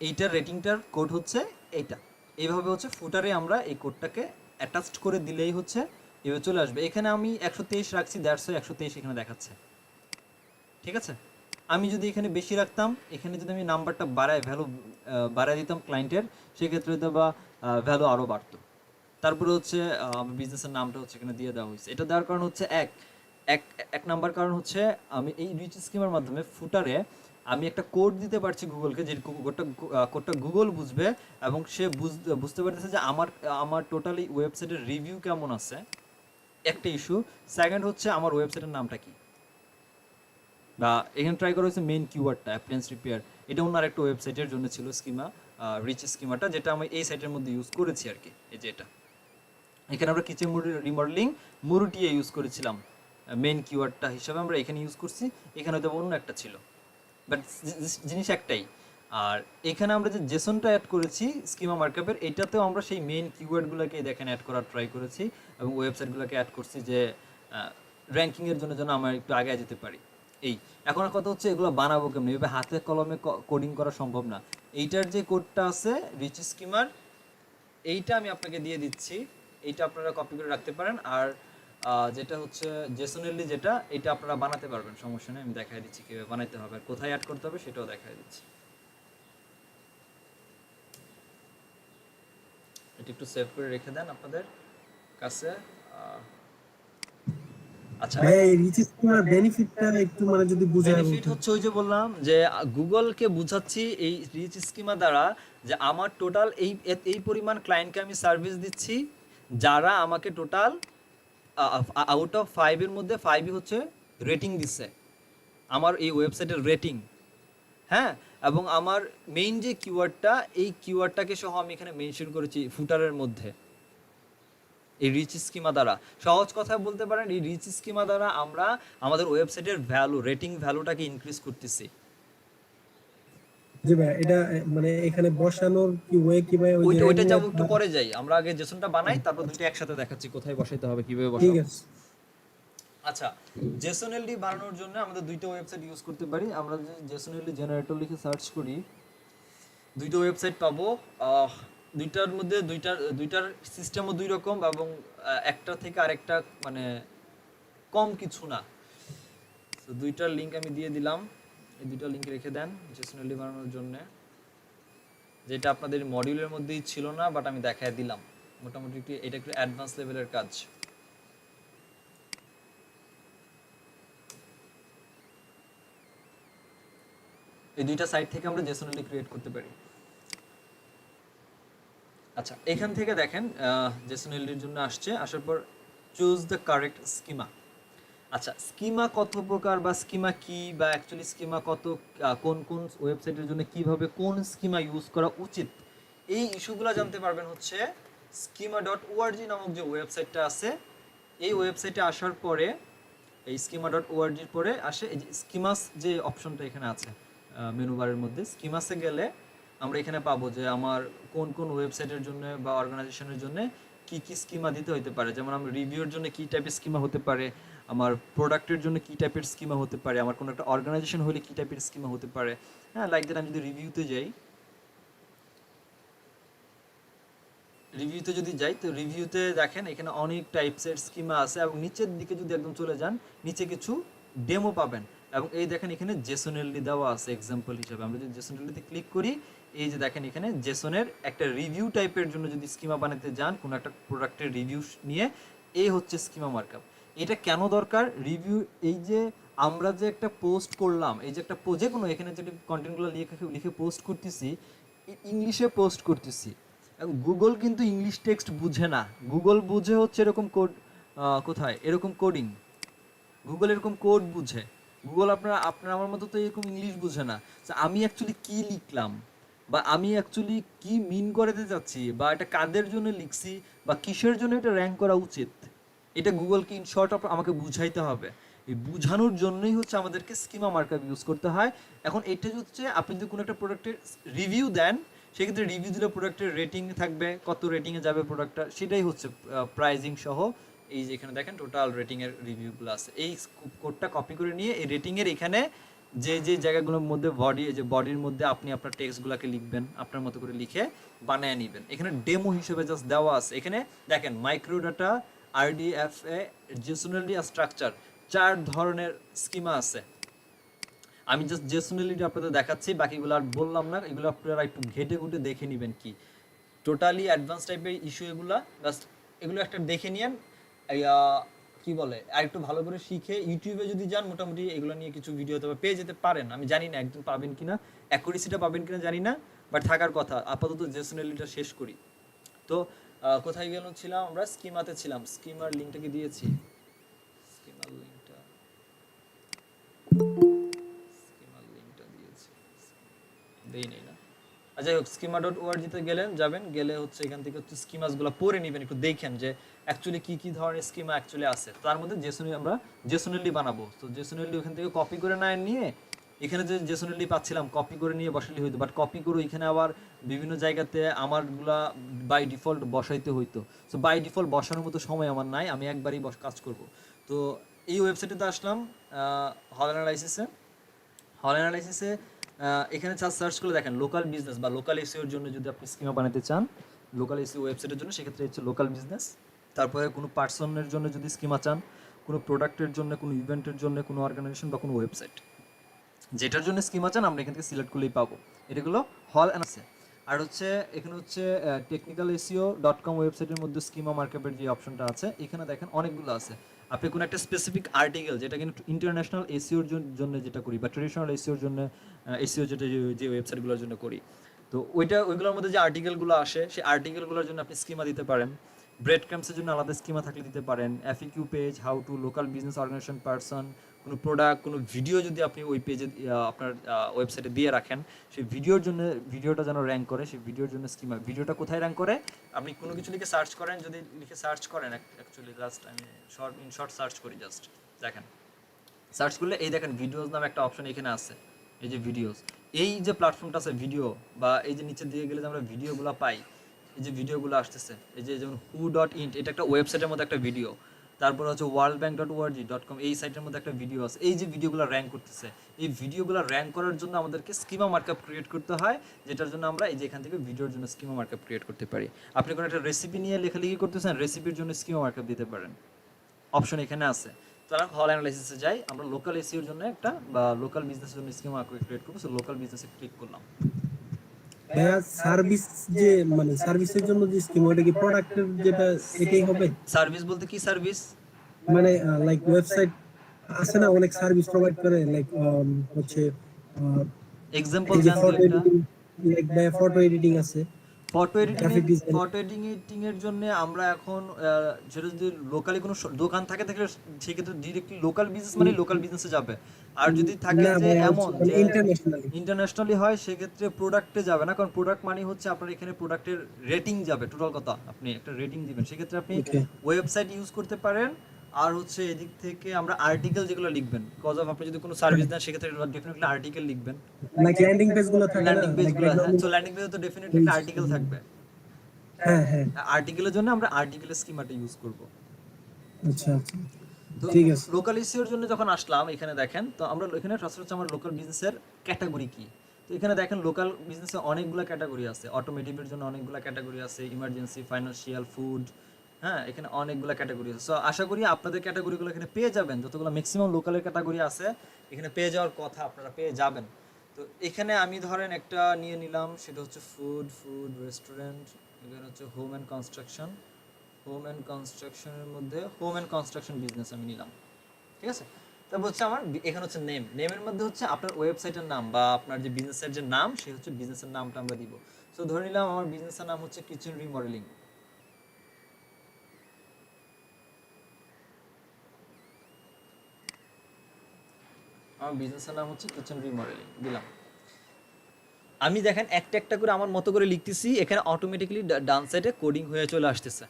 এইটার রেটিংটার কোড হচ্ছে এইটা। এইভাবে হচ্ছে ফুটারে আমরা এই কোডটাকে অ্যাটাচড করে দিলেই হচ্ছে এভাবে চলে আসবে। এখানে আমি 123 রাখছি, দ্যাটস 123 এখানে দেখাচ্ছে। ঠিক আছে, আমি যদি এখানে বেশি রাখতাম, এখানে যদি আমি নাম্বারটা ভ্যালু বাড়ায় দিতাম ক্লায়েন্টের, সেক্ষেত্রে হয়তো বা ভ্যালু আরও বাড়তো। তারপরে হচ্ছে আমার বিজনেসের নামটা হচ্ছে এখানে দিয়ে দেওয়া হয়েছে। এটা দেওয়ার কারণ হচ্ছে এক এক এক নাম্বার কারণ হচ্ছে আমি এই রিচ স্কিমের মাধ্যমে ফুটারে আমি একটা কোড দিতে পারছি গুগলকে, যে কোডটা গুগল বুঝবে এবং সে বুঝতে পারতেছে যে আমার আমার টোটালি ওয়েবসাইটের রিভিউ কেমন আছে, একটা ইস্যু। সেকেন্ড হচ্ছে আমার ওয়েবসাইটের নামটা কি, বা এখানে ট্রাই করা হয়েছে মেইন কিওয়ার্ডটা অ্যাপ্লায়েন্স রিপেয়ার, এটা অন্য আরেকটা ওয়েবসাইটের জন্য ছিল স্কিমা, রিচ স্কিমাটা, যেটা আমি এই সাইটের মধ্যে ইউজ করেছি আর কি। এই যে এটা, এখানে আমরা কিচেন রিমডেলিং মুরুটিয়ে ইউজ করেছিলাম মেইন কিওয়ার্ডটা হিসাবে, আমরা এখানে ইউজ করছি। এখানে হয়তো অন্য একটা ছিল, বাট জিনিস একটাই। আর এখানে আমরা যে জেসনটা অ্যাড করেছি স্কিমা মার্কআপের, এটাতেও আমরা সেই মেইন কিওয়ার্ডগুলোকে দেখেন অ্যাড করার ট্রাই করেছি, এবং ওয়েবসাইটগুলোকে অ্যাড করছি যে র্যাঙ্কিংয়ের জন্য যেন আমরা একটু আগে যেতে পারি। এই এখন কথা হচ্ছে এগুলো বানাবো কেমন, এভাবে হাতে কলমে কোডিং করা সম্ভব না। এইটার যে কোডটা আছে রিচ স্কিমার, এইটা আমি আপনাকে দিয়ে দিচ্ছি, এইটা আপনারা কপি করে রাখতে পারেন। আর যেটা হচ্ছে জেসনেলি, যেটা এটা আপনারা বানাতে পারবেন, সমস্যা নেই, আমি দেখাই দিচ্ছি কীভাবে বানাইতে হবে আর কোথায় অ্যাড করতে হবে সেটাও দেখাই দিচ্ছি। এটা একটু সেভ করে রেখে দেন আপনাদের কাছে। আচ্ছা, ভাই এই রিচ স্কিমার বেনিফিটটা একটু মানে যদি বুঝায় বেনিফিট বলতেন। হচ্ছে ওই যে বললাম যে গুগলকে বুঝাচ্ছি এই রিচ স্কিমা দ্বারা যে আমার টোটাল এই পরিমাণ ক্লায়েন্টকে আমি সার্ভিস দিচ্ছি, যারা আমাকে টোটাল আউট অফ 5 এর মধ্যে 5ই হচ্ছে রেটিং দিচ্ছে আমার এই ওয়েবসাইটের রেটিং। হ্যাঁ, এবং আমার মেইন যে কিওয়ার্ডটা, এই কিওয়ার্ডটাকে সহ আমি এখানে মেনশন করেছি ফুটারের মধ্যে এই রিচ স্কিমা দ্বারা। সহজ কথায় বলতে পারেন এই রিচ স্কিমা দ্বারা আমরা আমাদের ওয়েবসাইটের ভ্যালু, রেটিং ভ্যালুটাকে ইনক্রিজ করতেছি। জি ভাই, এটা মানে এখানে বসানোর কি ওয়ে কি ভাই, ওই যে ওইটা যাবো একটু পরে যাই, আমরা আগে জেসনটা বানাই, তারপর দুইটা একসাথে দেখাচ্ছি কোথায় বসাইতে হবে, কিভাবে ঠিক বসাবো। আছে। আচ্ছা, জেসনএলডি বানানোর জন্য আমাদের দুইটা ওয়েবসাইট ইউজ করতে পারি। আমরা যদি জেসনএলডি জেনারেটর লিখে সার্চ করি, দুইটা ওয়েবসাইট পাবো। দুইটার মধ্যে দুইটার সিস্টেমও দুই রকম, এবং একটা থেকে আরেকটা মানে কম কিছু না। তো দুইটার লিংক আমি দিয়ে দিলাম, এই দুইটা লিংক রেখে দেন জেসনএলডি বানানোর জন্য, যেটা আপনাদের মডিউলের মধ্যেই ছিল না, বাট আমি দেখায় দিলাম। মোটামুটি এটা একটু অ্যাডভান্স লেভেলের কাজ। এই দুইটা সাইট থেকে আমরা জেসনএলডি ক্রিয়েট করতে পারি। আচ্ছা, এখান থেকে দেখেন জেসনএলডির জন্য আসছে, আসার পর চুজ দ্য কারেক্ট স্কিমা। আচ্ছা, স্কিমা কত প্রকার বা স্কিমা কি, বা অ্যাকচুয়ালি স্কিমা কত, কোন কোন ওয়েবসাইটের জন্য কিভাবে কোন স্কিমা ইউজ করা উচিত, এই ইস্যুগুলো জানতে পারবেন হচ্ছে schema.org নামক যে ওয়েবসাইটটা আছে। এই ওয়েবসাইটে আসার পরে এই schema.org এর পরে আসে এই যে স্কিমাস যে অপশনটা এখানে আছে মেনু বারের মধ্যে, স্কিমাসে গেলে আমরা এখানে পাবো যে আমার কোন কোন ওয়েবসাইটের জন্য বা অর্গানাইজেশনের জন্য কি কি স্কিমা দিতে হতে পারে। যেমন আমার রিভিউর জন্য কি টাইপের স্কিমা হতে পারে, আমার প্রোডাক্টের জন্য কি টাইপের স্কিমা হতে পারে, আমার কোনো একটা অর্গানাইজেশন হলে কি টাইপের স্কিমা হতে পারে। হ্যাঁ, লাইক দ্যাট। আমি যদি রিভিউতে যাই তো রিভিউতে দেখেন এখানে অনেক টাইপসের স্কিমা আছে, এবং নিচের দিকে যদি একদম চলে যান নিচে কিছু ডেমো পাবেন, এবং এই দেখেন এখানে জেসনএলডি দেওয়া আছে এক্সাম্পল হিসেবে। আমরা যদি জেসনএলডিতে ক্লিক করি, এই যে দেখেন এখানে জেসনের একটা রিভিউ টাইপের জন্য যদি স্কিমা বানাতে যান কোনো একটা প্রোডাক্টের রিভিউ নিয়ে, এই হচ্ছে স্কিমা মার্কআপ। এটা কেন দরকার? রিভিউ, এই যে আমরা যে একটা পোস্ট করলাম, এই যে একটা যে কোনো এখানে যে কন্টেন্টগুলো লিখে পোস্ট করতেছি, ইংলিশে পোস্ট করতেছি, গুগল কিন্তু ইংলিশ টেক্সট বুঝে না। গুগল বুঝে হচ্ছে এরকম কোড, কোথায় এরকম কোডিং, গুগল এরকম কোড বুঝে। গুগল আপনার আমার মতো তো এরকম ইংলিশ বুঝে না। আমি অ্যাকচুয়ালি কি লিখলাম, বা আমি অ্যাকচুয়ালি কি মিন করতে যাচ্ছি, বা এটা কাদের জন্য লিখছি, বা কিসের জন্য এটা র্যাঙ্ক করা উচিত, এটা গুগলকে ইন শর্ট আমাকে বুঝাইতে হবে। এই বুঝানোর জন্যই হচ্ছে আমাদেরকে স্কিমা মার্কআপ ইউজ করতে হয়। এখন এটা হচ্ছে আপনি যদি কোনো একটা প্রোডাক্টের রিভিউ দেন, সেক্ষেত্রে রিভিউ দিলে প্রোডাক্টের রেটিং থাকবে, কত রেটিংয়ে যাবে প্রোডাক্টটা, সেটাই হচ্ছে প্রাইজিং সহ। এই যে এখানে দেখেন টোটাল রেটিংয়ের রিভিউগুলো আছে। এই কোডটা কপি করে নিয়ে এই রেটিংয়ের এখানে যে যে জায়গাগুলোর মধ্যে বডি, যে বডির মধ্যে আপনি আপনার টেক্সটগুলোকে লিখবেন, আপনার মতো করে লিখে বানায় নেবেন। এখানে ডেমো হিসেবে জাস্ট দেওয়া আছে। এখানে দেখেন মাইক্রো ডাটা, আরডিএফএ, জেসোনালিটি আর স্ট্রাকচার, 4 ধরনের স্কিমা আছে। আমি জাস্ট জেসোনালিটি আপনাদের দেখাচ্ছি, বাকিগুলো আর বললাম না। এগুলো আপনারা একটু ঘেটে ঘুটে দেখে নেবেন কি টোটালি অ্যাডভান্স টাইপের ইস্যু এগুলা। জাস্ট এগুলো একটা দেখে নিয়েন, কি বলে আর একটু ভালো করে শিখে ইউটিউবে যদি যান মোটামুটি এগুলো নিয়ে কিছু ভিডিও তবে পেয়ে যেতে পারেন। আমি জানি না একদম পাবেন কিনা, অ্যাকুরেসিটা পাবেন কিনা জানি না, বাট থাকার কথা। আপাতত জেসোনালিটা শেষ করি। তো কোথায় গেল ছিলাম আমরা? স্কিমাতে ছিলাম। স্কিমার লিঙ্কটাকে দিয়েছি, স্কিমার লিঙ্কটা দিয়েছি, দেই নাই না। আচ্ছা হোক, স্কিমা ডট ওআরজিতে গেলে হচ্ছে এখান থেকে হচ্ছে স্কিমাসগুলো পড়ে নেবেন, একটু দেখেন যে অ্যাকচুয়ালি কি কি ধরনের স্কিমা অ্যাকচুয়ালি আছে। তার মধ্যে আমরা জেসোনালি বানাবো। তো জেসোনালি ওখান থেকে কপি করে না নিয়ে এখানে যে জেসোনালি পাচ্ছিলাম কপি করে নিয়ে বসালে হইতো, বাট কপি করে এখানে আবার বিভিন্ন জায়গাতে আমারগুলা বাই ডিফল্ট বসাইতে হইতো। সো বাই ডিফল্ট বসানোর মতো সময় আমার নাই, আমি একবারই কাজ করব। তো এই ওয়েবসাইটে আসলাম, হল অ্যানালাইসিসে। হল অ্যানালাইসিসে এখানে সার্চ করে দেখেন লোকাল বিজনেস বা লোকাল এসইওর জন্য যদি আপনি স্কিমা বানাতে চান, লোকাল এসইও ওয়েবসাইটের জন্য, সেক্ষেত্রে হচ্ছে লোকাল বিজনেস। তারপরে কোনো পার্সনের জন্য যদি স্কিমা চান, কোনো প্রোডাক্টের জন্য, কোনো ইভেন্টের জন্য, কোনো অর্গানাইজেশন বা কোনো ওয়েবসাইট, যেটার জন্য স্কিমা চান আমরা এখান থেকে সিলেক্ট করলেই পাবো। এটাগুলো হল অ্যানালাইসিস। আর হচ্ছে এখানে হচ্ছে টেকনিক্যাল এসইও ডট কম ওয়েবসাইটের মধ্যে স্কিমা মার্কআপের যে অপশনটা আছে, এখানে দেখেন অনেকগুলো আছে। আপনি কোনো একটা স্পেসিফিক আর্টিকেল, যেটা কিন্তু ইন্টারন্যাশনাল এসইওর জন্য যেটা করি বা ট্রেডিশনাল এসইওর জন্য, এসইও যেটা যে ওয়েবসাইটগুলোর জন্য করি, তো ওইগুলোর মধ্যে যে আর্টিকেলগুলো আসে সেই আর্টিকেলগুলোর জন্য আপনি স্কিমা দিতে পারেন। ব্রেড ক্যাম্পসের জন্য আলাদা স্কিমা থাকলে দিতে পারেন। FAQ page, how to local business organization person, কোনো প্রোডাক্ট, কোনো ভিডিও যদি আপনি ওই পেজে আপনার ওয়েবসাইটে দিয়ে রাখেন, সেই ভিডিওর জন্য, ভিডিওটা যেন র্যাঙ্ক করে, সেই ভিডিওর জন্য স্কিমা। ভিডিওটা কোথায় র্যাঙ্ক করে? আপনি কোনো কিছু লিখে সার্চ করেন, যদি লিখে সার্চ করেন, অ্যাকচুয়ালি জাস্ট আমি শর্ট সার্চ করি, জাস্ট দেখেন। সার্চ করলে এই দেখেন ভিডিওস নামে একটা অপশন এখানে আছে, এই যে ভিডিওস। এই যে প্ল্যাটফর্মটা আছে ভিডিও, বা এই যে নিচের দিকে গেলে যে আমরা ভিডিওগুলো পাই, এই যে ভিডিওগুলো আসতেছে, এই যে যেমন who.int, এটা একটা ওয়েবসাইটের মধ্যে একটা ভিডিও। তারপর হচ্ছে worldbank.org.com, এই সাইটের মধ্যে একটা ভিডিও আছে। এই যে ভিডিওগুলো র্যাঙ্ক করতেছে, এই ভিডিওগুলো র্যাঙ্ক করার জন্য আমাদেরকে স্কিমা মার্কআপ ক্রিয়েট করতে হয়, যেটার জন্য আমরা এই যে এখান থেকে ভিডিওর জন্য স্কিমা মার্কআপ ক্রিয়েট করতে পারি। আপনি কোনো একটা রেসিপি নিয়ে লেখালেখি করতেছেন, রেসিপির জন্য স্কিমা মার্কআপ দিতে পারেন, অপশন এখানে আছে। তারা হল অ্যানালাইসিসে যাই, আমরা লোকাল এসইওর জন্য একটা বা লোকাল বিজনেসের জন্য স্কিমা ক্রিয়েট করবো। সো লোকাল বিজনেসে ক্লিক করলাম। ভাইয়া সার্ভিস, যে মানে সার্ভিসের জন্য যে স্কিম, ওটা কি প্রোডাক্টের যেটা এটাই হবে? সার্ভিস বলতে কি সার্ভিস? মানে লাইক ওয়েবসাইট আছে না, অনেক সার্ভিস প্রোভাইড করে, লাইক হচ্ছে আহ, এক্সাম্পল এই যে দেন তো ফটো একটা। এডিটিং, লাইক ফটো এডিটিং আছে, photo editing graphic design. Photo editing এর জন্য আমরা এখন যেটা যদি লোকালি কোনো দোকান থাকে থাকলে সেক্ষেত্রে ডিরেক্টলি লোকাল বিজনেস মানে লোকাল বিজনেসে যাবে। আর যদি থাকে না যে ভাইয়া, এমন যে ইন্টারন্যাশনালি। ইন্টারন্যাশনালি হয়, সেক্ষেত্রে প্রোডাক্টে যাবে না, কারণ প্রোডাক্ট মানে হচ্ছে আপনার এখানে প্রোডাক্টের রেটিং যাবে। টোটাল কথা আপনি একটা রেটিং দিবেন, সেক্ষেত্রে আপনি ওকে, ওয়েবসাইট ইউজ করতে পারেন। আর হচ্ছে এদিক থেকে আমরা আর্টিকেল যেগুলো লিখবেন, কজ অফ আপনি যদি কোনো সার্ভিস দেন সেক্ষেত্রে ডেফিনেটলি আর্টিকেল লিখবেন। লাইক ল্যান্ডিং পেজ গুলো থাকে না, ল্যান্ডিং লাইক পেজগুলো, হ্যাঁ, রেকমেন্ড। তো ল্যান্ডিং পেজে তো ডেফিনেটলি একটা আর্টিকেল থাকবে। হ্যাঁ হ্যাঁ, আর্টিকেলের জন্য আমরা আর্টিকেলের স্কিমাটা ইউজ করব। আচ্ছা আচ্ছা, তো ঠিক আছে। লোকাল এসইওর জন্য যখন আসলাম, এখানে দেখেন তো আমরা এখানে ফার্স্ট হচ্ছে আমার লোকাল বিজনেসের ক্যাটাগরি কি। তো এখানে দেখেন লোকাল বিজনেসে অনেকগুলো ক্যাটাগরি আছে, অটোমেটিভের জন্য অনেকগুলো ক্যাটাগরি আছে, ইমার্জেন্সি, ফাইন্যান্সিয়াল, ফুড, হ্যাঁ, এখানে অনেকগুলো ক্যাটাগরি আছে। সো আশা করি আপনাদের ক্যাটাগরিগুলো এখানে পেয়ে যাবেন, যতগুলো ম্যাক্সিমাম লোকালের ক্যাটাগরি আছে এখানে পেয়ে যাওয়ার কথা, আপনারা পেয়ে যাবেন। তো এখানে আমি ধরেন একটা নিয়ে নিলাম, সেটা হচ্ছে ফুড রেস্টুরেন্ট। এখানে হচ্ছে home and construction. Home and কনস্ট্রাকশনের মধ্যে হোম অ্যান্ড কনস্ট্রাকশন বিজনেস আমি নিলাম, ঠিক আছে। তারপর হচ্ছে আমার এখানে হচ্ছে নেমের মধ্যে হচ্ছে আপনার ওয়েবসাইটের নাম বা আপনার যে বিজনেসের যে নাম, সে হচ্ছে বিজনেসের নামটা আমরা দিব। সো ধরে নিলাম আমার বিজনেসের নাম হচ্ছে কিচেন রিমডেলিং। আমার বিজনেসের নাম হচ্ছে কিচেন রিমডেলিং দিলাম। আমি দেখেন একটা একটা করে আমার মতো করে লিখতেছি, এখানে অটোমেটিক্যালি ডান সাইডে কোডিং হয়ে চলে আসতেছে।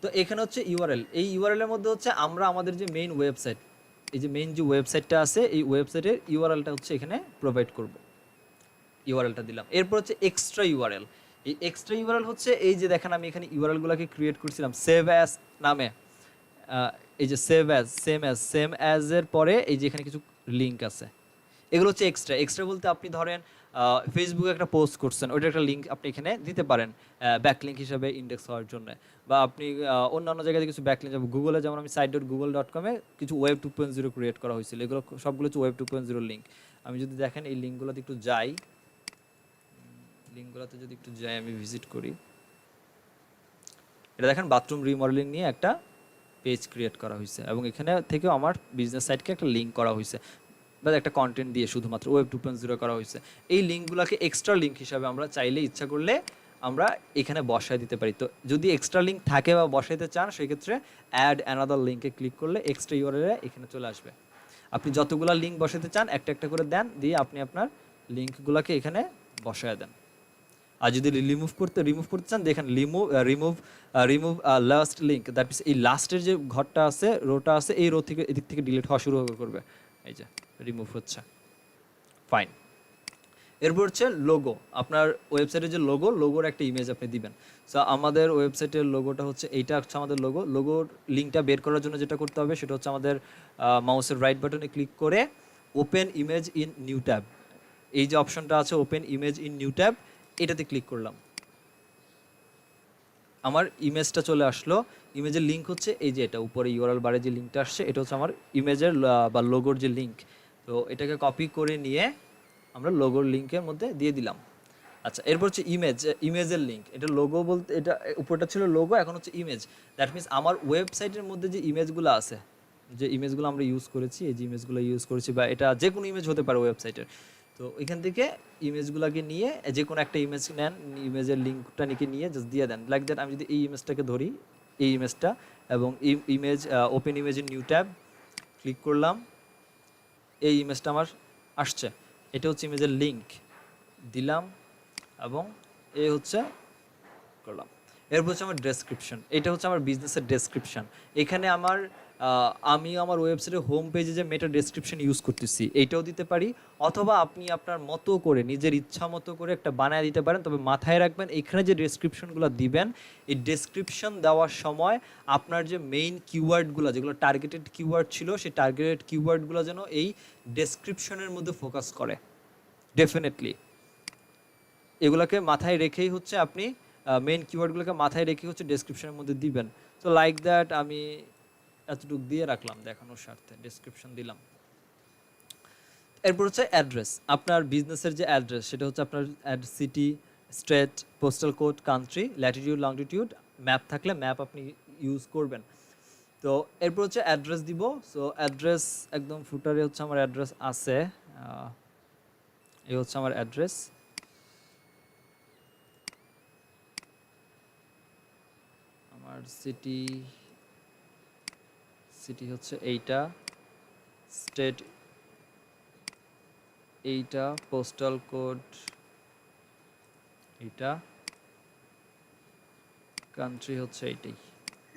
তো এখানে হচ্ছে ইউআরএল, এই ইউআরএল এর মধ্যে হচ্ছে আমরা আমাদের যে মেইন ওয়েবসাইট, এই যে মেইন যে ওয়েবসাইটটা আছে, এই ওয়েবসাইটের ইউআরএলটা হচ্ছে এখানে প্রোভাইড করব। ইউআরএলটা দিলাম। এরপর হচ্ছে এক্সট্রা ইউআরএল। এই এক্সট্রা ইউআরএল হচ্ছে এই যে দেখেন আমি এখানে ইউআরএলগুলোকে ক্রিয়েট করছিলাম সেভ অ্যাজ নামে। এই যে সেভ অ্যাজ, সেম অ্যাজ এর পরে এই যে এখানে কিছু লিঙ্ক আছে। এগুলো হচ্ছে এক্সট্রা। এক্সট্রা বলতে আপনি ধরেন ফেসবুকে একটা পোস্ট করছেন, ওইটার একটা লিঙ্ক আপনি এখানে দিতে পারেন ব্যাকলিঙ্ক হিসাবে ইন্ডেক্স হওয়ার জন্য। বা আপনি অন্যান্য জায়গায় কিছু ব্যাকলিঙ্ক, যেমন গুগলে, যেমন আমি site.google.com এ কিছু ওয়েব 2.0 ক্রিয়েট করা হয়েছিল, এগুলো সবগুলো হচ্ছে ওয়েব 2.0 লিঙ্ক। আমি যদি দেখেন এই লিঙ্কগুলোতে একটু যাই, লিঙ্কগুলোতে যদি একটু যাই, আমি ভিজিট করি, এটা দেখেন বাথরুম রিমডেলিং নিয়ে একটা পেজ ক্রিয়েট করা হয়েছে, এবং এখানে থেকেও আমার বিজনেস সাইটকে একটা লিঙ্ক করা হয়েছে, বা একটা কন্টেন্ট দিয়ে শুধুমাত্র ওয়েব 2.0 করা হয়েছে। এই লিঙ্কগুলোকে এক্সট্রা লিঙ্ক হিসাবে আমরা চাইলে, ইচ্ছা করলে আমরা এখানে বসায় দিতে পারি। তো যদি এক্সট্রা লিঙ্ক থাকে বা বসাইতে চান, সেক্ষেত্রে অ্যাড অ্যানাদার লিঙ্কে ক্লিক করলে এক্সট্রা ইউআরএল এখানে চলে আসবে। আপনি যতগুলো লিঙ্ক বসাতে চান একটা একটা করে দেন, দিয়ে আপনি আপনার লিঙ্কগুলোকে এখানে বসায় দেন। আর যদি রিমুভ করতে চান, দেখেন remove last link, that means এই লাস্টের যে ঘরটা আছে, রোটা আছে, এই রো থেকে এদিক থেকে ডিলিট হওয়া শুরু করবে। এই যে রিমুভ হচ্ছে, ফাইন। এরপর হচ্ছে লোগো। আপনার ওয়েবসাইটের যে লোগোর একটা ইমেজ আপনি দিবেন। সো আমাদের ওয়েবসাইটের লোগোটা হচ্ছে এইটা, হচ্ছে আমাদের লোগোর লিঙ্কটা বের করার জন্য যেটা করতে হবে সেটা হচ্ছে আমাদের মাউসের রাইট বাটনে ক্লিক করে open image in new tab, এই যে অপশনটা আছে open image in new tab, এটাতে ক্লিক করলাম, আমার ইমেজটা চলে আসলো। ইমেজের লিঙ্ক হচ্ছে এই যে এটা উপরে ইউআরএল বারে যে লিঙ্কটা আসছে, এটা হচ্ছে আমার ইমেজের বা লোগোর যে লিঙ্ক। তো এটাকে কপি করে নিয়ে আমরা লোগোর লিঙ্কের মধ্যে দিয়ে দিলাম। আচ্ছা, এরপর হচ্ছে ইমেজের লিঙ্ক। এটা লোগো বলতে, এটা উপরটা ছিল লোগো, এখন হচ্ছে ইমেজ। দ্যাট মিনস আমার ওয়েবসাইটের মধ্যে যে ইমেজগুলো আছে, যে ইমেজগুলো আমরা ইউজ করেছি, এই যে ইমেজগুলো ইউজ করেছি, বা এটা যে কোনো ইমেজ হতে পারে ওয়েবসাইটের। তো এখান থেকে ইমেজগুলোকে নিয়ে যে কোনো একটা ইমেজ নেন, ইমেজের লিঙ্কটা নিয়ে জাস্ট দিয়ে দেন। লাইক দ্যাট, আমি যদি এই ইমেজটাকে ধরি, এই ইমেজটা, এবং image open image in new tab click করলাম, এই ইমেজটা আমার আসছে, এটা হচ্ছে ইমেজের লিঙ্ক দিলাম, এবং এই হচ্ছে করলাম। এরপর হচ্ছে আমার ডেসক্রিপশন, এটা হচ্ছে আমার বিজনেসের ডেসক্রিপশন। এখানে আমি আমার ওয়েবসাইটের হোম পেজে যে মেটা ডেসক্রিপশন ইউজ করতেছি এইটাও দিতে পারি, অথবা আপনি আপনার মতো করে নিজের ইচ্ছা মতো করে একটা বানায় দিতে পারেন। তবে মাথায় রাখবেন, এখানে যে ডেসক্রিপশনগুলো দিবেন, এই ডেসক্রিপশন দেওয়ার সময় আপনার যে মেইন কিওয়ার্ডগুলো, যেগুলো টার্গেটেড কিওয়ার্ড ছিল, সেই টার্গেটেড কিওয়ার্ডগুলো যেন এই ডেসক্রিপশনের মধ্যে ফোকাস করে। ডেফিনেটলি এগুলোকে মাথায় রেখেই হচ্ছে আপনি মেইন কিওয়ার্ডগুলোকে মাথায় রেখে হচ্ছে ডেসক্রিপশনের মধ্যে দিবেন। তো লাইক দ্যাট আমি এতটুকু দিয়ে রাখলাম দেখানোর স্বার্থে, ডেসক্রিপশন দিলাম। এরপর হচ্ছে অ্যাড্রেস। আপনার বিজনেসের যে অ্যাড্রেস, সেটা হচ্ছে আপনার city, state, postal code, country, latitude, longitude, map থাকলে ম্যাপ আপনি ইউজ করবেন। তো এরপর হচ্ছে অ্যাড্রেস দিব। সো অ্যাড্রেস একদম ফুটারে হচ্ছে আমার অ্যাড্রেস আছে, এই হচ্ছে আমার অ্যাড্রেস। আমার সিটি হচ্ছে এইটা, স্টেট এইটা, পোস্টাল কোড এইটা, কান্ট্রি হচ্ছে এইটাই।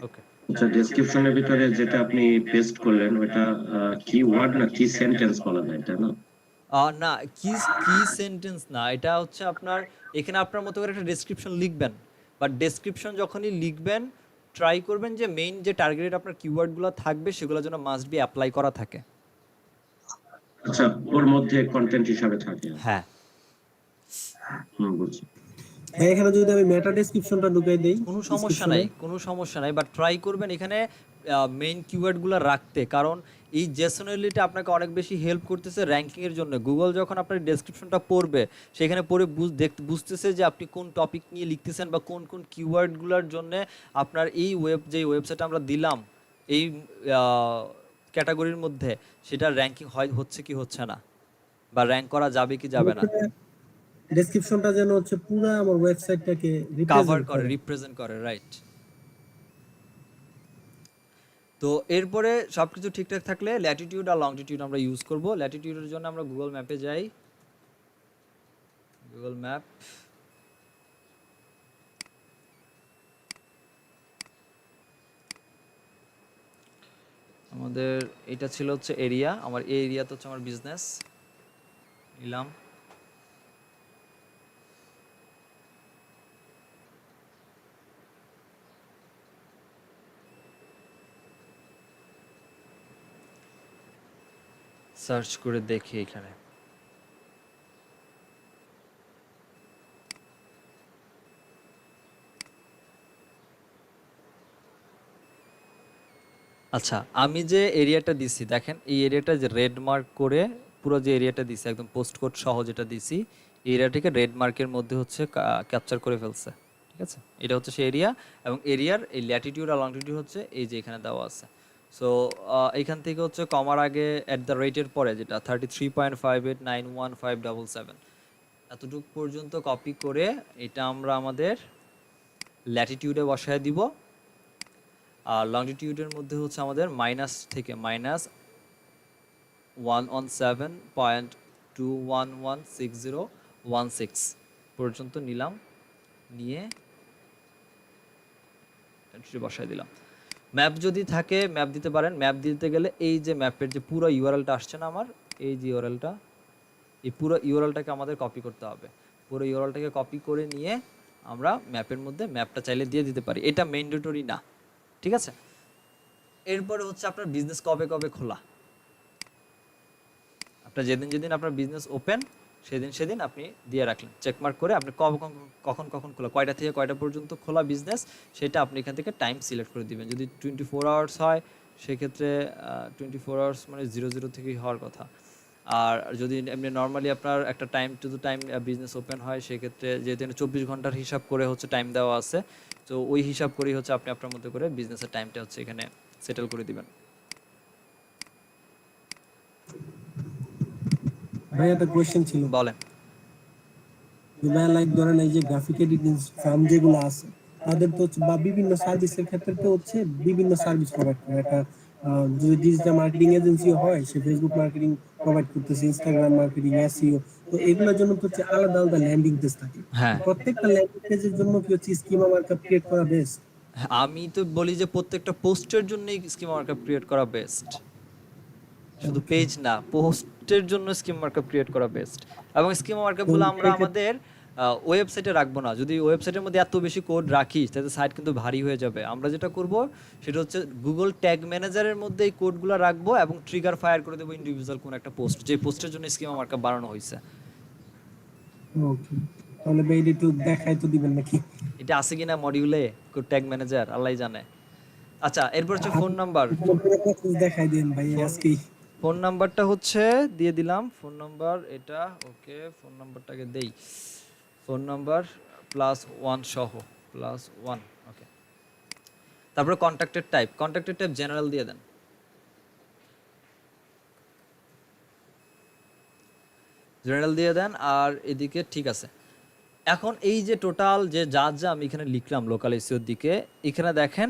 ওকে, আচ্ছা, ডেসক্রিপশনের ভিতরে যেটা আপনি পেস্ট করলেন ওটা কি ওয়ার্ড না কি সেন্টেন্স বলা যায় এটা না? না, কি সেন্টেন্স না, এটা হচ্ছে আপনার এখানে আপনার মতো করে একটা ডেসক্রিপশন লিখবেন। বাট ডেসক্রিপশন যখনই লিখবেন, ট্রাই করবেন যে মেইন যে টার্গেটেড আপনার কিওয়ার্ডগুলো থাকবে সেগুলো যেন মাস্ট বি অ্যাপ্লাই করা থাকে। আচ্ছা, ওর মধ্যে কন্টেন্ট হিসাবে থাকে। হ্যাঁ, বুঝছি। ভাই এখানে যদি আমি মেটা ডেসক্রিপশনটা ঢুকাই দেই, কোনো সমস্যা নাই, বাট ট্রাই করবেন এখানে মেইন কিওয়ার্ডগুলো রাখতে, কারণ এই জেসনালিটি আপনাকে অনেক বেশি হেল্প করতেছে র্যাঙ্কিংয়ের জন্য। গুগল যখন আপনার ডেসক্রিপশনটা পড়বে, সেখানে পড়ে বুঝতেছে যে আপনি কোন টপিক নিয়ে লিখতেছেন, বা কোন কোন কিওয়ার্ডগুলোর জন্য আপনার এই ওয়েবসাইট আমরা দিলাম এই ক্যাটাগরির মধ্যে, সেটা র্যাঙ্কিং হচ্ছে কি হচ্ছে না, বা র্যাঙ্ক করা যাবে কি যাবে না, ডেসক্রিপশনটা যেন হচ্ছে পুরো আমার ওয়েবসাইটটাকে রিপ্রেজেন্ট করে, রাইট। তো এরপরে সব কিছু ঠিকঠাক থাকলে ল্যাটিটিউড আর লংটিটিউড আমরা ইউজ করব। ল্যাটিটিউডের জন্য আমরা গুগল ম্যাপে যাই, গুগল ম্যাপ, আমাদের এটা ছিল হচ্ছে এরিয়া, আমার এই এরিয়াতে হচ্ছে আমার বিজনেস নিলাম। সার্চ করে দেখি এখানে। আচ্ছা, আমি যে এরিয়াটা দিছি দেখেন, এই এরিয়াটা যে রেড মার্ক করে পুরো যে এরিয়াটা দিছি একদম পোস্ট কোড সহ যেটা দিছি, এই এরিয়াটিকে রেড মার্কের মধ্যে হচ্ছে ক্যাপচার করে ফেলছে। ঠিক আছে, এটা হচ্ছে সেই এরিয়া, এবং এরিয়ার এই ল্যাটিটিউড আর লংটিটিউড হচ্ছে এই যে এখানে দেওয়া আছে। সো এইখান থেকে হচ্ছে কমার আগে অ্যাট দ্য রেটের পরে যেটা 33.589157 এতটুকু পর্যন্ত কপি করে এটা আমরা আমাদের ল্যাটিটিউডে বসায় দিব। আর লংটিটিউডের মধ্যে হচ্ছে আমাদের মাইনাস থেকে -117.2116016 পর্যন্ত নিলাম, নিয়ে বসায় দিলাম। ম্যাপ যদি থাকে ম্যাপ দিতে পারেন। ম্যাপ দিতে গেলে এই যে ম্যাপের যে পুরো ইউআরএলটা আসছে না আমার, এই যে ইউআরএলটা, এই পুরো ইউআরএলটাকে আমাদের কপি করতে হবে। পুরো ইউআরএলটাকে কপি করে নিয়ে আমরা ম্যাপের মধ্যে ম্যাপটা চাইলে দিয়ে দিতে পারি, এটা ম্যান্ডেটরি না। ঠিক আছে, এরপরে হচ্ছে আপনার বিজনেস কবে কবে খোলা। আপনার যেদিন যেদিন আপনার বিজনেস ওপেন সেদিন সেদিন আপনি দিয়ে রাখলেন চেকমার্ক করে, আপনি কখন কখন খোলা, কয়টা থেকে কয়টা পর্যন্ত খোলা বিজনেস, সেটা আপনি এখান থেকে টাইম সিলেক্ট করে দিবেন। যদি 24 আওয়ার্স হয় সেক্ষেত্রে 24 আওয়ার্স মানে 00 থেকেই হওয়ার কথা। আর যদি এমনি নর্মালি আপনার একটা time to the time business open হয় সেক্ষেত্রে যেহেতু 24 ঘন্টার হিসাব করে হচ্ছে টাইম দেওয়া আছে, তো ওই হিসাব করেই হচ্ছে আপনি আপনার মধ্যে করে বিজনেসের টাইমটা হচ্ছে এখানে সেটেল করে দিবেন। ভাই একটা কোয়েশ্চেন ছিল। বলেন। ভাই লাইক ধরেন এই যে গ্রাফিক এডিটিং ফার্ম যেগুলো আছে তাদের তো বা বিভিন্ন সার্ভিসের ক্ষেত্রে তো হচ্ছে বিভিন্ন সার্ভিস প্রোভাইড করে। একটা যদি ডিজিটাল মার্কেটিং এজেন্সি হয়, সে ফেসবুক মার্কেটিং প্রোভাইড করতেছে, ইনস্টাগ্রাম মার্কেটিং, এসইও, তো এগুলোর জন্য তো হচ্ছে আলাদা আলাদা ল্যান্ডিং পেজ থাকে। হ্যাঁ, প্রত্যেকটা ল্যান্ডিং পেজের জন্য কি হচ্ছে স্কিমা মার্কআপ ক্রিয়েট করা বেস্ট? আমি তো বলি যে প্রত্যেকটা পোস্টের জন্যই স্কিমা মার্কআপ ক্রিয়েট করা বেস্ট, শুধু পেজ না, পোস্টের জন্য স্কিম মার্কআপ ক্রিয়েট করা বেস্ট। এবং স্কিম মার্কআপগুলো আমরা আমাদের ওয়েবসাইটে রাখবো না। যদি ওয়েবসাইটের মধ্যে এত বেশি কোড রাখি তাহলে সাইট কিন্তু ভারী হয়ে যাবে। আমরা যেটা করব সেটা হচ্ছে গুগল ট্যাগ ম্যানেজারের মধ্যে এই কোডগুলো রাখবো এবং ট্রিগার ফায়ার করে দেবো ইন্ডিভিজুয়াল কোন একটা পোস্ট, যে পোস্টের জন্য স্কিমা মার্কআপ বানানো হয়েছে। ওকে, তাহলে ভাই এটা একটু দেখাই তো দিবেন নাকি? এটা আছে কিনা মডিউলে কোড ট্যাগ ম্যানেজার আল্লাহই জানে। আচ্ছা, এরপর হচ্ছে ফোন নাম্বার। দেখাই দেন ভাই ফোন আজকেই। ফোন নাম্বারটা হচ্ছে দিয়ে দিলাম। ফোন নাম্বার এটা ওকে, ফোন নাম্বারটাকে দেই। ফোন নাম্বার +1 সহ +1, ওকে। তারপরে কন্ট্যাক্টের টাইপ জেনারেল দিয়ে দেন। জেনারেল দিয়ে দেন। আর এদিকে ঠিক আছে। এখন এই যে টোটাল যে যা আমি এখানে লিখলাম লোকাল এসইওর দিকে, এখানে দেখেন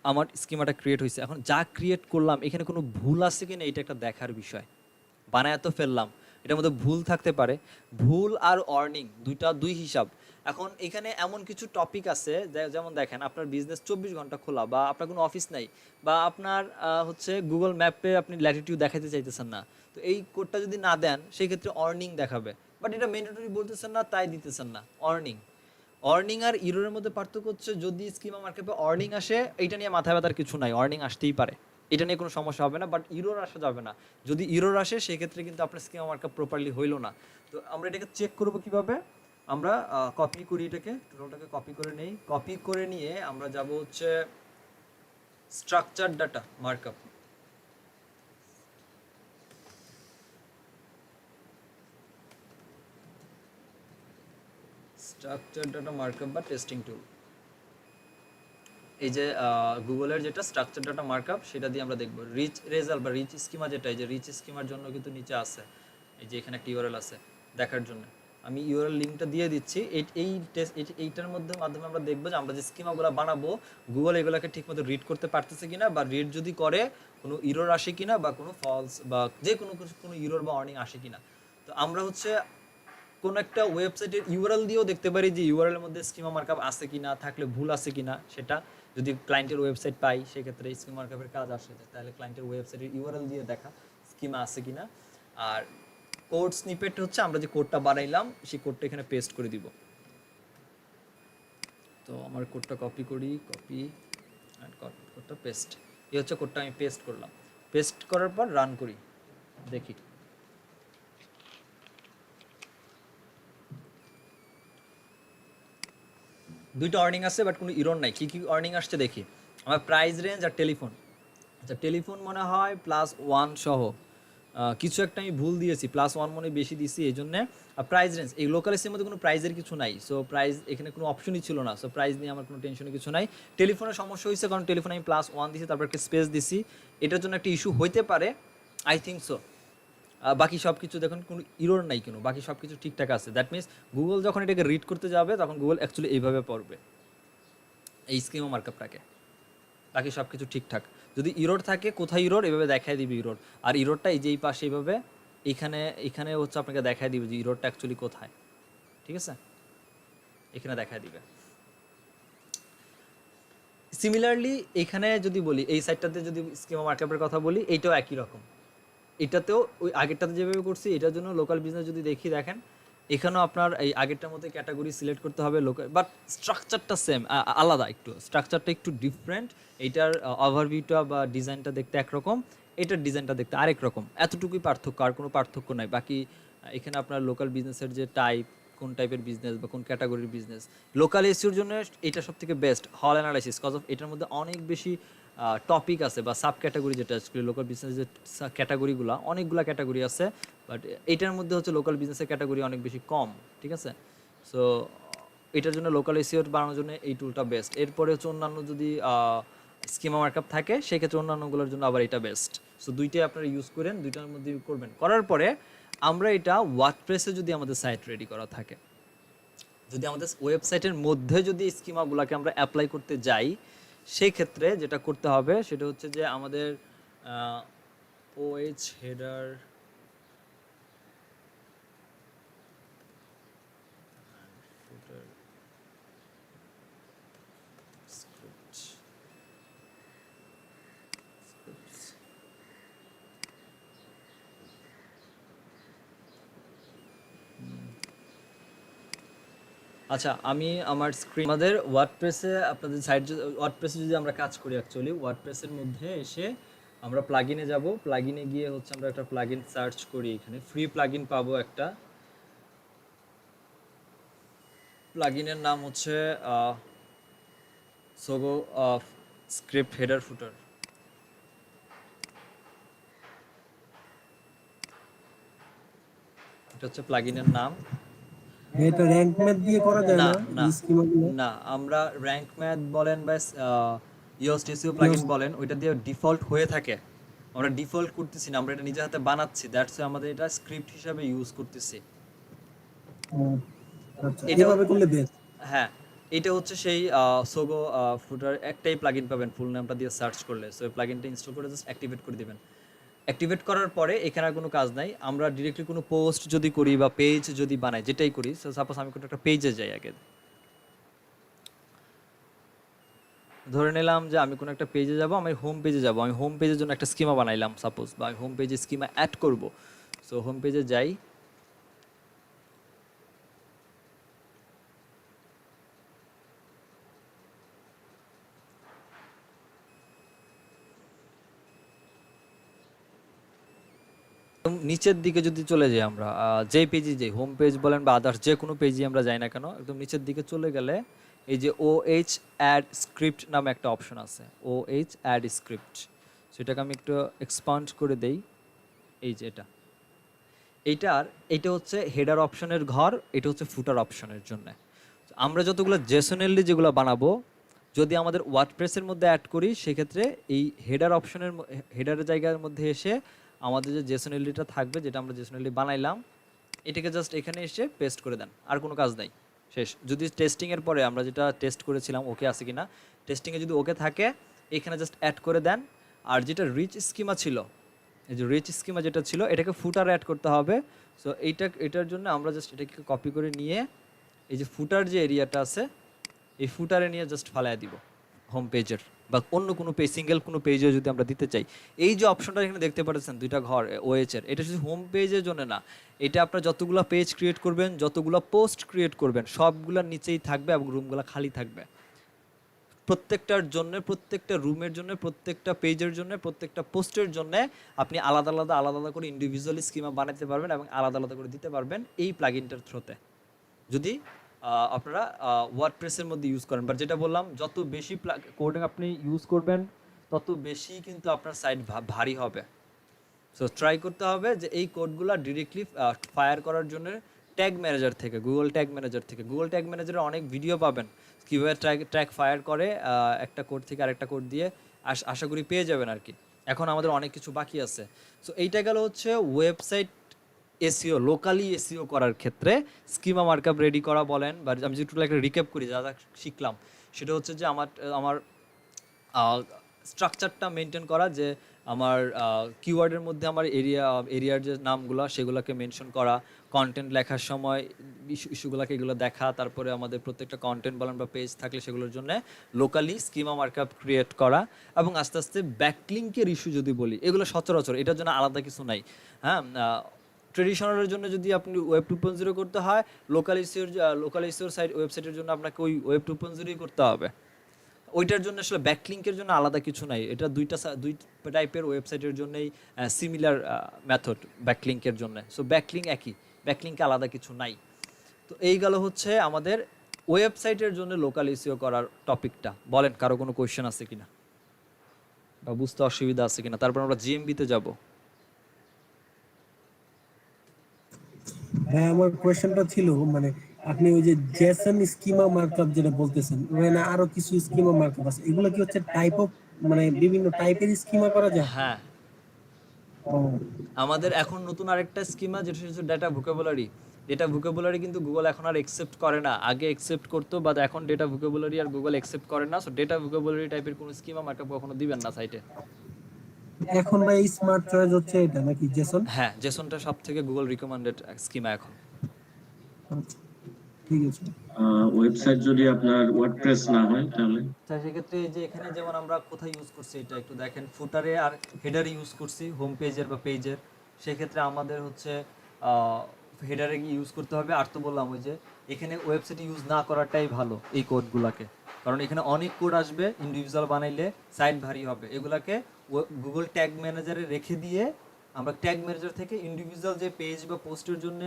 আমার স্কিমাটা ক্রিয়েট হয়েছে। এখন যা ক্রিয়েট করলাম এখানে কোনো ভুল আছে কিনা এটা একটা দেখার বিষয়। বানায় তো ফেললাম, এটার মধ্যে ভুল থাকতে পারে। ভুল আর অর্নিং দুই হিসাব। এখন এখানে এমন কিছু টপিক আছে যেমন দেখেন আপনার বিজনেস 24 ঘন্টা খোলা, বা আপনার কোনো অফিস নাই, বা আপনার হচ্ছে গুগল ম্যাপে আপনি ল্যাটিটিউড দেখাতে চাইতেছেন না, তো এই কোডটা যদি না দেন সেই ক্ষেত্রে অর্নিং দেখাবে, বাট এটা ম্যান্ডেটরি বলতেছেন না তাই দিতেছেন না। অর্নিং আর ইরোরের মধ্যে পার্থক্য হচ্ছে যদি স্কিমা মার্কেটে অর্নিং আসে এইটা নিয়ে মাথা ব্যথার কিছু নাই, অর্নিং আসতেই পারে, এটা নিয়ে কোনো সমস্যা হবে না। বাট ইরোর আসা যাবে না। যদি ইরোর আসে সেক্ষেত্রে কিন্তু আপনার স্কিমা মার্কআপ প্রপারলি হইলো না। তো আমরা এটাকে চেক করবো কিভাবে, আমরা কপি করি, এটাকে টোটালটাকে কপি করে নেই। কপি করে নিয়ে আমরা যাব হচ্ছে structure data markup. Structure data markup বা টেস্টিং টুল, এই যে গুগলের যেটা স্ট্রাকচার ডাটা মার্কআপ সেটা দিয়ে আমরা দেখব রিচ রেজাল্ট বা রিচ স্কিমা, যেটা এই যে রিচ স্কিমার জন্য কিন্তু নিচে আছে, এই যে এখানে একটা ইউআরএল আছে দেখার জন্য। আমি ইউআরএল লিঙ্কটা দিয়ে দিচ্ছি। এইটার মাধ্যমে আমরা দেখবো যে আমরা যে স্কিমাগুলো বানাবো গুগল এগুলোকে ঠিকমতো রিড করতে পারতেছে কিনা, বা রিড যদি করে কোনো ইরর আসে কিনা, বা কোনো ফলস বা যে কোনো ইরর বা ওয়ার্নিং আসে কিনা। তো আমরা হচ্ছে কোন একটা ওয়েবসাইটের ইউআরএল দিয়েও দেখতে পারি যে ইউআরএল এর মধ্যে স্কিমা মার্কআপ আছে কিনা, থাকলে ভুল আছে কিনা। সেটা যদি ক্লায়েন্টের ওয়েবসাইট পাই সেক্ষেত্রে স্কিমা মার্কআপের কাজ আসে, তাহলে ক্লায়েন্টের ওয়েবসাইটের ইউআরএল দিয়ে দেখা স্কিমা আছে কিনা। আর কোড স্নিপেট হচ্ছে আমরা যে কোডটা বানাইলাম সেই কোডটা এখানে পেস্ট করে দিব। তো আমার কোডটা কপি করি, কপি অ্যান্ড কোডটা পেস্ট। এই হচ্ছে কোডটা আমি পেস্ট করলাম। পেস্ট করার পর রান করি। দেখি দুইটা আর্নিং আছে বাট কোনো ইরর নাই, কি কি আর্নিং আসছে দেখি। আমার প্রাইস রেঞ্জ আর টেলিফোন। আচ্ছা টেলিফোন মনে হয় +1 সহ কিছু একটা আমি ভুল দিয়েছি, +1 মনে হয় বেশি দিয়েছি এই জন্যে। আর প্রাইস রেঞ্জ এই লোকাল এসির মধ্যে কোনো প্রাইজের কিছু নাই, সো প্রাইস এখানে কোনো অপশনই ছিল না, সো প্রাইস নিয়ে আমার কোনো টেনশনের কিছু নাই। টেলিফোনের সমস্যা হয়েছে কারণ টেলিফোনে আমি +1 দিয়েছি, তারপর একটা স্পেস দিছি, এটার জন্য একটা ইস্যু হইতে পারে, আই থিঙ্ক সো। বাকি সব কিছু দেখুন কোনো ইরোর নাই, কোনো বাকি সব কিছু ঠিকঠাক আছে। দ্যাট মিনস গুগল যখন এটাকে রিড করতে যাবে তখন গুগল অ্যাকচুয়ালি এইভাবে পড়বে এই স্কিমা মার্কআপটাকে, বাকি সব কিছু ঠিকঠাক। যদি ইরোর থাকে কোথায় ইরোর এভাবে দেখায় দিবে ইরোর, আর ইরোরটা এই যে এই পাশে এইভাবে এখানে এখানে হচ্ছে আপনাকে দেখায় দিবে যে ইরোরটা অ্যাকচুয়ালি কোথায়, ঠিক আছে, এখানে দেখায় দিবে। সিমিলারলি এখানে যদি বলি এই সাইডটাতে যদি স্কিমা মার্কআপের কথা বলি, এইটাও একই রকম, এটাতেও ওই আগেরটাতে যেভাবে করছি এটার জন্য লোকাল বিজনেস যদি দেখি দেখেন এখানেও আপনার এই আগেরটার মধ্যে ক্যাটাগরি সিলেক্ট করতে হবে লোকাল, বাট স্ট্রাকচারটা সেম, আলাদা একটু স্ট্রাকচারটা একটু ডিফারেন্ট। এইটার ওভারভিউটা বা ডিজাইনটা দেখতে একরকম, এটার ডিজাইনটা দেখতে আরেক রকম, এতটুকুই পার্থক্য, আর কোনো পার্থক্য নাই। বাকি এখানে আপনার লোকাল বিজনেসের যে টাইপ, কোন টাইপের বিজনেস বা কোন ক্যাটাগরির বিজনেস, লোকাল এসিওর জন্য এটা সব থেকে বেস্ট হল অ্যানালাইসিস, কজ অফ এটার মধ্যে অনেক বেশি টপিক আছে বা সাব ক্যাটাগরি, যেটা লোকাল বিজনেসের ক্যাটাগরিগুলো অনেকগুলো ক্যাটাগরি আছে, বাট এটার মধ্যে হচ্ছে লোকাল বিজনেসের ক্যাটাগরি অনেক বেশি কম, ঠিক আছে। সো এটার জন্য লোকাল এসিও বানানোর জন্য এই টুলটা বেস্ট। এরপরে হচ্ছে অন্যান্য যদি স্কিমা মার্কআপ থাকে সেক্ষেত্রে অন্যান্যগুলোর জন্য আবার এটা বেস্ট। সো দুইটাই আপনারা ইউজ করেন, দুইটার মধ্যে করবেন। করার পরে আমরা এটা ওয়ার্ডপ্রেসে যদি আমাদের সাইট রেডি করা থাকে, যদি আমাদের ওয়েবসাইটের মধ্যে যদি স্কিমাগুলোকে আমরা অ্যাপ্লাই করতে যাই, সেই ক্ষেত্রে যেটা করতে হবে সেটা হচ্ছে যে আমাদের ওএইচ হেডার আচ্ছা আমি আমার স্ক্রিন আমাদের ওয়ার্ডপ্রেসে আপনাদের সাইট ওয়ার্ডপ্রেসে যদি আমরা কাজ করি, অ্যাকচুয়ালি ওয়ার্ডপ্রেসের মধ্যে এসে আমরা প্লাগইনে যাব, প্লাগইনে গিয়ে হচ্ছে আমরা একটা প্লাগইন সার্চ করি, এখানে ফ্রি প্লাগইন পাবো একটা, প্লাগইনের নাম হচ্ছে সোগো স্ক্রিপ্ট হেডার ফুটার। এটা হচ্ছে প্লাগইনের নাম। এটা র‍্যাঙ্ক ম্যাথ দিয়ে করা যায় না না না এই স্কিমাগুলো? না, আমরা র্যাঙ্ক ম্যাথ বলেন বা ইয়োস্ট এসইও প্লাগইন বলেন, ওইটা দিয়ে ডিফল্ট হয়ে থাকে, আমরা ডিফল্ট করতেছি না, আমরা এটা নিজের হাতে বানাচ্ছি, দ্যাটস আমাদের এটা স্ক্রিপ্ট হিসাবে ইউজ করতেছি। আচ্ছা এটা এভাবে করলে বেস্ট। হ্যাঁ, এটা হচ্ছে সেই সোগো ফুটার একটাই প্লাগইন পাবেন ফুল নামটা দিয়ে সার্চ করলে। সো এই প্লাগইনটা ইনস্টল করে জাস্ট অ্যাক্টিভেট করে দিবেন। অ্যাক্টিভেট করার পরে এখানে আর কোনো কাজ নাই, আমরা ডিরেক্টলি কোনো পোস্ট যদি করি বা পেজ যদি বানাই, যেটাই করি, সো সাপোজ আমি কোনো একটা পেজে যাই, আগে ধরে নিলাম যে আমি কোনো একটা পেজে যাব, আমি হোম পেজে যাব, আমি হোম পেজের জন্য একটা স্কিমা বানাইলাম সাপোজ, বা আমি হোম পেজে স্কিমা অ্যাড করব। সো হোম পেজে যাই, নিচের দিকে যদি চলে যাই আমরা, যে পেজে যাই, হোম পেজ বলেন বা আদার্স যে কোনো পেজে আমরা যাই না কেন, একদম নিচের দিকে চলে গেলে এই যে OH অ্যাড স্ক্রিপ্ট নামে একটা অপশন আছে, OH অ্যাড স্ক্রিপ্ট, সেটাকে আমি একটু এক্সপান্ড করে দেই। এই যে এইটা হচ্ছে হেডার অপশনের ঘর, এটা হচ্ছে ফুটার অপশনের জন্য। আমরা যতগুলো জেসনেলি যেগুলো বানাবো, যদি আমাদের ওয়ার্ডপ্রেসের মধ্যে অ্যাড করি, সেক্ষেত্রে এই হেডার অপশনের হেডারের জায়গার মধ্যে এসে আমাদের যে জেসনেলিটা থাকবে, যেটা আমরা জেসনেলি বানাইলাম, এটাকে জাস্ট এখানে এসে পেস্ট করে দেন, আর কোনো কাজ নাই, শেষ। যদি টেস্টিংয়ের পরে আমরা যেটা টেস্ট করেছিলাম ওকে আছে কিনা, টেস্টিংয়ে যদি ওকে থাকে এখানে জাস্ট অ্যাড করে দেন। আর যেটা রিচ স্কিমা ছিল, এই যে রিচ স্কিমা যেটা ছিল, এটাকে ফুটার অ্যাড করতে হবে। সো এটার জন্য আমরা জাস্ট এটাকে কপি করে নিয়ে এই যে ফুটার যে এরিয়াটা আছে, এই ফুটারে নিয়ে জাস্ট ফালাইয়া দিব হোম পেজের বা অন্য কোনো পেজ, সিঙ্গেল কোনো পেজে যদি আমরা দিতে চাই। এই যে অপশনটা এখানে দেখতে পাচ্ছেন দুইটা ঘর OH এর, এটা শুধু হোম পেজের জন্য না, এটা আপনার যতগুলো পেজ ক্রিয়েট করবেন, যতগুলো পোস্ট ক্রিয়েট করবেন, সবগুলোর নিচেই থাকবে এবং রুমগুলো খালি থাকবে। প্রত্যেকটার জন্য, প্রত্যেকটা রুমের জন্য, প্রত্যেকটা পেজের জন্য, প্রত্যেকটা পোস্টের জন্য আপনি আলাদা আলাদা আলাদা আলাদা করে ইন্ডিভিজুয়ালি স্কিমা বানাতে পারবেন এবং আলাদা আলাদা করে দিতে পারবেন এই প্লাগইনটার থ্রুতে, যদি আপনারা ওয়ার্ডপ্রেসের মধ্যে ইউজ করেন। বাট যেটা বললাম, যত বেশি কোডিং আপনি ইউজ করবেন তত বেশি কিন্তু আপনার সাইট ভারী হবে। সো ট্রাই করতে হবে যে এই কোডগুলো ডিরেক্টলি ফায়ার করার জন্য ট্যাগ ম্যানেজার থেকে, গুগল ট্যাগ ম্যানেজার থেকে, গুগল ট্যাগ ম্যানেজারে অনেক ভিডিও পাবেন কীভাবে ট্র্যাক ফায়ার করে একটা কোড থেকে আরেকটা কোড দিয়ে, আশা করি পেয়ে যাবেন আর কি। এখন আমাদের অনেক কিছু বাকি আছে। সো এইটা গেল হচ্ছে ওয়েবসাইট এসইও, লোকালি এসইও করার ক্ষেত্রে স্কিমা মার্কআপ রেডি করা বলেন, বা আমি যদি একটু একটা রিক্যাপ করি যা যা শিখলাম, সেটা হচ্ছে যে আমার স্ট্রাকচারটা মেনটেন করা, যে আমার কিওয়ার্ডের মধ্যে আমার এরিয়ার যে নামগুলো সেগুলোকে মেনশন করা, কন্টেন্ট লেখার সময় ইস্যুগুলোকে এগুলো দেখা, তারপরে আমাদের প্রত্যেকটা কন্টেন্ট বলেন বা পেজ থাকলে সেগুলোর জন্য লোকালি স্কিমা মার্কআপ ক্রিয়েট করা, এবং আস্তে আস্তে ব্যাকলিঙ্কের ইস্যু যদি বলি, এগুলো সচরাচর, এটার জন্য আলাদা কিছু নাই। হ্যাঁ, ট্রেডিশনালের জন্য যদি আপনি ওয়েব 2.0 করতে হয়, লোকাল এসইওর সাইট ওয়েবসাইটের জন্য আপনাকে ওই ওয়েব 2.0 করতে হবে। ওইটার জন্য আসলে ব্যাকলিঙ্কের জন্য আলাদা কিছু নাই, এটা দুই টাইপের ওয়েবসাইটের জন্যই সিমিলার মেথড ব্যাকলিঙ্কের জন্য। সো ব্যাকলিঙ্ক একই, ব্যাকলিঙ্কে আলাদা কিছু নাই। তো এই গেল হচ্ছে আমাদের ওয়েবসাইটের জন্য লোকাল এসইও করার টপিকটা। বলেন কারো কোনো কোয়েশ্চেন আছে কিনা বা বুঝতে অসুবিধা আছে কিনা, তারপর আমরা জিএমবিতে যাব। হ্যাঁ, আমার কোয়েশ্চেনটা ছিল মানে আপনি ওই যে জেসন স্কিমা মার্কআপ যেটা বলতেছেন, ওখানে আরো কিছু স্কিমা মার্কআপ আছে, এগুলো কি হচ্ছে টাইপ অফ মানে বিভিন্ন টাইপের স্কিমা করা যায়? হ্যাঁ, ও আমাদের এখন নতুন আরেকটা স্কিমা যেটা হচ্ছে ডেটা ভোকাবুলারি। ডেটা ভোকাবুলারি কিন্তু গুগল এখন আর একসেপ্ট করে না, আগে একসেপ্ট করতো, বাট এখন ডেটা ভোকাবুলারি আর গুগল একসেপ্ট করে না। সো ডেটা ভোকাবুলারি টাইপের কোনো স্কিমা মার্কআপ কখনো দিবেন না সাইটে। এখন ভাই স্মার্ট চয়েস হচ্ছে এটা নাকি জেসন? হ্যাঁ, জেসনটা সব থেকে গুগল রিকমেন্ডেড স্কিমা এখন। আচ্ছা, ঠিক আছে। ওয়েবসাইট যদি আপনার ওয়ার্ডপ্রেস না হয় তাহলে? সেক্ষেত্রে এই যে এখানে যেমন আমরা কোথায় ইউজ করছি এটা একটু দেখেন, ফুটারে আর হেডারে ইউজ করছি হোম পেজের বা পেজের। সেক্ষেত্রে আমাদের হচ্ছে হেডারে ইউজ করতে হবে। আর তো বললাম ওই যে এখানে ওয়েবসাইট ইউজ না করাটাই ভালো এই কোডগুলোকে, কারণ এখানে অনেক কোড আসবে, ইন্ডিভিজুয়াল বানাইলে সাইট ভারী হবে। এগুলাকে গুগল ট্যাগ ম্যানেজারে রেখে দিয়ে আমরা ট্যাগ ম্যানেজার থেকে ইন্ডিভিজুয়াল যে পেজ বা পোস্টের জন্য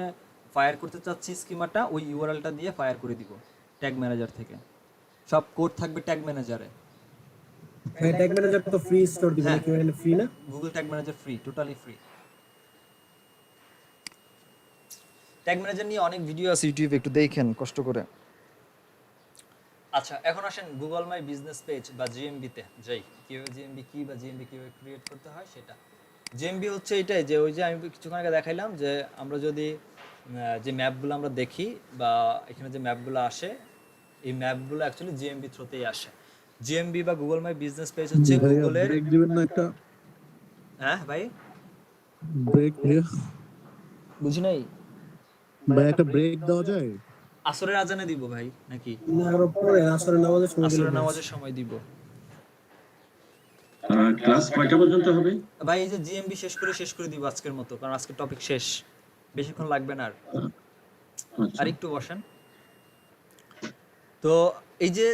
ফায়ার করতে চাচ্ছি স্কিমাটা, ওই ইউআরএলটা দিয়ে ফায়ার করে দিব ট্যাগ ম্যানেজার থেকে। সব কোড থাকবে ট্যাগ ম্যানেজারে। হ্যাঁ, ট্যাগ ম্যানেজার তো ফ্রি স্টোর দিবেন হ্যাঁ, নাকি? ওখানে ফ্রি না? Google tag manager free, totally free. Tag manager নিয়ে অনেক ভিডিও আছে ইউটিউবে, একটু দেখেন কষ্ট করে। আচ্ছা, এখন আসেন গুগল মাই বিজনেস পেজ বা জিএমবিতে যাই। কীভাবে জিএমবি কি বা জিএমবি কীভাবে ক্রিয়েট করতে হয় সেটা। জিএমবি হচ্ছে এটাই যে ওই যে আমি কিছুক্ষণ আগে দেখাইলাম যে আমরা যদি যে ম্যাপগুলো আমরা দেখি বা এখানে যে ম্যাপগুলো আসে, এই ম্যাপগুলো অ্যাকচুয়ালি জিএমবি থ্রুতেই আসে। জিএমবি বা গুগল মাই বিজনেস পেজ হচ্ছে গুগলের। ব্রেক দিবেন না একটা? হ্যাঁ ভাই, ব্রেক ভাইয়া, বুঝি নাই। ভাই একটা ব্রেক দেওয়া যায়? আসরের আজানে দিব ভাই নাকি? না, আরো পরে আসরের নামাজের সময় দিলে আসরের ব্যাস। নামাজের সময় দিব ক্লাস কয়টা পর্যন্ত হবে? ভাই। এই যে জিএমবি শেষ করে দিব আজকের মতো, কারণ আজকের টপিক শেষ, বেশিক্ষণ লাগবে না আর। আচ্ছা, আর একটু বসেন। তো এই যে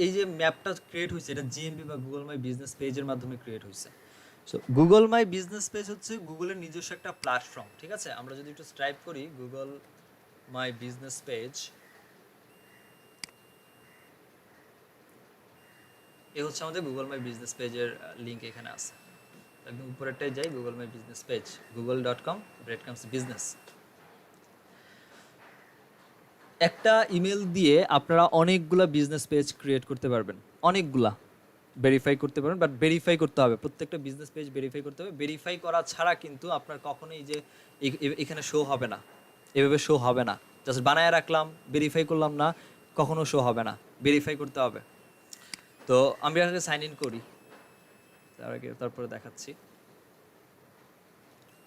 এই যে ম্যাপটা ক্রিয়েট হয়েছে, এটা জিএমবি বা গুগল মাই বিজনেস পেজের মাধ্যমে ক্রিয়েট হয়েছে। So Google my business page হচ্ছে গুগলের নিজস্ব একটা প্ল্যাটফর্ম, ঠিক আছে? আমরা যদি একটু টাইপ করি গুগল মাই বিজনেস পেজ, এই হচ্ছে আমাদের গুগল মাই বিজনেস পেজের লিঙ্ক এখানে আছে। একদম উপরেরটাই যাই, Google my business page, google.com/business। একটা ইমেল দিয়ে আপনারা অনেকগুলা বিজনেস পেজ ক্রিয়েট করতে পারবেন, অনেকগুলা ভেরিফাই করতে পারবেন। বাট ভেরিফাই করতে হবে, প্রত্যেকটা বিজনেস পেজ ভেরিফাই করতে হবে। ভেরিফাই করা ছাড়া কিন্তু আপনার কখনোই যে এখানে শো হবে না, এভাবে শো হবে না। জাস্ট বানায় রাখলাম, ভেরিফাই করলাম না, কখনো শো হবে না, ভেরিফাই করতে হবে। তো আমি আগে সাইন ইন করি, তারপরে দেখাচ্ছি।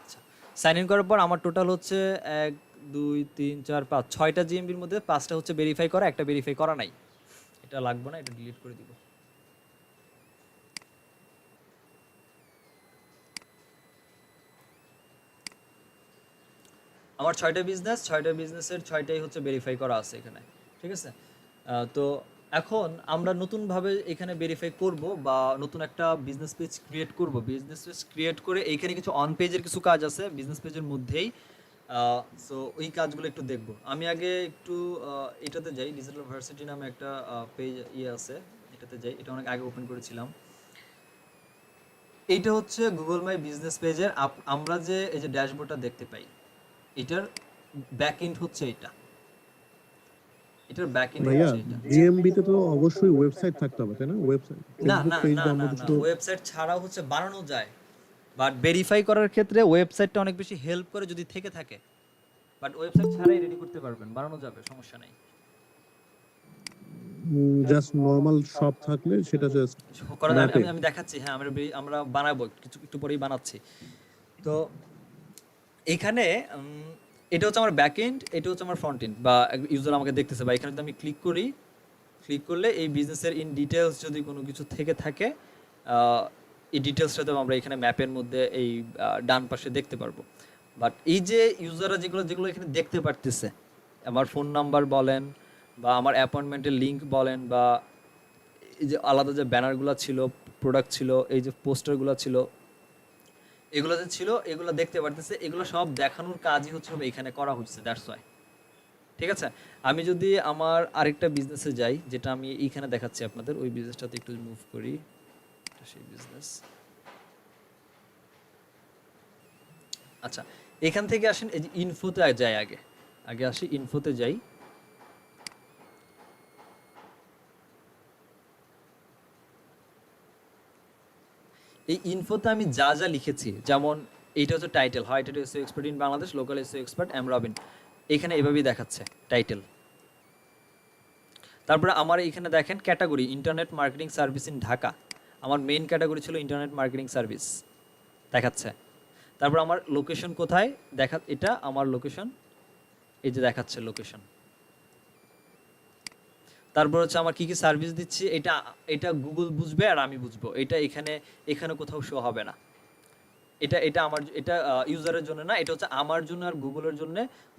আচ্ছা, সাইন ইন করার পর আমার টোটাল হচ্ছে 1 2 3 4 5 6টা জিএমবির মধ্যে 5টা হচ্ছে ভেরিফাই করা, একটা ভেরিফাই করা নাই। এটা লাগবে না, এটা ডিলিট করে দিব। আমার 6টা বিজনেসের 6টাই হচ্ছে ভেরিফাই করা আছে এখানে, ঠিক আছে? তো এখন আমরা নতুনভাবে এখানে ভেরিফাই করব বা নতুন একটা বিজনেস পেজ ক্রিয়েট করব। বিজনেস পেজ ক্রিয়েট করে এইখানে কিছু অন পেজের কিছু কাজ আছে বিজনেস পেজের মধ্যেই। সো ওই কাজগুলো একটু দেখব। আমি আগে একটু এটাতে যাই, ডিজিটাল ভার্সিটি নামে একটা পেজ আছে, এটাতে যাই। এটা অনেক আগে ওপেন করেছিলাম। এইটা হচ্ছে গুগল মাই বিজনেস পেজের আমরা যে এই যে ড্যাশবোর্ডটা দেখতে পাই, এটার ব্যাক এন্ড হচ্ছে এটা। এটার ব্যাক এন্ড ভাইয়া হচ্ছে এটা। জিএমবি তে তো অবশ্যই ওয়েবসাইট থাকতে হবে তাই না? ওয়েবসাইট না ফেসবুক না পেজ না বা না অন্য না কিছু? ওয়েবসাইট ছাড়াও হচ্ছে বানানো যায়, বাট ভেরিফাই করার ক্ষেত্রে ওয়েবসাইটটা অনেক বেশি হেল্প করে যদি থেকে থাকে। বাট ওয়েবসাইট ছাড়াই রেডি করতে পারবেন, বানানো যাবে, সমস্যা নেই। জাস্ট নরমাল শপ থাকলে সেটা জাস্ট করা যায়, ম্যাপে। আমি দেখাচ্ছি। হ্যাঁ, আমরা বানাবো, কিছু একটু পরেই বানাচ্ছি। তো এখানে এটা হচ্ছে আমার ব্যাক এন্ড, এটা হচ্ছে আমার ফ্রন্ট এন্ড বা ইউজার আমাকে দেখতেছে। বা এখানে যদি আমি ক্লিক করি, ক্লিক করলে এই বিজনেসের ইন ডিটেলস যদি কোনো কিছু থেকে থাকে, এই ডিটেলসটা আমরা এখানে ম্যাপের মধ্যে এই ডান পাশে দেখতে পারবো। বাট এই যে ইউজাররা যেগুলো যেগুলো এখানে দেখতে পারতেছে, আমার ফোন নাম্বার বলেন বা আমার অ্যাপয়েন্টমেন্টের লিঙ্ক বলেন বা এই যে আলাদা যে ব্যানারগুলো ছিল, প্রোডাক্ট ছিল, এই যে পোস্টারগুলো ছিল, এগুলো যে ছিল এগুলো দেখতে পারতেছে। এগুলো সব দেখানোর কাজই হচ্ছে এখানে করা হচ্ছে, দ্যাটস ওয়াই। ঠিক আছে। আমি যদি আমার আরেকটা বিজনেসে যাই, যেটা আমি এইখানে দেখাচ্ছি আপনাদের, ওই বিজনেসটাতে একটু মুভ করি। এটা সেই বিজনেস। আচ্ছা, এখান থেকে আসেন এই যে ইনফোতে যাই। আগে আগে আসি ইনফোতে যাই। এই ইনফোতে আমি যা যা লিখেছি, যেমন এইটা হচ্ছে টাইটেল, হয় এটা SEO expert in Bangladesh, local SEO expert M Robin. এখানে এভাবেই দেখাচ্ছে টাইটেল। তারপরে আমার এখানে দেখেন category internet marketing service in Dhaka. আমার মেইন ক্যাটাগরি ছিল ইন্টারনেট মার্কেটিং সার্ভিস, দেখাচ্ছে। তারপর আমার লোকেশন কোথায় এটা আমার লোকেশন, এই যে দেখাচ্ছে লোকেশন। তারপর হচ্ছে আমার কি কি সার্ভিস দিচ্ছি, এটা এটা গুগল বুঝবে আর আমি বুঝবো। এটা এখানে এখানে কোথাও শো হবে না। এটা এটা আমার এটা ইউজারের জন্য না, এটা হচ্ছে আমার জন্য আর গুগলের জন্য।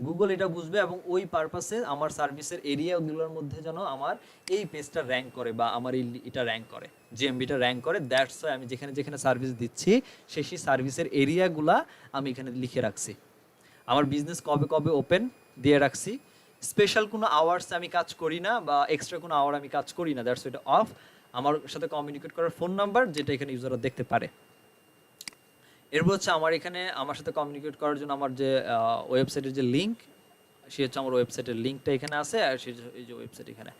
গুগল এটা বুঝবে এবং ওই পারপাসে আমার সার্ভিসের এরিয়াগুলোর মধ্যে যেন আমার এই পেজটা র্যাঙ্ক করে বা আমার এটা র্যাঙ্ক করে, জিএমবিটা র্যাঙ্ক করে। দ্যাটস ওয়াই আমি যেখানে যেখানে সার্ভিস দিচ্ছি সেই সার্ভিসের এরিয়াগুলা আমি এখানে লিখে রাখছি। আমার বিজনেস কবে কবে ওপেন দিয়ে রাখছি। স্পেশাল কোনো আওয়ার্স আমি কাজ করি না বা এক্সট্রা কোনো আওয়ার আমি কাজ করি না, দ্যাটস এটা অফ। আমার সাথে কমিউনিকেট করার ফোন নাম্বার, যেটা এখানে ইউজাররা দেখতে পারে। এরপর হচ্ছে আমার এখানে আমার সাথে কমিউনিকেট করার জন্য আমার যে ওয়েবসাইটের যে লিঙ্ক, সে হচ্ছে আমার ওয়েবসাইটের লিঙ্কটা এখানে আছে। আর এই যে ওয়েবসাইট এখানে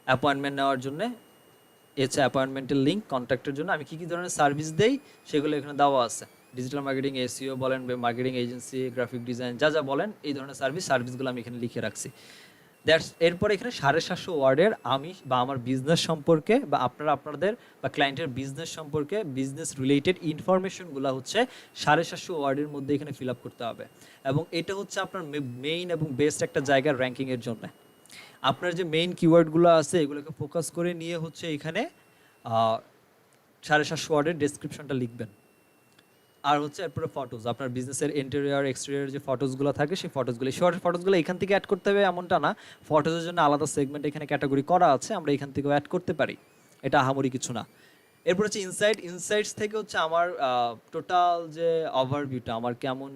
অ্যাপয়েন্টমেন্ট নেওয়ার জন্য হচ্ছে অ্যাপয়েন্টমেন্টের লিঙ্ক, কন্ট্যাক্টের জন্য আমি কী কী ধরনের সার্ভিস দেই সেগুলো এখানে দেওয়া আছে। ডিজিটাল মার্কেটিং, এসইও বলেন, মার্কেটিং এজেন্সি, গ্রাফিক ডিজাইন, যা যা বলেন এই ধরনের সার্ভিসগুলো আমি এখানে লিখে রাখছি। এরপর এখানে 750 ওয়ার্ডের আমি বা আমার বিজনেস সম্পর্কে বা আপনাদের বা ক্লায়েন্টের বিজনেস সম্পর্কে বিজনেস রিলেটেড ইনফরমেশনগুলো হচ্ছে 750 ওয়ার্ডের মধ্যে এখানে ফিল আপ করতে হবে। এবং এটা হচ্ছে আপনার মেইন এবং বেস্ট একটা জায়গার র্যাঙ্কিংয়ের জন্য। আপনার যে মেইন কিওয়ার্ডগুলো আছে এগুলোকে ফোকাস করে নিয়ে হচ্ছে এখানে 750 ওয়ার্ডের ডেসক্রিপশনটা লিখবেন। আর হচ্ছে এরপরে ফটোজ, আপনার বিজনেসের ইন্টেরিয়র এক্সটেরিয়র যে ফটোজগুলো থাকে সেই ফটোজগুলো এখান থেকে অ্যাড করতে হবে এমনটা না। ফটোজের জন্য আলাদা সেগমেন্ট এখানে ক্যাটাগরি করা আছে, আমরা এখান থেকেও অ্যাড করতে পারি, এটা আহামরি কিছু না। এরপর হচ্ছে ইনসাইটস থেকে হচ্ছে আমার টোটাল যে ওভারভিউটা, আমার কেমন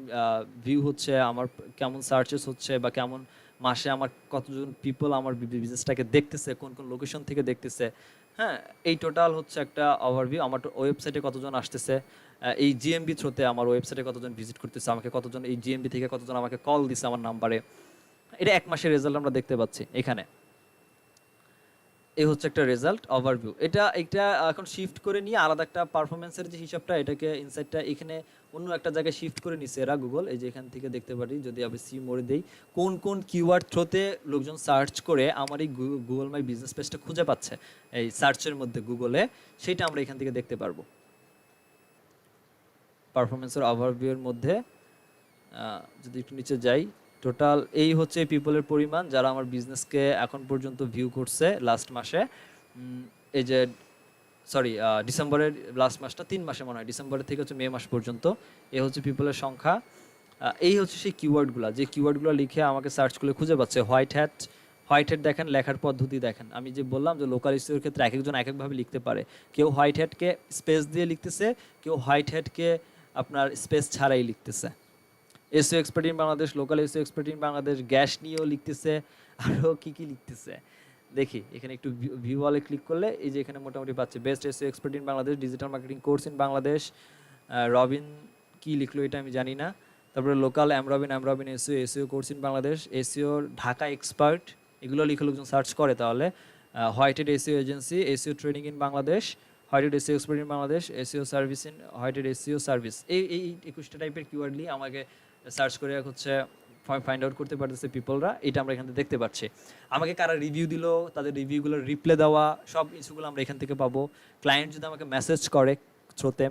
ভিউ হচ্ছে, আমার কেমন সার্চেস হচ্ছে বা কেমন মাসে আমার কতজন পিপল আমার বিজনেসটাকে দেখতেছে, কোন কোন লোকেশন থেকে দেখতেছে। হ্যাঁ, এই টোটাল হচ্ছে একটা ওভারভিউ। আমার ওয়েবসাইটে কতজন আসতেছে, এই জিএমবি থ্রুতে আমার ওয়েবসাইটে কতজন ভিজিট করতেছে, আমাকে কতজন এই জিএমবি থেকে কতজন আমাকে কল দিছে আমার নাম্বারে, এটা 1 মাসের রেজাল্ট আমরা দেখতে পাচ্ছি এখানে। এই হচ্ছে একটা রেজাল্ট ওভারভিউ। এটা এখন শিফট করে নিয়ে আলাদা একটা পারফরমেন্সের যে হিসাবটা, এটাকে ইনসাইটটা এখানে অন্য একটা জায়গায় শিফট করে নিছে এরা গুগল। এই যে এখান থেকে দেখতে পারি, যদি আমি সি মোড়ে দেই, কোন কোন কিওয়ার্ড থ্রোতে লোকজন সার্চ করে আমার এই গুগল মাই বিজনেস পেজটা খুঁজে পাচ্ছে এই সার্চের মধ্যে গুগলে, সেটা আমরা এখান থেকে দেখতে পারবো। পারফরমেন্সের ওভারভিউর মধ্যে যদি একটু নিচে যাই, টোটাল এই হচ্ছে পিপলের পরিমাণ যারা আমার বিজনেসকে এখন পর্যন্ত ভিউ করছে লাস্ট মাসে। এই যে ডিসেম্বরের লাস্ট মাসটা 3 মাসে মনে হয়, ডিসেম্বরের থেকে হচ্ছে মে মাস পর্যন্ত এ হচ্ছে পিপলের সংখ্যা। এই হচ্ছে সেই কিওয়ার্ডগুলো, যে কিওয়ার্ডগুলো লিখে আমাকে সার্চ করলে খুঁজে পাচ্ছে। হোয়াইট হেড দেখেন, লেখার পদ্ধতি দেখেন। আমি যে বললাম যে লোকাল এসইওর ক্ষেত্রে এক একজন এক একভাবে লিখতে পারে। কেউ হোয়াইট হেডকে স্পেস দিয়ে লিখতেছে, কেউ হোয়াইট হেডকে আপনার স্পেস ছাড়াই লিখতেছে। SEO expert in Bangladesh, local SEO expert in Bangladesh, gas নিয়েও লিখতেছে, আরও কী লিখতেছে দেখি। এখানে একটু ভিউ অলে ক্লিক করলে এই যে এখানে মোটামুটি পাচ্ছে best SEO expert in Bangladesh, digital marketing course in Bangladesh. Robin কি লিখলো এটা আমি জানি না। তারপরে local Robin SEO course in Bangladesh, SEO Dhaka expert, এগুলো লিখে লোকজন সার্চ করে তাহলে। White hat SEO agency, SEO training in Bangladesh, white hat SEO expert in Bangladesh, SEO service in white hat SEO service. এই 21টা টাইপের কিওয়ার্ডলি আমাকে সার্চ করে হচ্ছে ফাইন্ড আউট করতে পারতেছে পিপলরা। এটা আমরা এখান থেকে দেখতে পাচ্ছি। আমাকে কারা রিভিউ দিল, তাদের রিভিউগুলোর রিপ্লে দেওয়া, সব ইস্যুগুলো আমরা এখান থেকে পাবো। ক্লায়েন্ট যদি আমাকে মেসেজ করে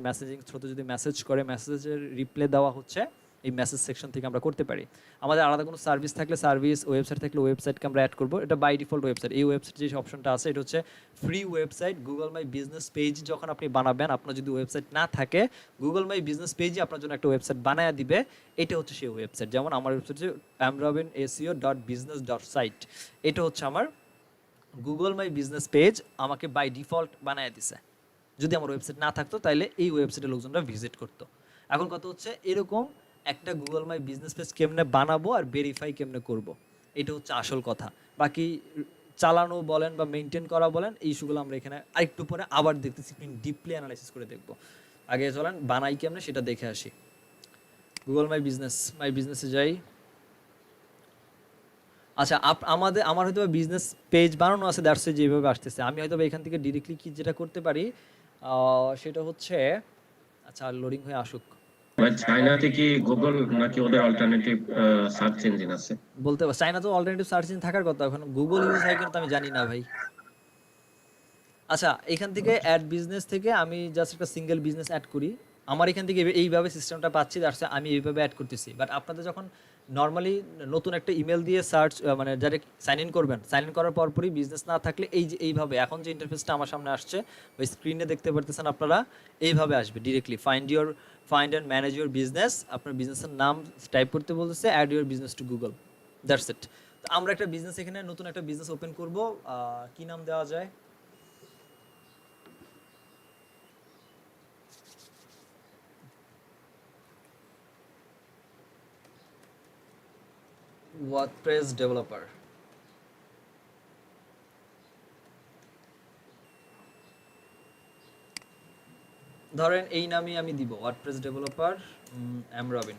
মেসেজিং থ্রোতে যদি মেসেজ করে, মেসেজের রিপ্লে দেওয়া হচ্ছে এই মেসেজ সেকশন থেকে আমরা করতে পারি। আমাদের আলাদা কোনো সার্ভিস থাকলে সার্ভিস, ওয়েবসাইট থাকলে ওয়েবসাইটকে আমরা অ্যাড করবো। এটা বাই ডিফল্ট ওয়েবসাইট। এই ওয়েবসাইট যে অপশনটা আছে এটা হচ্ছে free website. Google my business page যখন আপনি বানাবেন, আপনার যদি ওয়েবসাইট না থাকে, গুগল মাই বিজনেস পেজই আপনার জন্য একটা ওয়েবসাইট বানায় দিবে। এটা হচ্ছে সেই ওয়েবসাইট। যেমন আমার ওয়েবসাইট হচ্ছে amrobinSEO.business.site। এটা হচ্ছে আমার গুগল মাই বিজনেস পেজ, আমাকে বাই ডিফল্ট বানায় দিছে। যদি আমার ওয়েবসাইট না থাকতো তাহলে এই ওয়েবসাইটে লোকজনরা ভিজিট করতো। এখন কথা হচ্ছে এরকম একটা গুগল মাই বিজনেস পেজ কেমনে বানাবো আর ভেরিফাই কেমনে করব, এটা হচ্ছে আসল কথা। বাকি চালানো বলেন বা মেনটেন করা বলেন, এই ইস্যুগুলো আমরা এখানে আরেকটু পরে আবার দেখতেছি, ডিপলি অ্যানালাইসিস করে দেখবো। আগে চলেন বানাই কেমনে সেটা দেখে আসি। গুগল মাই বিজনেসে যাই। আচ্ছা, আমার হয়তো বিজনেস পেজ বানানো আছে, দ্যাটস যেভাবে আসতেছে। আমি হয়তো এখান থেকে ডিরেক্টলি কি যেটা করতে পারি সেটা হচ্ছে, আচ্ছা লোডিং হয়ে আসুক। চায়নাতে কি গুগল নাকি ওদের অল্টারনেটিভ সার্চ ইঞ্জিন আছে? বলতে পারছি চায়না তো অল্টারনেটিভ সার্চ ইঞ্জিন থাকার কথা, এখন গুগল ইউজ হয় কিন্তু আমি জানি না ভাই। আচ্ছা, এখান থেকে অ্যাড বিজনেস থেকে আমি জাস্ট একটা সিঙ্গেল বিজনেস অ্যাড করি। আমার এখান থেকে এইভাবে সিস্টেমটা পাচ্ছি, দ্যাটস আমি এইভাবে অ্যাড করতেছি। বাট আপনাদের যখন নর্মালি নতুন একটা ইমেল দিয়ে সার্চ মানে ডাইরেক্ট সাইন ইন করবেন, সাইন ইন করার পরপরই বিজনেস না থাকলে এই যে এইভাবে এখন যে ইন্টারফেসটা আমার সামনে আসছে ওই স্ক্রিনে দেখতে পারতেছেন আপনারা, এইভাবে আসবে directly find and manage your business. আপনার বিজনেসের নাম টাইপ করতে বলতেছে, add your business to Google, that's it. তো আমরা একটা বিজনেস এখানে নতুন একটা বিজনেস ওপেন করব। কি নাম দেওয়া যায়? WordPress developer. ধরেন এই নামই আমি দিব, ওয়ার্ডপ্রেস ডেভেলপার এমরবিন।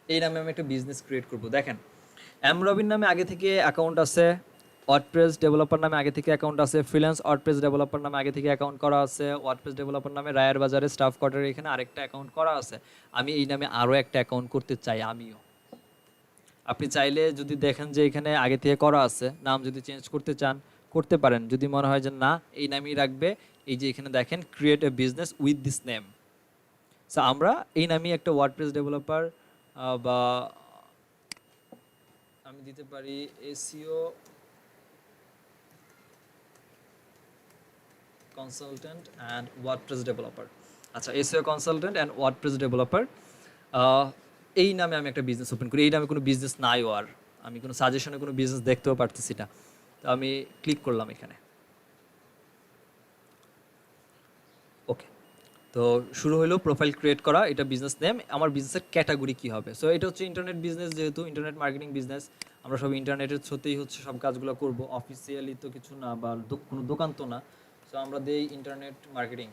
এই নামে আমি একটা বিজনেস ক্রিয়েট করব। দেখেন, এমরবিন নামে আগে থেকে অ্যাকাউন্ট আছে, ওয়ার্ডপ্রেস ডেভেলপার নামে আগে থেকে অ্যাকাউন্ট আছে, ফ্রিল্যান্স ওয়ার্ডপ্রেস ডেভেলপার নামে আগে থেকে অ্যাকাউন্ট করা আছে, ওয়ার্ডপ্রেস ডেভেলপার নামে রায়ের বাজারে স্টাফ কোয়ার্টারে এখানে আরেকটা অ্যাকাউন্ট করা আছে। আমি এই নামে আরও একটা অ্যাকাউন্ট করতে চাই আমিও। আপনি চাইলে যদি দেখেন যে এখানে আগে থেকে করা আছে, নাম যদি চেঞ্জ করতে চান করতে পারেন। যদি মনে হয় যে না এই নামই রাখবে, এই যে এখানে দেখেন create a business with this name. So আমরা এই নামই একটা ওয়ার্ডপ্রেস ডেভেলপার বা আমি দিতে পারি SEO consultant and WordPress developer. আচ্ছা, SEO consultant and WordPress developer, এই নামে আমি একটা বিজনেস ওপেন করি। এই নামে কোনো বিজনেস নাইও, আর আমি কোনো সাজেশনে কোনো বিজনেস দেখতেও পারতেছি না। তো আমি ক্লিক করলাম এখানে, ওকে। তো শুরু হলো প্রোফাইল ক্রিয়েট করা, এটা বিজনেস নেম। আমার বিজনেসের ক্যাটাগরি কী হবে? সো এটা হচ্ছে ইন্টারনেট বিজনেস, যেহেতু ইন্টারনেট মার্কেটিং বিজনেস, আমরা সব ইন্টারনেটের থ্রুতেই হচ্ছে সব কাজগুলো করব, অফিসিয়ালি তো কিছু না বা কোনো দোকান তো না। সো আমরা দিই ইন্টারনেট মার্কেটিং।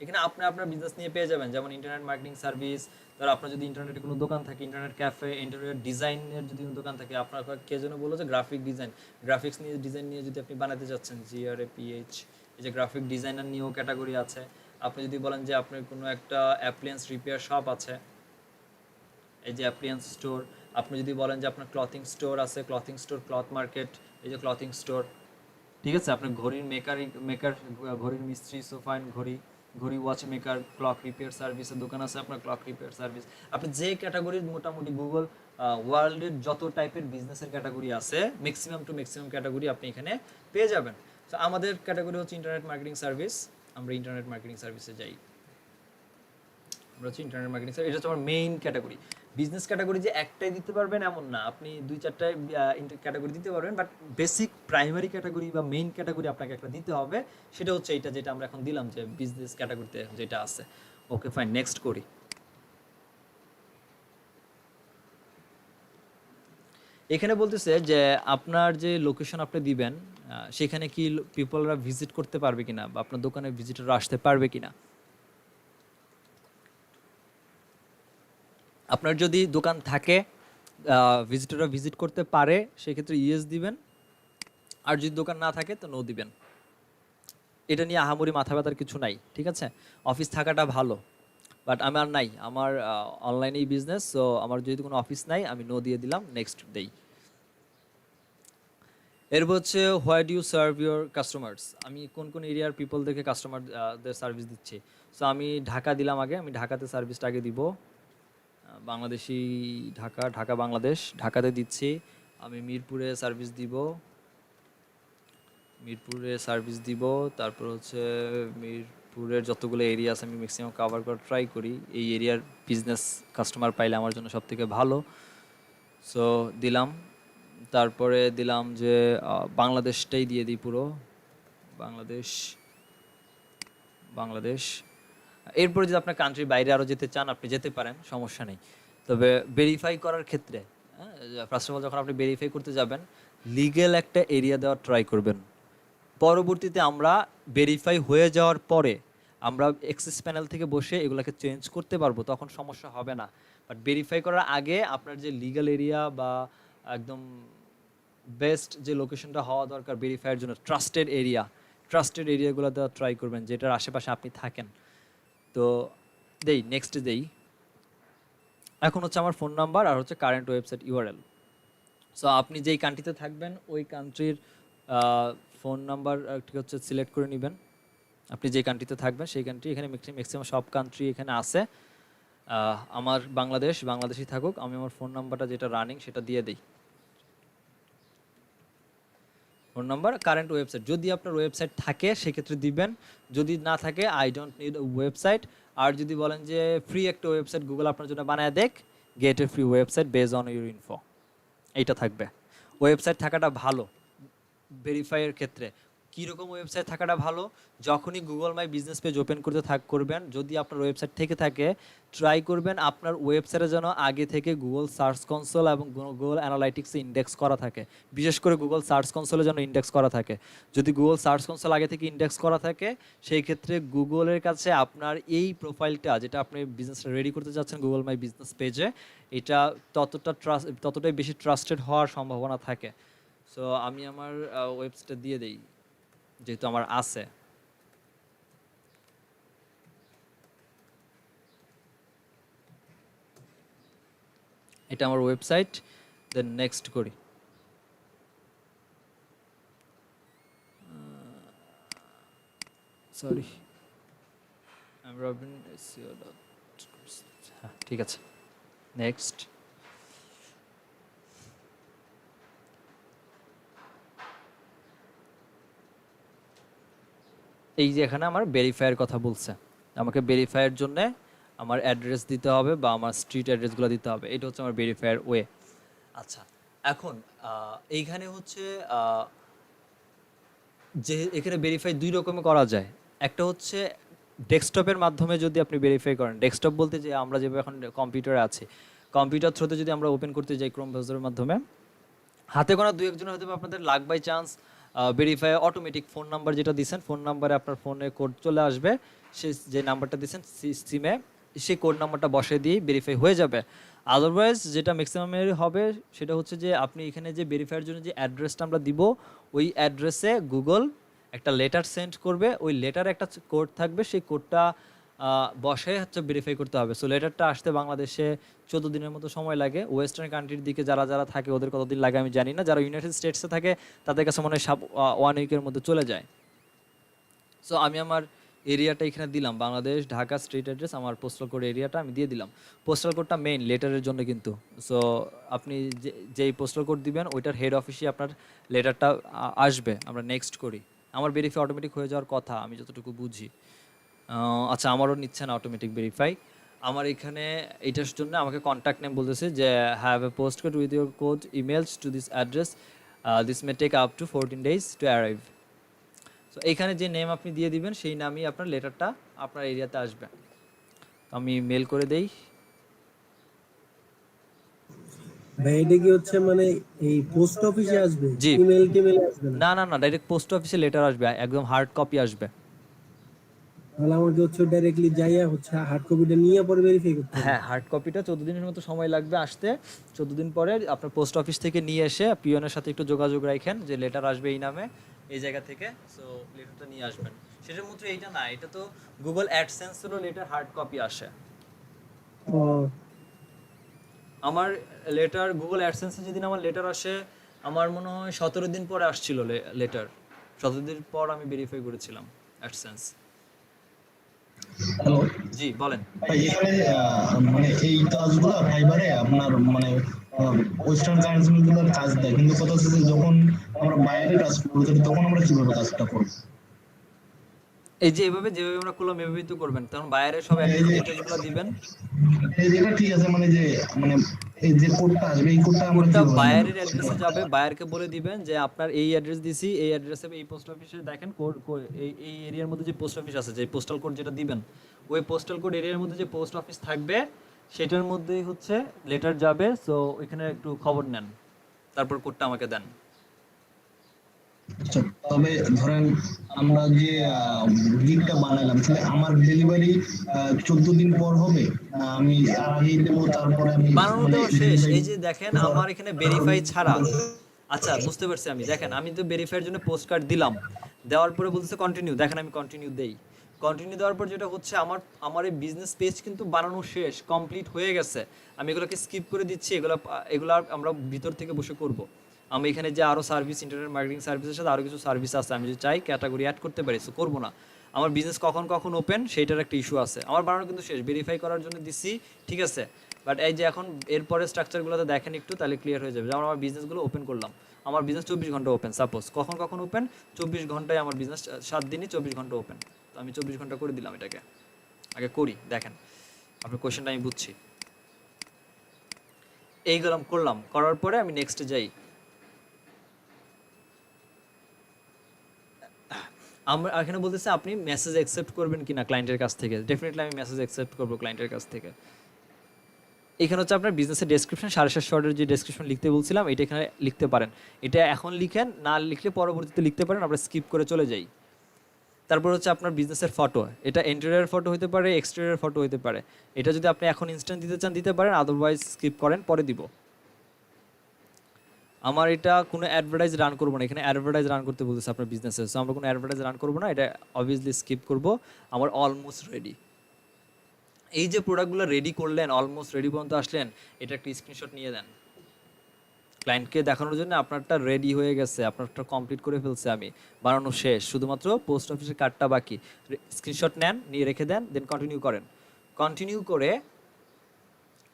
এখানে আপনি আপনার বিজনেস নিয়ে পেয়ে যাবেন, যেমন ইন্টারনেট মার্কেটিং সার্ভিস। ধর আপনার যদি ইন্টারনেটে কোনো দোকান থাকে, ইন্টারনেট ক্যাফে, ইন্টারনেট ডিজাইনের যদি কোনো দোকান থাকে, আপনার কে যেন বলো যে গ্রাফিক ডিজাইন, গ্রাফিক্স নিয়ে ডিজাইন নিয়ে যদি আপনি বানাতে যাচ্ছেন, GRAPH, এই যে গ্রাফিক ডিজাইনার নিয়েও ক্যাটাগরি আছে। আপনি যদি বলেন যে আপনার কোনো একটা অ্যাপ্লিয়েন্স রিপেয়ার শপ আছে, এই যে অ্যাপ্লিয়েন্স স্টোর। আপনি যদি বলেন যে আপনার ক্লথিং স্টোর আছে, ক্লথিং স্টোর, ক্লথ মার্কেট, এই যে ক্লথিং স্টোর, ঠিক আছে। আপনার ঘড়ির মেকার, ঘড়ির মিস্ত্রি, সোফা অ্যান্ড ঘড়ি ওয়াচ মেকার, ক্লক রিপেয়ার সার্ভিসের দোকান আছে আপনার, ক্লক রিপেয়ার সার্ভিস। আপনি যে ক্যাটাগরির মোটামুটি গুগল ওয়ার্ল্ডের যত টাইপের বিজনেসের ক্যাটাগরি আছে, ম্যাক্সিমাম টু ম্যাক্সিমাম ক্যাটাগরি আপনি এখানে পেয়ে যাবেন। তো আমাদের ক্যাটাগরি হচ্ছে ইন্টারনেট মার্কেটিং সার্ভিস। আমরা ইন্টারনেট মার্কেটিং সার্ভিসে যাই। আমরা হচ্ছে ইন্টারনেট মার্কেটিং সার্ভিস, এটা হচ্ছে আমার মেইন ক্যাটাগরি। বিজনেস ক্যাটাগরি যে একটাই দিতে পারবেন এমন না, আপনি 2-4টায় ক্যাটাগরি দিতে পারবেন, বাট বেসিক প্রাইমারি ক্যাটাগরি বা মেইন ক্যাটাগরি আপনাকে একটা দিতে হবে, সেটা হচ্ছে এইটা যেটা আমরা এখন দিলাম যে বিজনেস ক্যাটাগরিতে যেটা আছে। ওকে ফাইন, নেক্সট করি। এখানে বলতেছে যে আপনার যে লোকেশন আপনি দিবেন সেখানে কি পিপলরা ভিজিট করতে পারবে কিনা বা আপনার দোকানে ভিজিটররা আসতে পারবে কিনা। আপনার যদি দোকান থাকে, ভিজিটররা ভিজিট করতে পারে, সেক্ষেত্রে ইয়েস দিবেন, আর যদি দোকান না থাকে তো নো দিবেন। এটা নিয়ে আহামরি মাথা ব্যথার কিছু নাই, ঠিক আছে। অফিস থাকাটা ভালো, বাট আমার নাই, আমার অনলাইনেই বিজনেস, সো আমার যদি কোনো অফিস নাই আমি নো দিয়ে দিলাম, নেক্সট দেই। এরপর হচ্ছে why do you serve your customers, আমি কোন কোন এরিয়ার পিপলদেরকে কাস্টমারদের সার্ভিস দিচ্ছি। সো আমি ঢাকা দিলাম আগে, আমি ঢাকাতে সার্ভিসটা আগে দিব। বাংলাদেশি ঢাকা, ঢাকা বাংলাদেশ, ঢাকাতে দিচ্ছি। আমি মিরপুরে সার্ভিস দিব, মিরপুরে সার্ভিস দিব। তারপর হচ্ছে মিরপুরের যতগুলো এরিয়া আছে আমি ম্যাক্সিমাম কভার করার ট্রাই করি, এই এরিয়ার বিজনেস কাস্টমার পাইলে আমার জন্য সবথেকে ভালো। সো দিলাম, তারপরে দিলাম যে বাংলাদেশটাই দিয়ে দিই পুরো, বাংলাদেশ, বাংলাদেশ। এরপরে যদি আপনার কান্ট্রির বাইরে আরও যেতে চান আপনি যেতে পারেন, সমস্যা নেই। তবে ভেরিফাই করার ক্ষেত্রে ফার্স্ট অফ অল যখন আপনি ভেরিফাই করতে যাবেন, লিগ্যাল একটা এরিয়া দেওয়ার ট্রাই করবেন। পরবর্তীতে আমরা ভেরিফাই হয়ে যাওয়ার পরে আমরা এক্সেস প্যানেল থেকে বসে এগুলোকে চেঞ্জ করতে পারবো, তখন সমস্যা হবে না। বাট ভেরিফাই করার আগে আপনার যে লিগ্যাল এরিয়া বা একদম বেস্ট যে লোকেশনটা হওয়া দরকার ভেরিফাইয়ের জন্য, ট্রাস্টেড এরিয়াগুলো দেওয়া ট্রাই করবেন যেটার আশেপাশে আপনি থাকেন। তো দেই, নেক্সট দেই। এখন হচ্ছে আমার ফোন নাম্বার আর হচ্ছে কারেন্ট ওয়েবসাইট ইউআরএল। সো আপনি যেই কান্ট্রিতে থাকবেন ওই কান্ট্রির ফোন নাম্বার ঠিক হচ্ছে সিলেক্ট করে নেবেন। আপনি যে কান্ট্রিতে থাকবেন সেই কান্ট্রি, এখানে ম্যাক্সিমাম সব কান্ট্রি এখানে আছে। আমার বাংলাদেশই থাকুক, আমি আমার ফোন নাম্বারটা যেটা রানিং সেটা দিয়ে দিই। ফোন নাম্বার, কারেন্ট ওয়েবসাইট, যদি আপনার ওয়েবসাইট থাকে সেক্ষেত্রে দিবেন, যদি না থাকে আই ডোন্ট নিড ওয়েবসাইট। আর যদি বলেন যে ফ্রি একটা ওয়েবসাইট গুগল আপনার জন্য বানায় দেখ, get a free website base on your info, এইটা থাকবে। ওয়েবসাইট থাকাটা ভালো ভেরিফাইয়ের ক্ষেত্রে। কীরকম ওয়েবসাইট থাকাটা ভালো, যখনই Google my business page open করতে করবেন, যদি আপনার ওয়েবসাইট থেকে থাকে ট্রাই করবেন আপনার ওয়েবসাইটে যেন আগে থেকে গুগল সার্চ কনসোল এবং গুগল অ্যানালাইটিক্সে ইন্ডেক্স করা থাকে। বিশেষ করে গুগল সার্চ কনসোলে যেন ইন্ডেক্স করা থাকে। যদি গুগল সার্চ কনসোল আগে থেকে ইন্ডেক্স করা থাকে সেই ক্ষেত্রে গুগলের কাছে আপনার এই প্রোফাইলটা যেটা আপনি বিজনেসটা রেডি করতে যাচ্ছেন গুগল মাই বিজনেস পেজে, এটা ততটাই বেশি ট্রাস্টেড হওয়ার সম্ভাবনা থাকে। সো আমি আমার ওয়েবসাইটটা দিয়ে দিই যেহেতু আমার আছে। এটা আমার ওয়েবসাইট, দেন নেক্সট করি। সরি, আমি রবিন এসইও ডট, হ্যাঁ ঠিক আছে, নেক্সট। এই যে এখানে আমার ভেরিফাইয়ের কথা বলছে, আমাকে ভেরিফাইয়ের জন্য আমার অ্যাড্রেস দিতে হবে বা আমার স্ট্রিট অ্যাড্রেসগুলো দিতে হবে, এটা হচ্ছে আমার ভেরিফাইয়ের ওয়ে। আচ্ছা, এখন এইখানে হচ্ছে যে এখানে ভেরিফাই দুই রকমে করা যায়। একটা হচ্ছে ডেস্কটপের মাধ্যমে যদি আপনি ভেরিফাই করেন, ডেস্কটপ বলতে যে আমরা যেভাবে এখন কম্পিউটারে আছি, কম্পিউটার থ্রুতে যদি আমরা ওপেন করতে যাই ক্রোম ব্রাউজারের মাধ্যমে, হাতে গোনা দু একজন হয়তো আপনাদের luck by chance verify automatic phone number যেটা দিচ্ছেন, ফোন নাম্বারে আপনার ফোনে কোড চলে আসবে, সে যে নাম্বারটা দিচ্ছেন সিমে সেই কোড নাম্বারটা বসে দিয়ে ভেরিফাই হয়ে যাবে। আদারওয়াইজ যেটা ম্যাক্সিমামের হবে সেটা হচ্ছে যে আপনি এখানে যে ভেরিফাইয়ের জন্য যে অ্যাড্রেসটা আমরা দিব ওই অ্যাড্রেসে গুগল একটা লেটার সেন্ড করবে, ওই লেটারে একটা কোড থাকবে, সেই কোডটা বসে হচ্ছে ভেরিফাই করতে হবে। সো লেটারটা আসতে বাংলাদেশে 14 দিনের মতো সময় লাগে। ওয়েস্টার্ন কান্ট্রির দিকে যারা যারা থাকে ওদের কতদিন লাগে আমি জানি না, যারা ইউনাইটেড স্টেটসে থাকে তাদের কাছে মনে হয় 1 উইকের মধ্যে চলে যায়। সো আমি আমার এরিয়াটা এখানে দিলাম, বাংলাদেশ ঢাকা স্ট্রিট অ্যাড্রেস, আমার পোস্টাল কোড এরিয়াটা আমি দিয়ে দিলাম। পোস্টাল কোডটা মেইন লেটারের জন্য কিন্তু। সো আপনি যেই পোস্টাল কোড দিবেন ওইটার হেড অফিসে আপনার লেটারটা আসবে। আমরা নেক্সট করি। আমার ভেরিফাই অটোমেটিক হয়ে যাওয়ার কথা আমি যতটুকু বুঝি। আচ্ছা, আমারও নিচ্ছে না অটোমেটিক ভেরিফাই। আমার এখানে এটার জন্য আমাকে কন্ট্যাক্ট নেম বলতেছে যে have a post code with your code emails to this address, this may take up to 14 days to arrive. So এইখানে যে নেম আপনি দিয়ে দিবেন সেই নামই আপনার লেটারটা আপনার এরিয়াতে আসবে। আমি মেল করে দেই। ভাই এটা কি হচ্ছে মানে এই পোস্ট অফিসে আসবে, জি। ইমেল টিমেল আসবে না? না না না, ডাইরেক্ট পোস্ট অফিসে লেটার আসবে, একদম হার্ড কপি আসবে। তাহলে আমাকে হচ্ছে ডাইরেক্টলি যাইয়া হচ্ছে হার্ড কপিটা নিয়ে পরে ভেরিফাই করতে হবে। হ্যাঁ, হার্ড কপিটা 14 দিনের মতো সময় লাগবে আসতে। 14 দিন পরে আপনার পোস্ট অফিস থেকে নিয়ে এসে পিয়নের সাথে একটু যোগাযোগ রাখেন যে লেটার আসবে এই নামে এই জায়গা থেকে, সো লেটারটা নিয়ে আসবেন। সেটার মধ্যে এইটা না, এটা তো গুগল অ্যাডসেন্সেরও লেটার হার্ড কপি আসে। ও আমার লেটার গুগল অ্যাডসেন্সে যেদিন আমার লেটার আসে আমার মনে হয় 17 দিন পরে আসছিল লেটার। 17 দিন পর আমি ভেরিফাই করেছিলাম অ্যাডসেন্স। হ্যালো জি বলেন। ভাই, এখানে মানে এই কাজগুলো ফাইবারে আপনার মানে ওয়েস্টার্ন কান্ট্রি গুলোর কাজ দেয়, কিন্তু কথা হচ্ছে যে যখন আমরা বাইরে কাজ করবো তখন আমরা কিভাবে কাজটা করবো? এই যে এভাবে যেভাবে আমরা করলাম এভাবেই তো করবেন, তখন বাইরের সব এই অ্যাড্রেস যে ডিটেলসগুলো দিবেন। এই যেটা ঠিক আছে, মানে যে মানে এই যে কোডটা আসবে এই কোডটা আমরা কোডটা কিভাবে বায়ারের অ্যাড্রেসে যাবে, বায়ারকে বলে দিবেন যে আপনার এই অ্যাড্রেস দিছি, এই অ্যাড্রেসে এই পোস্ট অফিসে দেখেন এই এরিয়ার মধ্যে যে পোস্ট অফিস আছে, যে পোস্টাল কোড যেটা দিবেন ওই পোস্টাল কোড এরিয়ার মধ্যে যে পোস্ট অফিস থাকবে সেটার মধ্যেই হচ্ছে লেটার যাবে। সো ওইখানে একটু খবর নেন, তারপর কোডটা আমাকে দেন। আচ্ছা, তবে ধরেন আমরা যে গিগটা বানালাম তাহলে আমার ডেলিভারি 14 দিন পর হবে, না আমি তার আগেই দেবো তারপরে আমি বানানো মানে দেওয়া শেষ। delivery- এই যে দেখেন আমার এখানে ভেরিফাই ছাড়া, আচ্ছা বুঝতে পারছি আমি, দেখেন আমি তো ভেরিফাইয়ের জন্য পোস্ট কার্ড দিলাম, দেওয়ার পরে বলতেছে কন্টিনিউ, দেখেন আমি কন্টিনিউ দেই। কন্টিনিউ দেওয়ার পর যেটা হচ্ছে আমার এই বিজনেস পেজ কিন্তু বানানো শেষ, কমপ্লিট হয়ে গেছে। আমি এগুলোকে স্কিপ করে দিচ্ছি, এগুলো আমরা ভিতর থেকে বসে করব। আমি এখানে যে আরও সার্ভিস, ইন্টারনেট মার্কেটিং সার্ভিসের সাথে আরও কিছু সার্ভিস আছে, আমি যদি চাই ক্যাটাগরি অ্যাড করতে পারি, সো করবো না। আমার বিজনেস কখন কখন ওপেন সেইটার একটা ইস্যু আছে। আমার বানানো কিন্তু শেষ, ভেরিফাই করার জন্য দিচ্ছি, ঠিক আছে। বাট এই যে এখন এরপরে স্ট্রাকচারগুলোতে দেখেন একটু, তাহলে ক্লিয়ার হয়ে যাবে। যেমন আমার বিজনেসগুলো ওপেন করলাম, আমার বিজনেস 24 ঘন্টা ওপেন, সাপোজ কখন কখন ওপেন 24 ঘন্টায় আমার বিজনেস, 7 দিনই 24 ঘন্টা ওপেন। তো আমি 24 ঘন্টা করে দিলাম এটাকে, আগে করি দেখেন। আপনার কোয়েশ্চেনটা আমি বুঝছি, এইগুলো করলাম, করার পরে আমি নেক্সটে যাই। আমরা এখানে বলতেছে আপনি মেসেজ অ্যাকসেপ্ট করবেন কিনা ক্লায়েন্টের কাছ থেকে। ডেফিনেটলি আমি মেসেজ অ্যাকসেপ্ট করবো ক্লায়েন্টের কাছ থেকে। এখানে হচ্ছে আপনার বিজনেসের ডেসক্রিপশন, 750 ওয়ার্ডের যে ডেসক্রিপশন লিখতে বলছিলাম এটা এখানে লিখতে পারেন। এটা এখন লিখেন, না লিখলে পরবর্তীতে লিখতে পারেন, আমরা স্কিপ করে চলে যাই। তারপর হচ্ছে আপনার বিজনেসের ফটো, এটা ইন্টেরিয়র ফটো হতে পারে, এক্সটেরিয়র ফটো হতে পারে। এটা যদি আপনি এখন ইনস্ট্যান্ট দিতে চান দিতে পারেন, আদারওয়াইজ স্কিপ করেন, পরে দিব। আমার এটা কোনো অ্যাডভার্টাইজ রান করবো না, এখানে অ্যাডভার্টাইজ রান করতে বলতেছে আপনার বিজনেসে, সো আমরা কোনো অ্যাডভার্টাইজ রান করবো না, এটা অবভিয়াসলি স্কিপ করবো। আমার অলমোস্ট রেডি। এই যে প্রোডাক্টগুলো রেডি করলেন, অলমোস্ট রেডি পর্যন্ত আসলেন, এটা একটা স্ক্রিনশট নিয়ে দেন ক্লায়েন্টকে দেখানোর জন্য আপনারটা রেডি হয়ে গেছে, আপনারটা কমপ্লিট করে ফেলছে আমি, বানানো শেষ, শুধুমাত্র পোস্ট অফিসের কার্ডটা বাকি। স্ক্রিনশট নেন, নিয়ে রেখে দেন, দেন কন্টিনিউ করেন। কন্টিনিউ করে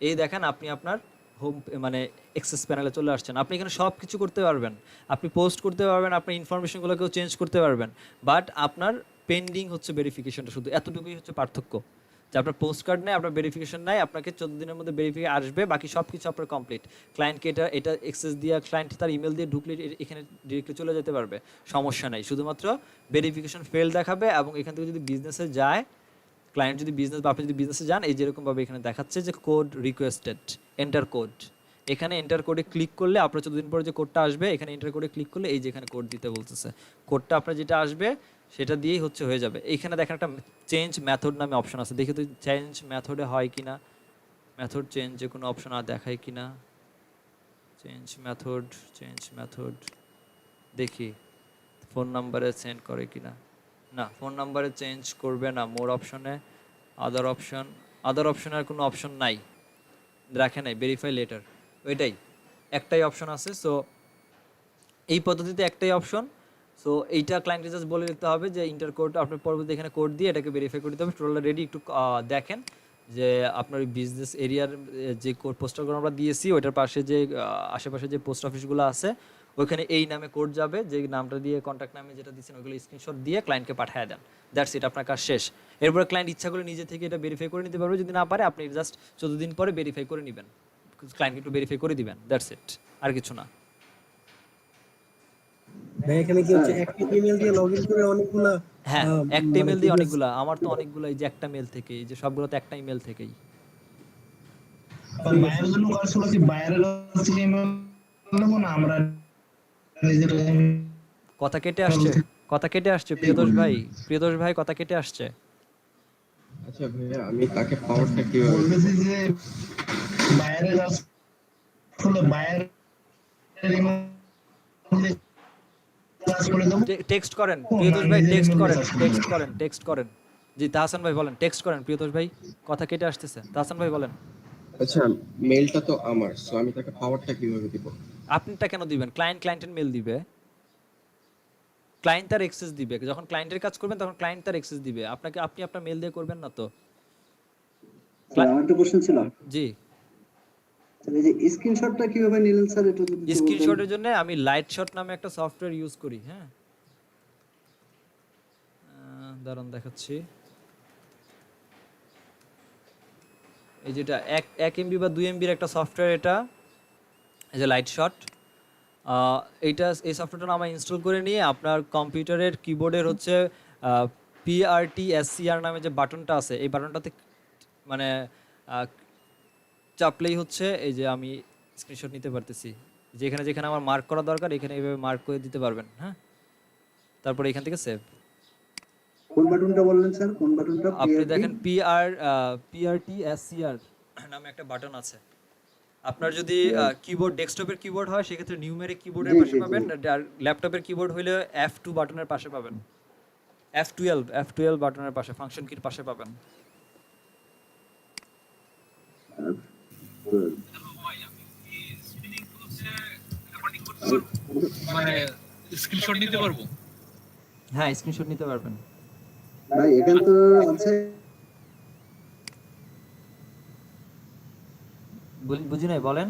এই দেখেন আপনি আপনার হোম মানে এক্সেস প্যানেলে চলে আসছেন। আপনি এখানে সব কিছু করতে পারবেন, আপনি পোস্ট করতে পারবেন, আপনার ইনফরমেশনগুলোকেও চেঞ্জ করতে পারবেন। বাট আপনার পেন্ডিং হচ্ছে ভেরিফিকেশনটা, শুধু এতটুকুই হচ্ছে পার্থক্য, যে আপনার পোস্ট কার্ড নেই, আপনার ভেরিফিকেশন নাই, আপনাকে 14 দিনের মধ্যে ভেরিফাই আসবে, বাকি সব কিছু আপনার কমপ্লিট। ক্লায়েন্টকে এটা এক্সেস দিয়ে, ক্লায়েন্ট তার ইমেল দিয়ে ঢুকলে এখানে ডিরেক্টলি চলে যেতে পারবে, সমস্যা নেই। শুধুমাত্র ভেরিফিকেশন ফেল দেখাবে, এবং এখান থেকে যদি বিজনেসে যায়, ক্লায়েন্ট যদি বিজনেস বা আপনি যদি বিজনেসে যান, এই যেরকমভাবে এখানে দেখাচ্ছে যে কোড রিকোয়েস্টেড, এন্টার কোড। এখানে এন্টার কোডে ক্লিক করলে আপনার 14 দিন পরে যে কোডটা আসবে, এখানে এন্টার কোডে ক্লিক করলে এই যে এখানে কোড দিতে বলতেছে, কোডটা আপনার যেটা আসবে সেটা দিয়েই হচ্ছে হয়ে যাবে। এইখানে দেখেন একটা চেঞ্জ মেথড নামে অপশন আছে, দেখি তো চেঞ্জ মেথডে হয় কিনা, মেথড চেঞ্জ যে কোনো অপশন আর দেখায় কিনা। চেঞ্জ মেথড দেখি ফোন নাম্বারে সেন্ড করে কিনা। না, ফোন নাম্বারে চেঞ্জ করবে না। মোর অপশনে আদার অপশনে আর কোনো অপশন নাই, রাখে নাই, ভেরিফাই লেটার, ওইটাই একটাই অপশন আছে। সো এই পদ্ধতিতে একটাই অপশন। সো এইটা ক্লায়েন্টকে জাস্ট বলে দিতে হবে যে ইন্টার কোড, আপনার পরবর্তী এখানে কোড দিয়ে এটাকে ভেরিফাই করে দিতে হবে। টোটালটা রেডি। একটু দেখেন যে আপনার বিজনেস এরিয়ার যে কোড পোস্টারগুলো আমরা দিয়েছি ওইটার পাশে যে আশেপাশে যে পোস্ট অফিসগুলো আছে ওইখানে এই নামে কোড যাবে, যে নামটা দিয়ে কন্ট্যাক্ট নামে যেটা দিচ্ছেন ওইগুলো স্ক্রিনশট দিয়ে ক্লায়েন্টকে পাঠিয়ে দেন। দ্যাটস ইট, আপনার কাজ শেষ। এরপরে ক্লায়েন্ট ইচ্ছা করে নিজে থেকে এটা ভেরিফাই করে নিতে পারবে, যদি না পারে আপনি জাস্ট 14 দিন পরে ভেরিফাই করে নেবেন, ক্লায়েন্টকে একটু ভেরিফাই করে দিবেন, দ্যাটস ইট, আর কিছু না। ভাই এখানে কি হচ্ছে একটা ইমেল দিয়ে লগইন করে অনেকগুলা হ্যাঁ, একটা মানে ইমেল দিয়ে videos- অনেকগুলা, আমার তো অনেকগুলা, এই যে একটা মেল থেকে, এই যে সবগুলো তো একটা ইমেল থেকেই। আর বায়ারের জন্য কাজগুলো কি বায়ারের কাছ থেকে email নেবো না আমরা নিজেরা কথা কেটে আসছে, কথা কেটে আসছে প্রিয়তোষ ভাই, প্রিয়তোষ ভাই কথা কেটে আসছে। আচ্ছা ভাইয়া, আমি তাকে পাওয়ারটা কিভাবে বলতেছি যে বায়ারের কাজগুলো বায়ারের email দিয়ে কাজ করে দেবো? টেক্সট করেন ও, প্রিয়তোষ না, ভাই, নিজের টেক্সট email করেন, দিয়ে কাজ টেক্সট করবো। করেন, টেক্সট করেন। জি তাহসান ভাই বলেন, টেক্সট করেন প্রিয়তোষ ভাই, কথা কেটে আসতেছে, তাহসান ভাই বলেন। আচ্ছা, মেলটা তো আমার, সো আমি তাকে পাওয়ারটা কিভাবে দিব? আপনিটা কেন দিবেন? ক্লায়েন্টের মেল দিবে, ক্লায়েন্ট তার অ্যাক্সেস দিবে, যখন ক্লায়েন্টের কাজ করবেন তখন ক্লায়েন্ট তার অ্যাক্সেস দিবে আপনাকে, আপনি আপনার মেল দিয়ে করবেন না তো। আমার একটা কোশ্চেন ছিল, জি, এই যে স্ক্রিনশটটা কিভাবে নিলেন স্যার, এটা যদি একটু বলতেন। স্ক্রিনশটের জন্য আমি লাইট শট নামে একটা সফটওয়্যার ইউজ করি। হ্যাঁ, দাঁড়ান দেখাচ্ছি। এই যেটা 1 MB বা 2 MB একটা সফটওয়্যার, এটা এই যে লাইট শট, এইটা, এই সফটওয়্যারটা আমরা ইনস্টল করে নিয়ে আপনার কম্পিউটারের কিবোর্ডের হচ্ছে PRTSCR নামে যে বাটনটা আছে, এই বাটনটাতে মানে চাপলেই হচ্ছে এই যে আমি স্ক্রিনশট নিতে পারতেছি, যেখানে যেখানে আমার মার্ক করা দরকার এখানে এইভাবে মার্ক করে দিতে পারবেন। হ্যাঁ, তারপরে এখান থেকে সেভ। কোন বাটনটা বললেন স্যার, কোন বাটনটা? আপনি দেখেন PRTSCR নামে একটা বাটন আছে। আপনার যদি কিবোর্ড ডেস্কটপের কিবোর্ড হয় সেক্ষেত্রে নিউমেরিক কিবোর্ডের জি, পাশে জি, জি। পাবেন, আর ল্যাপটপের কিবোর্ড হইলে F2 বাটনের পাশে পাবেন, F12 বাটনের পাশে, ফাংশন কির পাশে পাবেন। মানে স্ক্রিনশট নিতে পারবো? হ্যাঁ, স্ক্রিনশট নিতে পারবেন। ভাই এখান তো আছে, বুঝি নাই, বলেন।